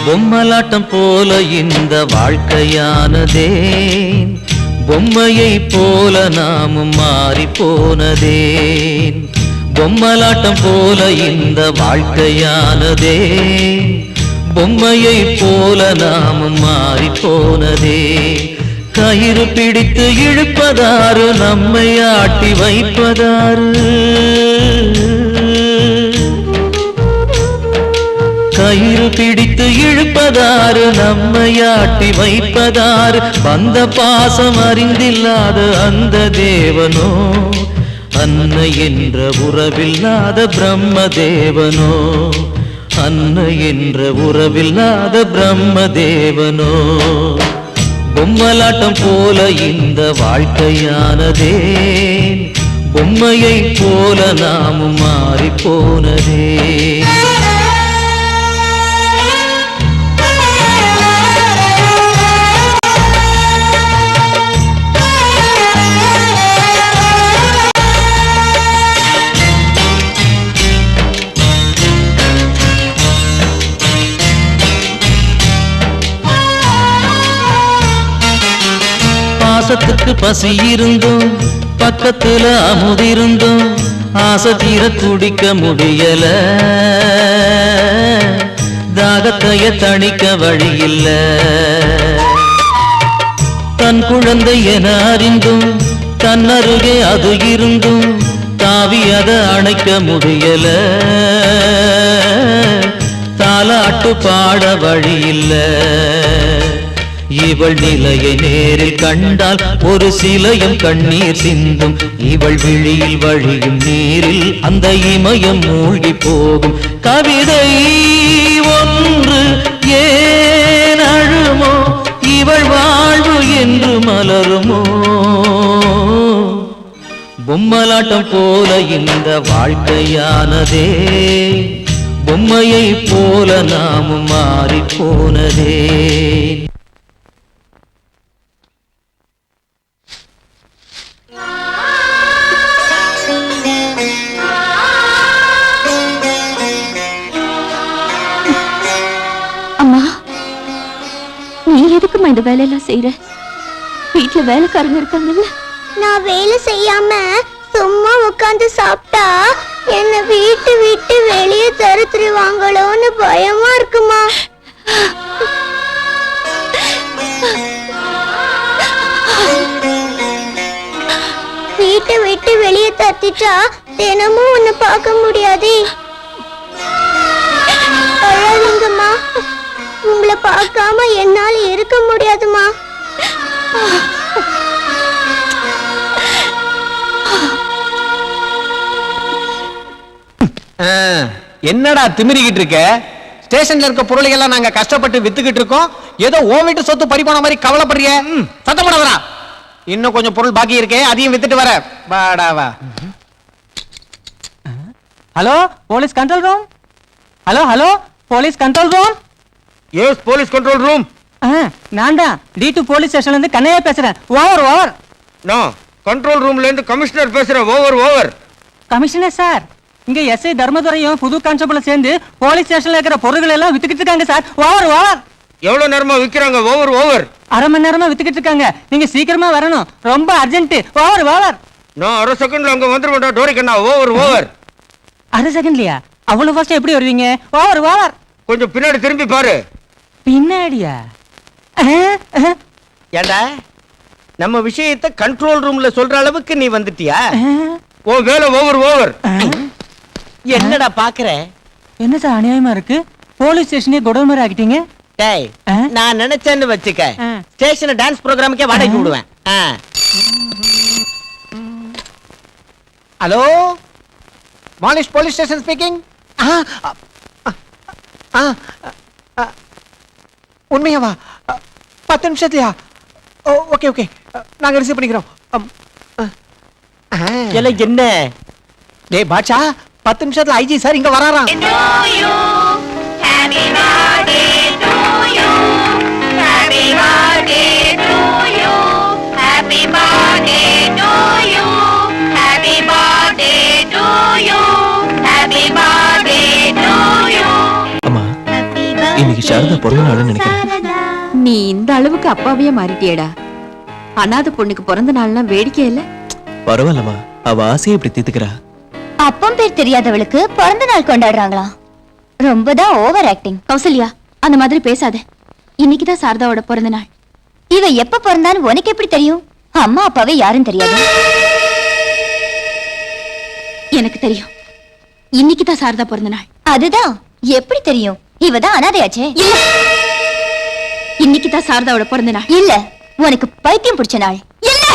பொம்மலாட்டம் போல இந்த வாழ்க்கையானதே, பொம்மையை போல நாமும் மாறி போனதே. பொம்மலாட்டம் போல இந்த வாழ்க்கையானதே, பொம்மையை போல நாமும் மாறி போனதே. கயிறு பிடித்து இழுப்பதாரு, நம்மை ஆட்டி வைப்பதாரு. கயிறு பிடித்து இழுப்பதாரு, நம்மை ஆட்டி வைப்பதாரு. வந்த பாசம் அறிந்தில்லாத அந்த தேவனோ, அன்னை என்ற உறவில்லாத பிரம்ம தேவனோ, அன்னை என்ற உறவில்லாத பிரம்ம தேவனோ. பொம்மலாட்டம் போல இந்த வாழ்க்கையானதே, பொம்மையை போல நாமும் மாறி போனதே. பாசத்துக்கு பசி இருந்தும் பக்கத்துல அமுதிருந்தும் ஆசை தீர குடிக்க முடியல, தாகத்தைய தணிக்க வழி இல்ல. தன் குழந்தை என அறிந்தும் தன்னருகே அது இருந்தும் தாவி அதை அணைக்க முடியல, தாலாட்டு பாட வழி இல்ல. இவள் நிலையை நேரில் கண்டால் ஒரு சிலையும் கண்ணீர் சிந்தும். இவள் விழியில் வழியும் நீரில் அந்த இமயம் மூழ்கி போகும். கவிதை ஒன்று ஏன் அழுமோ, இவள் வாழ்வு என்று மலருமோ. பொம்மலாட்டம் போல இந்த வாழ்க்கையானதே, பொம்மையை போல நாமும் மாறி போனதே. எதுக்குமா இந்த வேலையெல்லாம் செய்யற? வீட்டுல வேலைக்காரங்க இருக்காங்கல்ல. நான் வேலை செய்யாம சும்மா உட்கார்ந்து சாப்பிட்டா என்ன வீட்டு விட்டு வெளியே தருத்துருவாங்களோன்னு பயமா இருக்குமா. வீட்டை விட்டு வெளியே தத்திட்டா தினமும் உன்னை பார்க்க முடியாதே. அழாதீங்கம்மா, உங்களை பார்க்காம என்னால இருக்க முடியாதுமா. என்னடா திமிரிக்கிட்டு இருக்க? ஸ்டேஷன்ல இருக்க பொருளையெல்லாம் நாங்க கஷ்டப்பட்டு வித்துக்கிட்டு இருக்கோம், ஏதோ ஓ வீட்டு சொத்து பறிபோன மாதிரி கவலைப்படுறிய? சத்தம் போடாதடா. இன்னும் கொஞ்சம் பொருள் பாக்கி இருக்கே, அதையும் வித்துட்டு வர. வாடாவா. Hello police control room. Hello hello police control room. Yes police control room. நான் தான் D2 போலீஸ் ஸ்டேஷன்ல இருந்து கண்ணையா பேசுறேன். Over over. நான் கண்ட்ரோல் ரூம்ல இருந்து கமிஷனர் பேசுறேன். Over over. கமிஷனர் சார், இங்க எஸ்ஐ தர்மதுரையும் புது கான்ஸ்டபிள் சேர்ந்து போலீஸ் ஸ்டேஷன்ல இருக்கிற பொருட்கள் எல்லாம் வித்துக்கிட்டு இருக்காங்க சார். Over over. எவ்வளவு நேரமா விக்கிறாங்க? Over over. அரை மணி நேரமா வித்துக்கிட்டு இருக்காங்க, நீங்க சீக்கிரமா வரணும், ரொம்ப அர்ஜென்ட். Over over. நான் அரை செகண்ட்ல அங்க வந்துருவேன்டா டோரிக்கண்ணா. Over over. அரை செகண்ட்லயா? அவ்வளவு ஃபாஸ்டா எப்படி வருவீங்க? Over over. கொஞ்சம் பின்னாடி திரும்பி பாரு. பின்னாடியா? ஏண்டா நம்ம விஷயத்தை கண்ட்ரோல் ரூம்ல சொல்ற அளவுக்கு நீ வந்துட்டியா? ஓ வேலை ஓவர் ஓவர். என்னடா பாக்குற? என்ன சார் அநியாயமா இருக்கு? போலீஸ் ஸ்டேஷனே கொடல் மாதிரி ஆக்கிட்டீங்க. டேய், நான் நினைச்சேன்னு வச்சுக்க, ஸ்டேஷன் டான்ஸ் ப்ரோகிராமுக்கே வாடகைக்கு விடுவேன். Hello Molisch police station speaking. உண்மையாவா? 10 நிமிஷத்துலயா? ஓகே ஓகே, நாங்க ரிசீவ் பண்ணிக்கிறோம். என்ன டேய் பாட்சா, 10 நிமிஷத்துல ஐஜி சார் இங்க வராராம். அம்மா, இன்னைக்கு சாரதா பிறந்த நாள்னு நினைக்கிறேன். நீ இந்த அளவுக்கு அப்பாவையே மாறிட்டியேடா. அனாதை பொண்ணுக்கு பிறந்த நாள்னா வேடிக்கை இல்ல? பரவாயில்லம்மா, அவ ஆசையை இப்படி தீர்த்துக்கிறா. அப்பம் பேர் தெரியாதவளுக்கு பிறந்த நாள் கொண்டாடுறாங்களா? ரொம்பதான் ஓவர் ஆக்டிங். கௌசல்யா, அந்த மாதிரி பேசாத. இன்னைக்குதான் சாரதாவோட பிறந்த நாள். இவ எப்ப பிறந்தான்னு உனக்கு எப்படி தெரியும்? அம்மா அப்பாவே யாரும் தெரியாது. எனக்கு தெரியும். இன்னைக்குதான் சாரதா பிறந்த நாள். அதுதான் எப்படி தெரியும்? இவதான் அனாதையாச்சே. இல்ல, இன்னைக்குதான் சாரதாவோட பிறந்த நாள். இல்ல, உனக்கு பைத்தியம் பிடிச்ச நாள். இல்ல,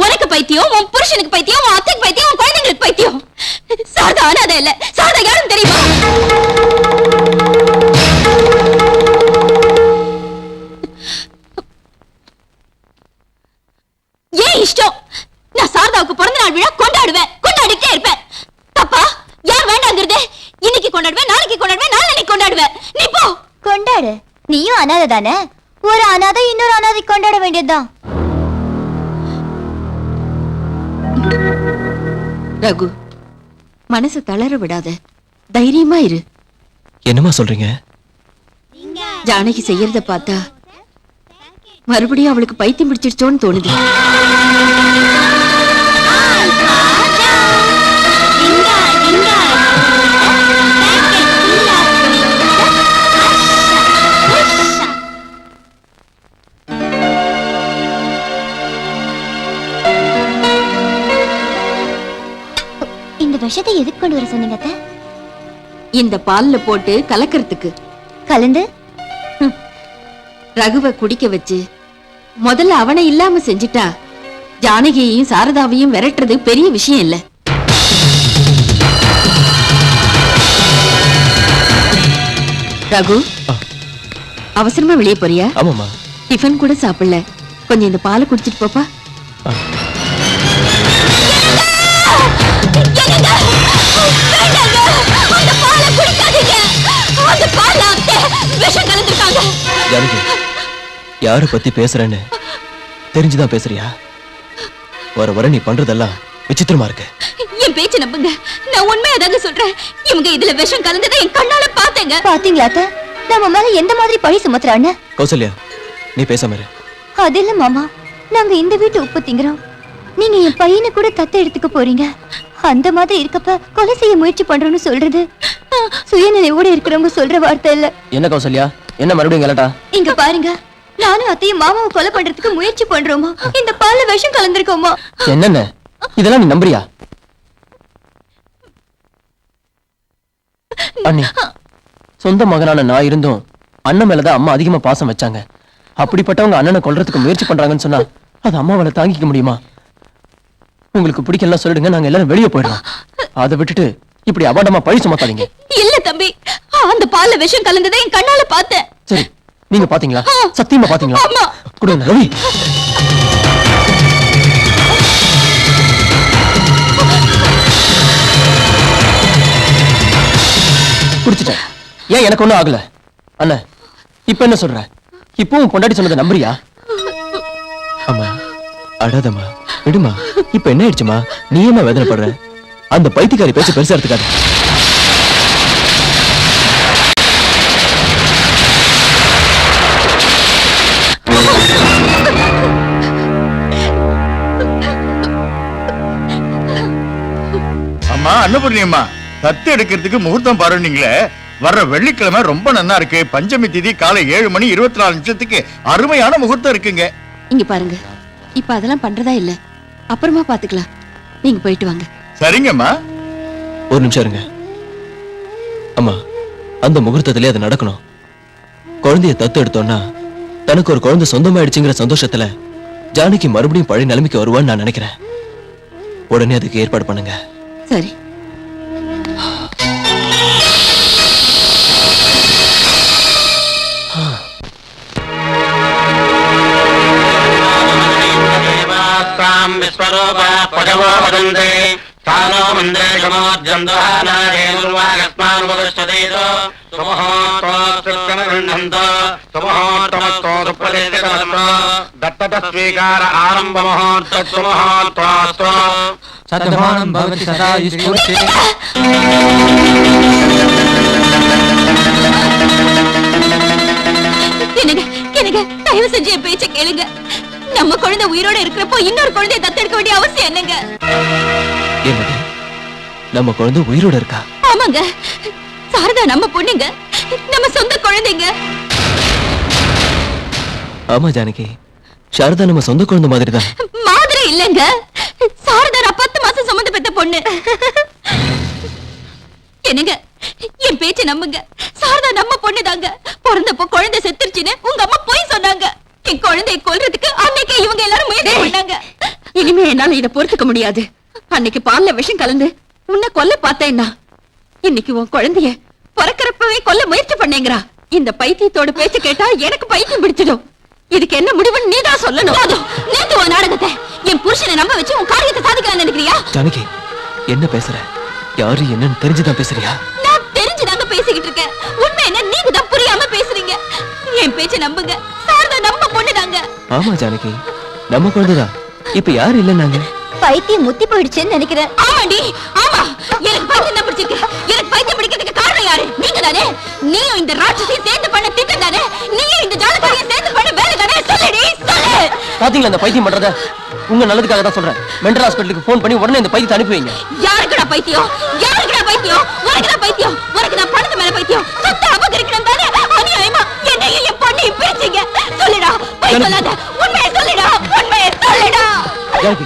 உனக்கு பைத்தியம், உன் புருஷனுக்கு பைத்தியம், உன் அத்தைக்கு பைத்தியம், உன் குழந்தைங்களுக்கு பைத்தியம். சாரதா அனாதை இல்ல. சாரதா யாரும் தெரியுமா? ஏன் இஷ்டம்? நான் சாரதாவுக்கு பிறந்த நாள் விழா கொண்டாடுவேன், கொண்டாடிட்டே இருப்பேன். தப்பா? யார் வேண்டாங்கிறது? இன்னைக்கு கொண்டாடுவேன், நாளைக்கு கொண்டாடுவேன், நாளைக்கு கொண்டாடுவேன். நீ போ. கொண்டாடு. நீயும் அனாதை தானே. ஒரு அனாதை இன்னொரு அனாதை கொண்டாட வேண்டியதுதான். ரகு, மனசு தளர விடாத, தைரியமா இரு. என்னம்மா சொல்றீங்க? ஜானகி செய்யறத பார்த்தா மறுபடியும் அவளுக்கு பைத்தியம் பிடிச்சிருச்சோன்னு தோணுது. இந்த விஷத்தை எதுக்கு கொண்டு வர சொன்னீங்க அத்தை? இந்த பால்ல போட்டு கலக்கிறதுக்கு. கலந்து ரகுவை குடிக்க வச்சு முதல்ல அவனை இல்லாம செஞ்சுட்டா ஜானகியையும் சாரதாவையும் விரட்டுறது பெரிய விஷயம் இல்ல. ரகு, அவசரமா வெளியே போறியா? ஆமாம்மா. டிஃபன் கூட சாப்பிடல, கொஞ்சம் இந்த பாலை குடிச்சிட்டு போப்பா. ஜானகி, யார பத்தி பேசுறேன்னு தெரிஞ்சுதான் பேசுறியா? வர வர நீ பண்றதெல்லாம் விசித்திரமா இருக்கு. என் பேச்ச நம்புங்க, நான் உண்மையாதாங்க சொல்றேன். இவங்க இதுல விஷம் கலந்ததை என் கண்ணால பாத்தேங்க. பாத்தீங்களா அத்தை? நம்ம மேல எந்த மாதிரி பழி சுமத்துறான்னு? கௌசல்யா, நீ பேசாம இரு. அது இல்ல மாமா, நாங்க இந்த வீட்டு உப்பு திங்கிறோம். நீங்க என் பையனை கூட தத்து எடுத்துக்க போறீங்க. அந்த மாதிரி இருக்கப்ப கொலை செய்ய முயற்சி பண்றோம்னு சொல்றது சுயநினைவோட இருக்கிறவங்க சொல்ற வார்த்தை இல்ல. என்ன கௌசல்யா, என்ன மறுபடியும் கலட்டா? இங்க பாருங்க, நானும் அத்தையும் மாமாவை கொலை பண்றதுக்கு முயற்சி பண்றோமா? இந்த பால்ல விஷம் கலந்திருக்கோமா? என்னென்ன இதெல்லாம் நீ நம்புறியா? அண்ணி, சொந்த மகனான நான் இருந்தும் அண்ணன் மேலதான் அம்மா அதிகமா பாசம் வச்சாங்க. அப்படிப்பட்டவங்க அண்ணனை கொல்றதுக்கு முயற்சி பண்றாங்கன்னு சொன்னா அது அம்மாவால தாங்கிக்க முடியுமா? உங்களுக்கு பிடிக்கலாம் சொல்லிடுங்க, நாங்க எல்லாரும் வெளியே போயிடலாம். அதை விட்டுட்டு இப்படி அபாண்டமா பழி சுமத்தாதீங்க. இல்ல தம்பி, அந்த பால்ல விஷம் கலந்ததை என் கண்ணால பார்த்தேன். சரி, நீங்க பாத்தீங்களா? சத்தியமா பாத்தீங்களா? ஆமா. கொடுங்க ரவி. குடிச்சிட்டேன். ஏன் எனக்கு ஒண்ணும் ஆகல? அண்ணா, இப்ப என்ன சொல்ற? இப்பவும் பொண்டாட்டி சொன்னதை நம்புறியா? அம்மா அடாதம்மா, விடுமா. இப்ப என்ன ஆயிடுச்சுமா? நீ என்ன வேதனைப்படுற? அந்த பைத்தியக்காரி பேச்ச பெருசா எடுத்துக்காத. அம்மா அன்னபூர்ணி அம்மா, தத்து எடுக்கிறதுக்கு முகூர்த்தம் பாருன்னீங்களே, வர்ற வெள்ளிக்கிழமை ரொம்ப நன்னா இருக்கு. பஞ்சமி திதி காலை 7:24 அருமையான முகூர்த்தம் இருக்குங்க. இங்க பாருங்க, இப்ப அதெல்லாம் பண்றதா இல்ல, அப்புறமா பாத்துக்கலாம். நீங்க போயிட்டு வாங்க. சரிங்கம்மா. ஒரு நிமிஷம் இருங்க அம்மா. அந்த முகூர்த்தத்திலே அது நடக்கணும். குழந்தைய தத்து எடுத்தோம்னா தனக்கு ஒரு குழந்தை சொந்தமாயிடுச்சுங்கிற சந்தோஷத்துல ஜானகி மறுபடியும் பழைய நிலைமைக்கு வருவான்னு நான் நினைக்கிறேன். உடனே அதுக்கு ஏற்பாடு பண்ணுங்க. சரி. दत्तस्वीकार आरंभ मुहूर्त सुमुहूर्तोऽस्तु सद्भावं भवति सदा स्फूर्ति எனக்கு தயவு செஞ்சு என் பேச்ச கேளுங்க. நம்ம குழந்தை உயிரோட இருக்கிறப்போ இன்னொரு குழந்தைய தத்தெடுக்க வேண்டிய அவசியம் என்னங்க? என்னது, நம்ம குழந்தை உயிரோட இருக்கா? ஆமாங்க, சாரதா நம்ம பொண்ணுங்க, நம்ம சொந்த குழந்தைங்க. ஆமா ஜானகி, சாரதா நம்ம சொந்த குழந்தை மாதிரி தான். மாதிரி இல்லங்க, சாரதா நான் 10 மாசம் சுமந்து பெத்த பொண்ணு. என்னங்க, என் பேச்ச நம்புங்க. சாரதா நம்ம பொண்ணுதாங்க. பிறந்தப்போ குழந்தை செத்துருச்சுன்னு உங்க அம்மா போய் சொன்னாங்க. என் குழந்தையை கொல்றதுக்கு அன்னைக்கு இவங்க எல்லாரும் முயற்சி பண்ணாங்க. இனிமே என்னால இத பொறுத்துக்க முடியாது. அன்னைக்கு பால்ல விஷம் கலந்து உன்னை கொல்ல பார்த்தேன்னா, இன்னைக்கு உன் குழந்தைய பிறக்கிறப்பவே கொல்ல முயற்சி பண்ணேங்கிறா. இந்த பைத்தியத்தோட பேச்சு கேட்டா எனக்கு பைத்தியம் பிடிச்சிடும். இதுக்கு என்ன முடிவுன்னு நீதான் சொல்லணும். நேத்து உன் நாடகத்தை என் புருஷனை நம்ப வச்சு உன் காரியத்தை சாதிக்கலாம் நினைக்கிறியா? ஜானகி, என்ன பேசுற? யாரு என்னன்னு தெரிஞ்சுதான் பேசுறியா? நான் தெரிஞ்சுதாங்க பேசிக்கிட்டு இருக்கேன். உண்மை என்ன நீங்க தான் புரியாம பேசுறீங்க. என் பேச்ச நம்புங்க, சாரதா நம்ம பொண்ணுதாங்க. ஆமா ஜானகி, நம்ம குழந்தைதான். இப்ப யாரு இல்லைன்னாங்க? பைத்தியம் முத்தி போயிடுச்சுன்னு நினைக்கிறேன். ஆமாடி, ஆமா. எனக்கு பைத்தியம் தான் பிடிச்சிருக்கு. எனக்கு பைத்தியம் பிடிக்கிறதுக்கு காரணம் யாரு? நீங்க தானே. நீயும் இந்த ராட்சசியை சேர்ந்து பண்ண திட்டம் தானே. நீயும் இந்த ஜாலக்காரியை சேர்ந்து பண்ண வேலை தானே. சொல்லுடி, சொல்லு. பாத்தீங்களா இந்த பைத்தியம் பண்றத? உங்க நல்லதுக்காக தான் சொல்றேன். மென்டல் ஹாஸ்பிட்டலுக்கு போன் பண்ணி உடனே இந்த பைத்தியத்தை அனுப்பி வைங்க. யாருக்குடா பைத்தியம்? யாருக்குடா பைத்தியம்? உனக்கு தான் பைத்தியம். உனக்கு தான் பணத்து மேல பைத்தியம். சொத்து அபகரிக்கணும் தானே. அநியாயமா என்னையும் என் பொண்ணையும் பிரிச்சீங்க. சொல்லுடா, பொய் சொல்லாத. உண்மையை சொல்லுடா, உண்மையை சொல்லுடா. ஜானகி,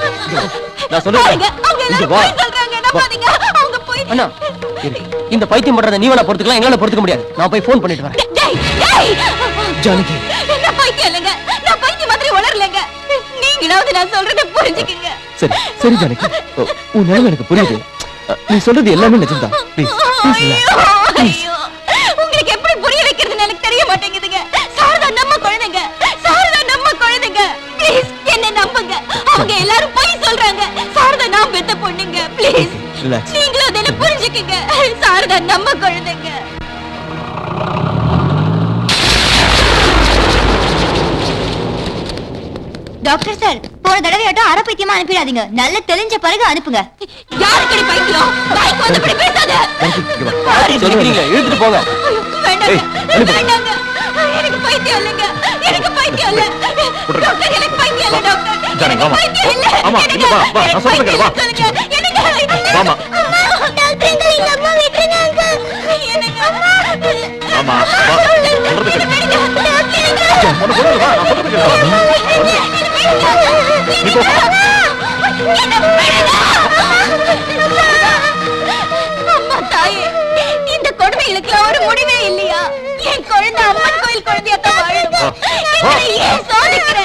நான் சொல்றேன். அவங்க இங்க எல்லாரும் வா. பொய் சொல்றாங்க. நம்பாதீங்க. அவங்க பொய். அண்ணா, இரு. இந்த பைத்தியம் பண்றத நீ வேணா பொறுத்துக்கலாம், எங்களால பொறுத்துக்க முடியாது. நான் போய் போன் பண்ணிட்டு வரேன். டேய், டேய். ஜானகி, நான் பைத்தியம் இல்லைங்க. நான் பைத்தியம் மாதிரி உணரலைங்க. நீங்களாவது நான் சொல்றதை புரிஞ்சுக்கங்க. சரி சரி ஜானகி, உன் நிலைமை எனக்கு புரியுது. நீ சொல்றது எல்லாமே நிஜம்தான். ப்ளீஸ் ஐயோ, உங்களுக்கு எப்படி புரிய வைக்கிறதுன்னு எனக்கு தெரிய மாட்டேங்குதுங்க. சாரதா நம்ம குழந்தைங்க. சாரதா நம்ம குழந்தைங்க. ப்ளீஸ் என்ன நம்புங்க. அவங்க எல்லாரும் போய் சொல்றாங்க. சாரதா நான் பெத்த பொண்ணுங்க. ப்ளீஸ் நீங்களும் அதை புரிஞ்சுக்கங்க. சாரதா நம்ம குழந்தைங்க. டாக்டர் சார், போன தடவையாட்டும் அரை பைத்தியமா அனுப்பிடாதீங்க. நல்ல தெளிஞ்ச பிறகு அனுப்புங்க. யாருக்கடி பைத்தியம்? வாய்க்கு வந்தபடி பேசாத. சொல்லுங்க, இழுத்துட்டு போங்க. வேண்டாங்க, வேண்டாங்க. எனக்கு பைத்தியம் பைத்தியம் இல்லைங்க, எனக்கு பைத்தியம் இல்ல. டாக்டர், எனக்கு பைத்தியம் இல்ல டாக்டர். ஜானகி, வாமா. பைத்தியம் இல்ல. ஆமா, இல்ல, வா, வா, நான் சொல்றேன் கேளு, வா. வாமா. டாக்டர் எங்க அம்மா விட்டுருங்க அங்கிள். ஆமா, வா. சொல்றது கேளு. உனக்கு ஒண்ணும் இல்ல, வா, நான் சொல்றது கேளு. நீ போ. அம்மா தாயே, இந்த கொடுமைகளுக்கு ஒரு முடிவே இல்லையா? என் குழந்தை அம்மன் கோயில் குழந்தையாத்தான் வாழணும். என்னை ஏன் சோதிக்கிற?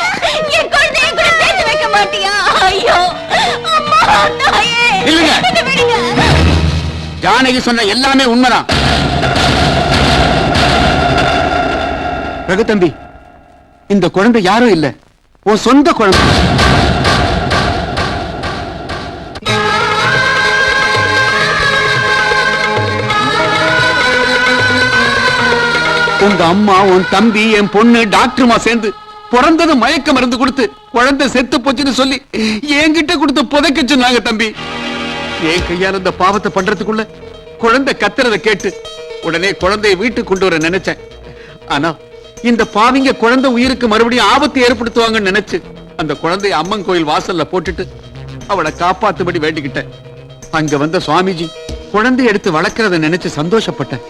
என் குழந்தையை கூட சேர்த்து வைக்க மாட்டியா? ஐயோ அம்மா தாயே, இல்லைங்க. என்னை விடுங்க. ஜானகி சொன்ன எல்லாமே உண்மைதான். ரகு தம்பி, இந்த குழந்தை யாரும் இல்ல, உன் சொந்த குழந்தை. உங்க அம்மா, உன் தம்பி, என் பொண்ணு டாக்டருமா சேர்ந்து பிறந்தது மயக்க மருந்து கொடுத்து குழந்தை செத்து போச்சுன்னு சொல்லி என்கிட்ட கொடுத்து புதைக்க சொன்னாங்க தம்பி. என் கையால இந்த பாவத்தை பண்றதுக்குள்ள குழந்தை கத்துறத கேட்டு உடனே குழந்தையை வீட்டுக்கு கொண்டு வர நினைச்சேன். ஆனா இந்த பாவிங்க குழந்தை உயிருக்கு மறுபடியும் ஆபத்து ஏற்படுத்துவாங்கன்னு நினைச்சு அந்த குழந்தைய அம்மன் கோயில் வாசல்ல போட்டுட்டு அவளை காப்பாத்தும்படி வேண்டிக்கிட்டேன். அங்க வந்த சுவாமிஜி குழந்தைய எடுத்து வளர்க்கறத நினைச்சு சந்தோஷப்பட்டேன்.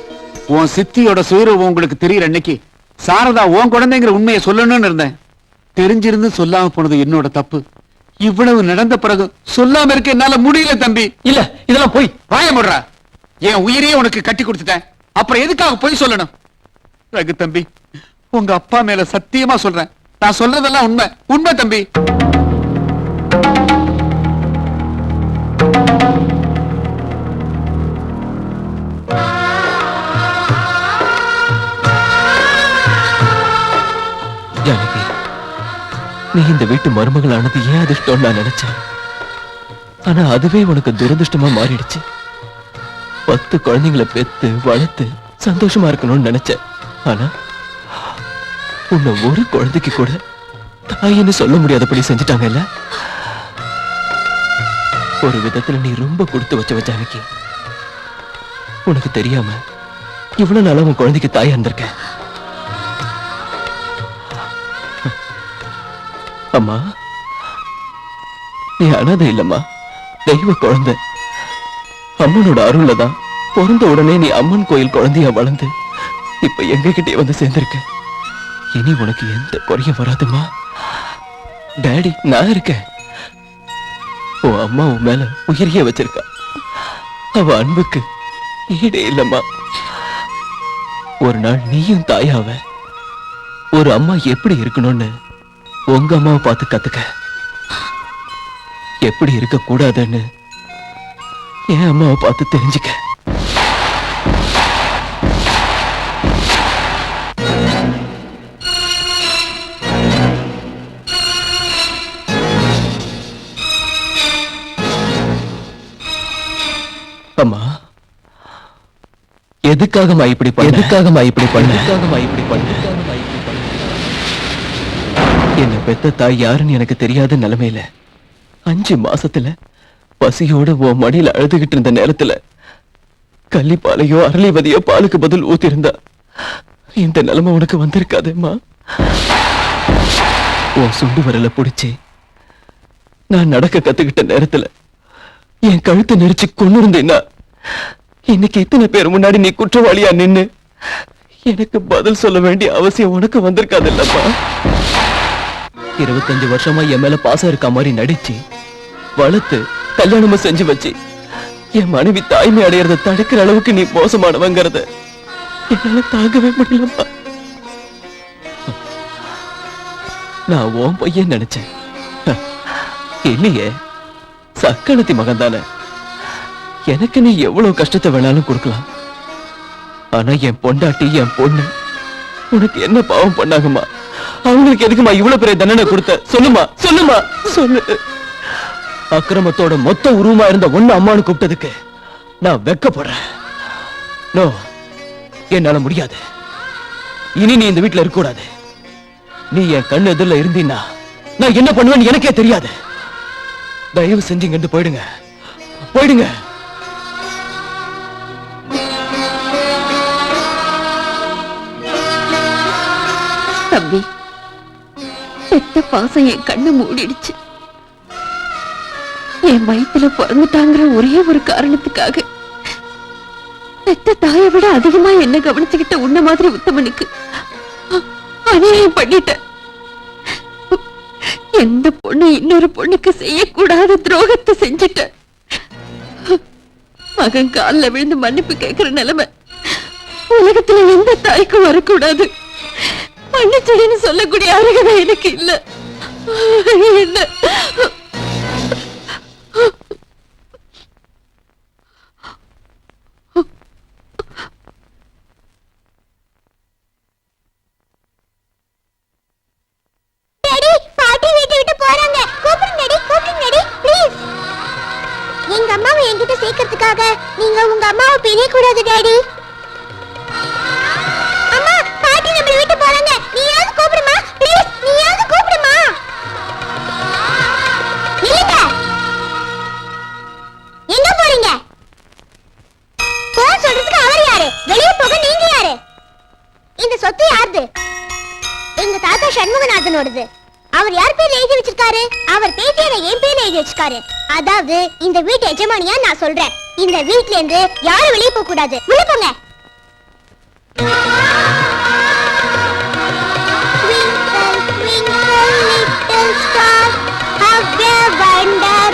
உன் சித்தியோட சுயரூபம் உங்களுக்கு தெரியற அன்னைக்கு சாரதா உன் குழந்தைங்கிற உண்மையை சொல்லணும்னு இருந்தேன். தெரிஞ்சிருந்து சொல்லாம போனது என்னோட தப்பு. இவ்வளவு நடந்த பிறகு சொல்லாம இருக்க என்னால முடியல தம்பி. இல்ல, இதெல்லாம் போய் வாய முடுறா. என் உயிரையே உனக்கு கட்டி கொடுத்துட்டேன், அப்புறம் எதுக்காக போய் சொல்லணும்? ரகு தம்பி, உங்க அப்பா மேல சத்தியமா சொல்றேன், நான் சொல்றதெல்லாம் உண்மை. உண்மை தம்பி. ஜானகி, நீ இந்த வீட்டு மருமகள் ஆனது ஏன் அதிர்ஷ்டம் நான் நினைச்சேன். ஆனா அதுவே உனக்கு துரதிருஷ்டமா மாறிடுச்சு. 10 குழந்தைங்களை பெத்து வளர்த்து சந்தோஷமா இருக்கணும்னு நினைச்சேன். ஆனா உன்னை ஒரு குழந்தைக்கு கூட தாயின்னு சொல்ல முடியாதபடி செஞ்சுட்டாங்கல்ல. ஒரு விதத்துல நீ ரொம்ப கொடுத்து வச்ச ஜானகி. உனக்கு தெரியாம இவ்வளவு நாளா உன் குழந்தைக்கு தாயா இருந்திருக்க. அம்மா, நீ அனாதை இல்லம்மா, தெய்வ குழந்தை. அம்மனோட அருள்ல தான் பிறந்த உடனே நீ அம்மன் கோயில் குழந்தையா வளர்ந்து இப்ப எங்க கிட்டே வந்து சேர்ந்திருக்க. இனி உனக்கு எந்த குறையும் வராதுமா. டாடி, நான் இருக்கேன். உன் அம்மா உன் மேல உயிரியே வச்சிருக்கா. அவ அன்புக்கு ஈடே இல்லம்மா. ஒரு நாள் நீயும் தாயாவ. ஒரு அம்மா எப்படி இருக்கணும்னு உங்க அம்மாவை பார்த்து கத்துக்க. எப்படி இருக்க கூடாதுன்னு என் அம்மாவை பார்த்து தெரிஞ்சுக்க. அம்மா, எதுக்காகமா இப்படி பண்ண? எதுக்காகமா இப்படி பண்ண? எதுக்காகமா இப்படி பண்ண? என்ன பெத்த தாய் யாருன்னு எனக்கு தெரியாத நிலைமையில 5 மாசத்துல பசியோட உன் மடியில அழுதுகிட்டு இருந்த நேரத்துல கள்ளிப்பாலையோ அரளிவதியோ பாலுக்கு பதில் ஊத்திருந்தா இந்த நிலைமை உனக்கு வந்திருக்காதேம்மா. உன் சுண்டு வரல புடிச்சு நான் நடக்க கத்துக்கிட்ட நேரத்துல என் கழுத்தை நெரிச்சு கொண்டு இருந்தேன்னா இன்னைக்கு இத்தனை பேர் முன்னாடி நீ குற்றவாளியா நின்னு எனக்கு பதில் சொல்ல வேண்டிய அவசியம் உனக்கு வந்திருக்காது இல்லப்பா. 25 வருஷமா என் மேல பாசம் இருக்க மாதிரி நடிச்சு வளர்த்து கல்யாணமும் செஞ்சு வச்சு என் மனைவி தாய்மை அடையறத தடுக்கிற அளவுக்கு நீ மோசமானவங்கிறத என்னால தாங்கவே முடியலப்பா. நான் உன் பையன் நினைச்சேன். இல்லையே, சக்கனத்தி மகன் தானே. எனக்கு நீ எவ்வளவு கஷ்டத்தை வேணாலும் கொடுக்கலாம். ஆனா என் பொண்டாட்டி, என் பொண்ணு உனக்கு என்ன பாவம் பண்ணாங்கம்மா? அவங்களுக்கு எதுக்குமா இவ்வளவு பெரிய தண்டனை கொடுத்த? சொல்லுமா, சொல்லுமா, சொல்லு. அக்கிரமத்தோட மொத்த உருவமா இருந்த ஒண்ணு அம்மானு கூப்பிட்டதுக்கு நான் வெக்கப்படுறேன். நோ, என்னால முடியாது. இனி நீ இந்த வீட்டுல இருக்க கூடாது. நீ என் கண்ணு எதிரில இருந்தீன்னா நான் என்ன பண்ணுவேன்னு எனக்கே தெரியாது. தயவு செஞ்சு இங்க இருந்து போயிடுங்க, போயிடுங்க. தம்பி, பெத்த பாசம் என் கண்ணை மூடிடுச்சு. என் வயித்துல பிறந்துட்டாங்கிற ஒரே ஒரு காரணத்துக்காக பெத்த தாயை விட அதிகமா என்ன கவனிச்சுக்கிட்ட உன்ன மாதிரி உத்தமனுக்கு அநியாயம் பண்ணிட்ட. எந்த பொண்ணு இன்னொரு பொண்ணுக்கு செய்யக்கூடாத துரோகத்தை செஞ்சிட்ட. மகன் காலில் விழுந்து மன்னிப்பு கேட்கிற நிலைமை உலகத்துல எந்த தாய்க்கும் வரக்கூடாது. மன்னிச்சடின்னு சொல்லக்கூடிய அருகதை எனக்கு இல்ல. என்ன பாட்டி வீட்டை விட்டு போறாங்க. கூப்பிடுங்கடி ப்ளீஸ். எங்க அம்மாவை என்கிட்ட சேர்க்கறதுக்காக நீங்க உங்க அம்மாவை பிரியக்கூடாது டாடி. அம்மா, பாட்டி நம்ம வீட்டு போறாங்க. நீயாவது கூப்பிடுமா ப்ளீஸ். நீயாவது கூப்பிடுமா. நில்லுங்க. எங்க போறீங்க? போன் சொல்றதுக்கு அவர் யாரு? வெளியே போக நீங்க யாரு? இந்த சொத்து யாருது? எங்க தாத்தா சண்முகநாதனோடது. அவர் யார் பேர்ல எழுதி வச்சிருக்காரு? அவர் பேத்தியான என் பேர்ல எழுதி வச்சிருக்காரு. அதாவது இந்த வீட்டு எஜமானியா நான் சொல்றேன். இந்த வீட்ல இருந்து யாரும் வெளியே போக கூடாது. உள்ள போங்க. Twinkle, twinkle, little star, how a wonder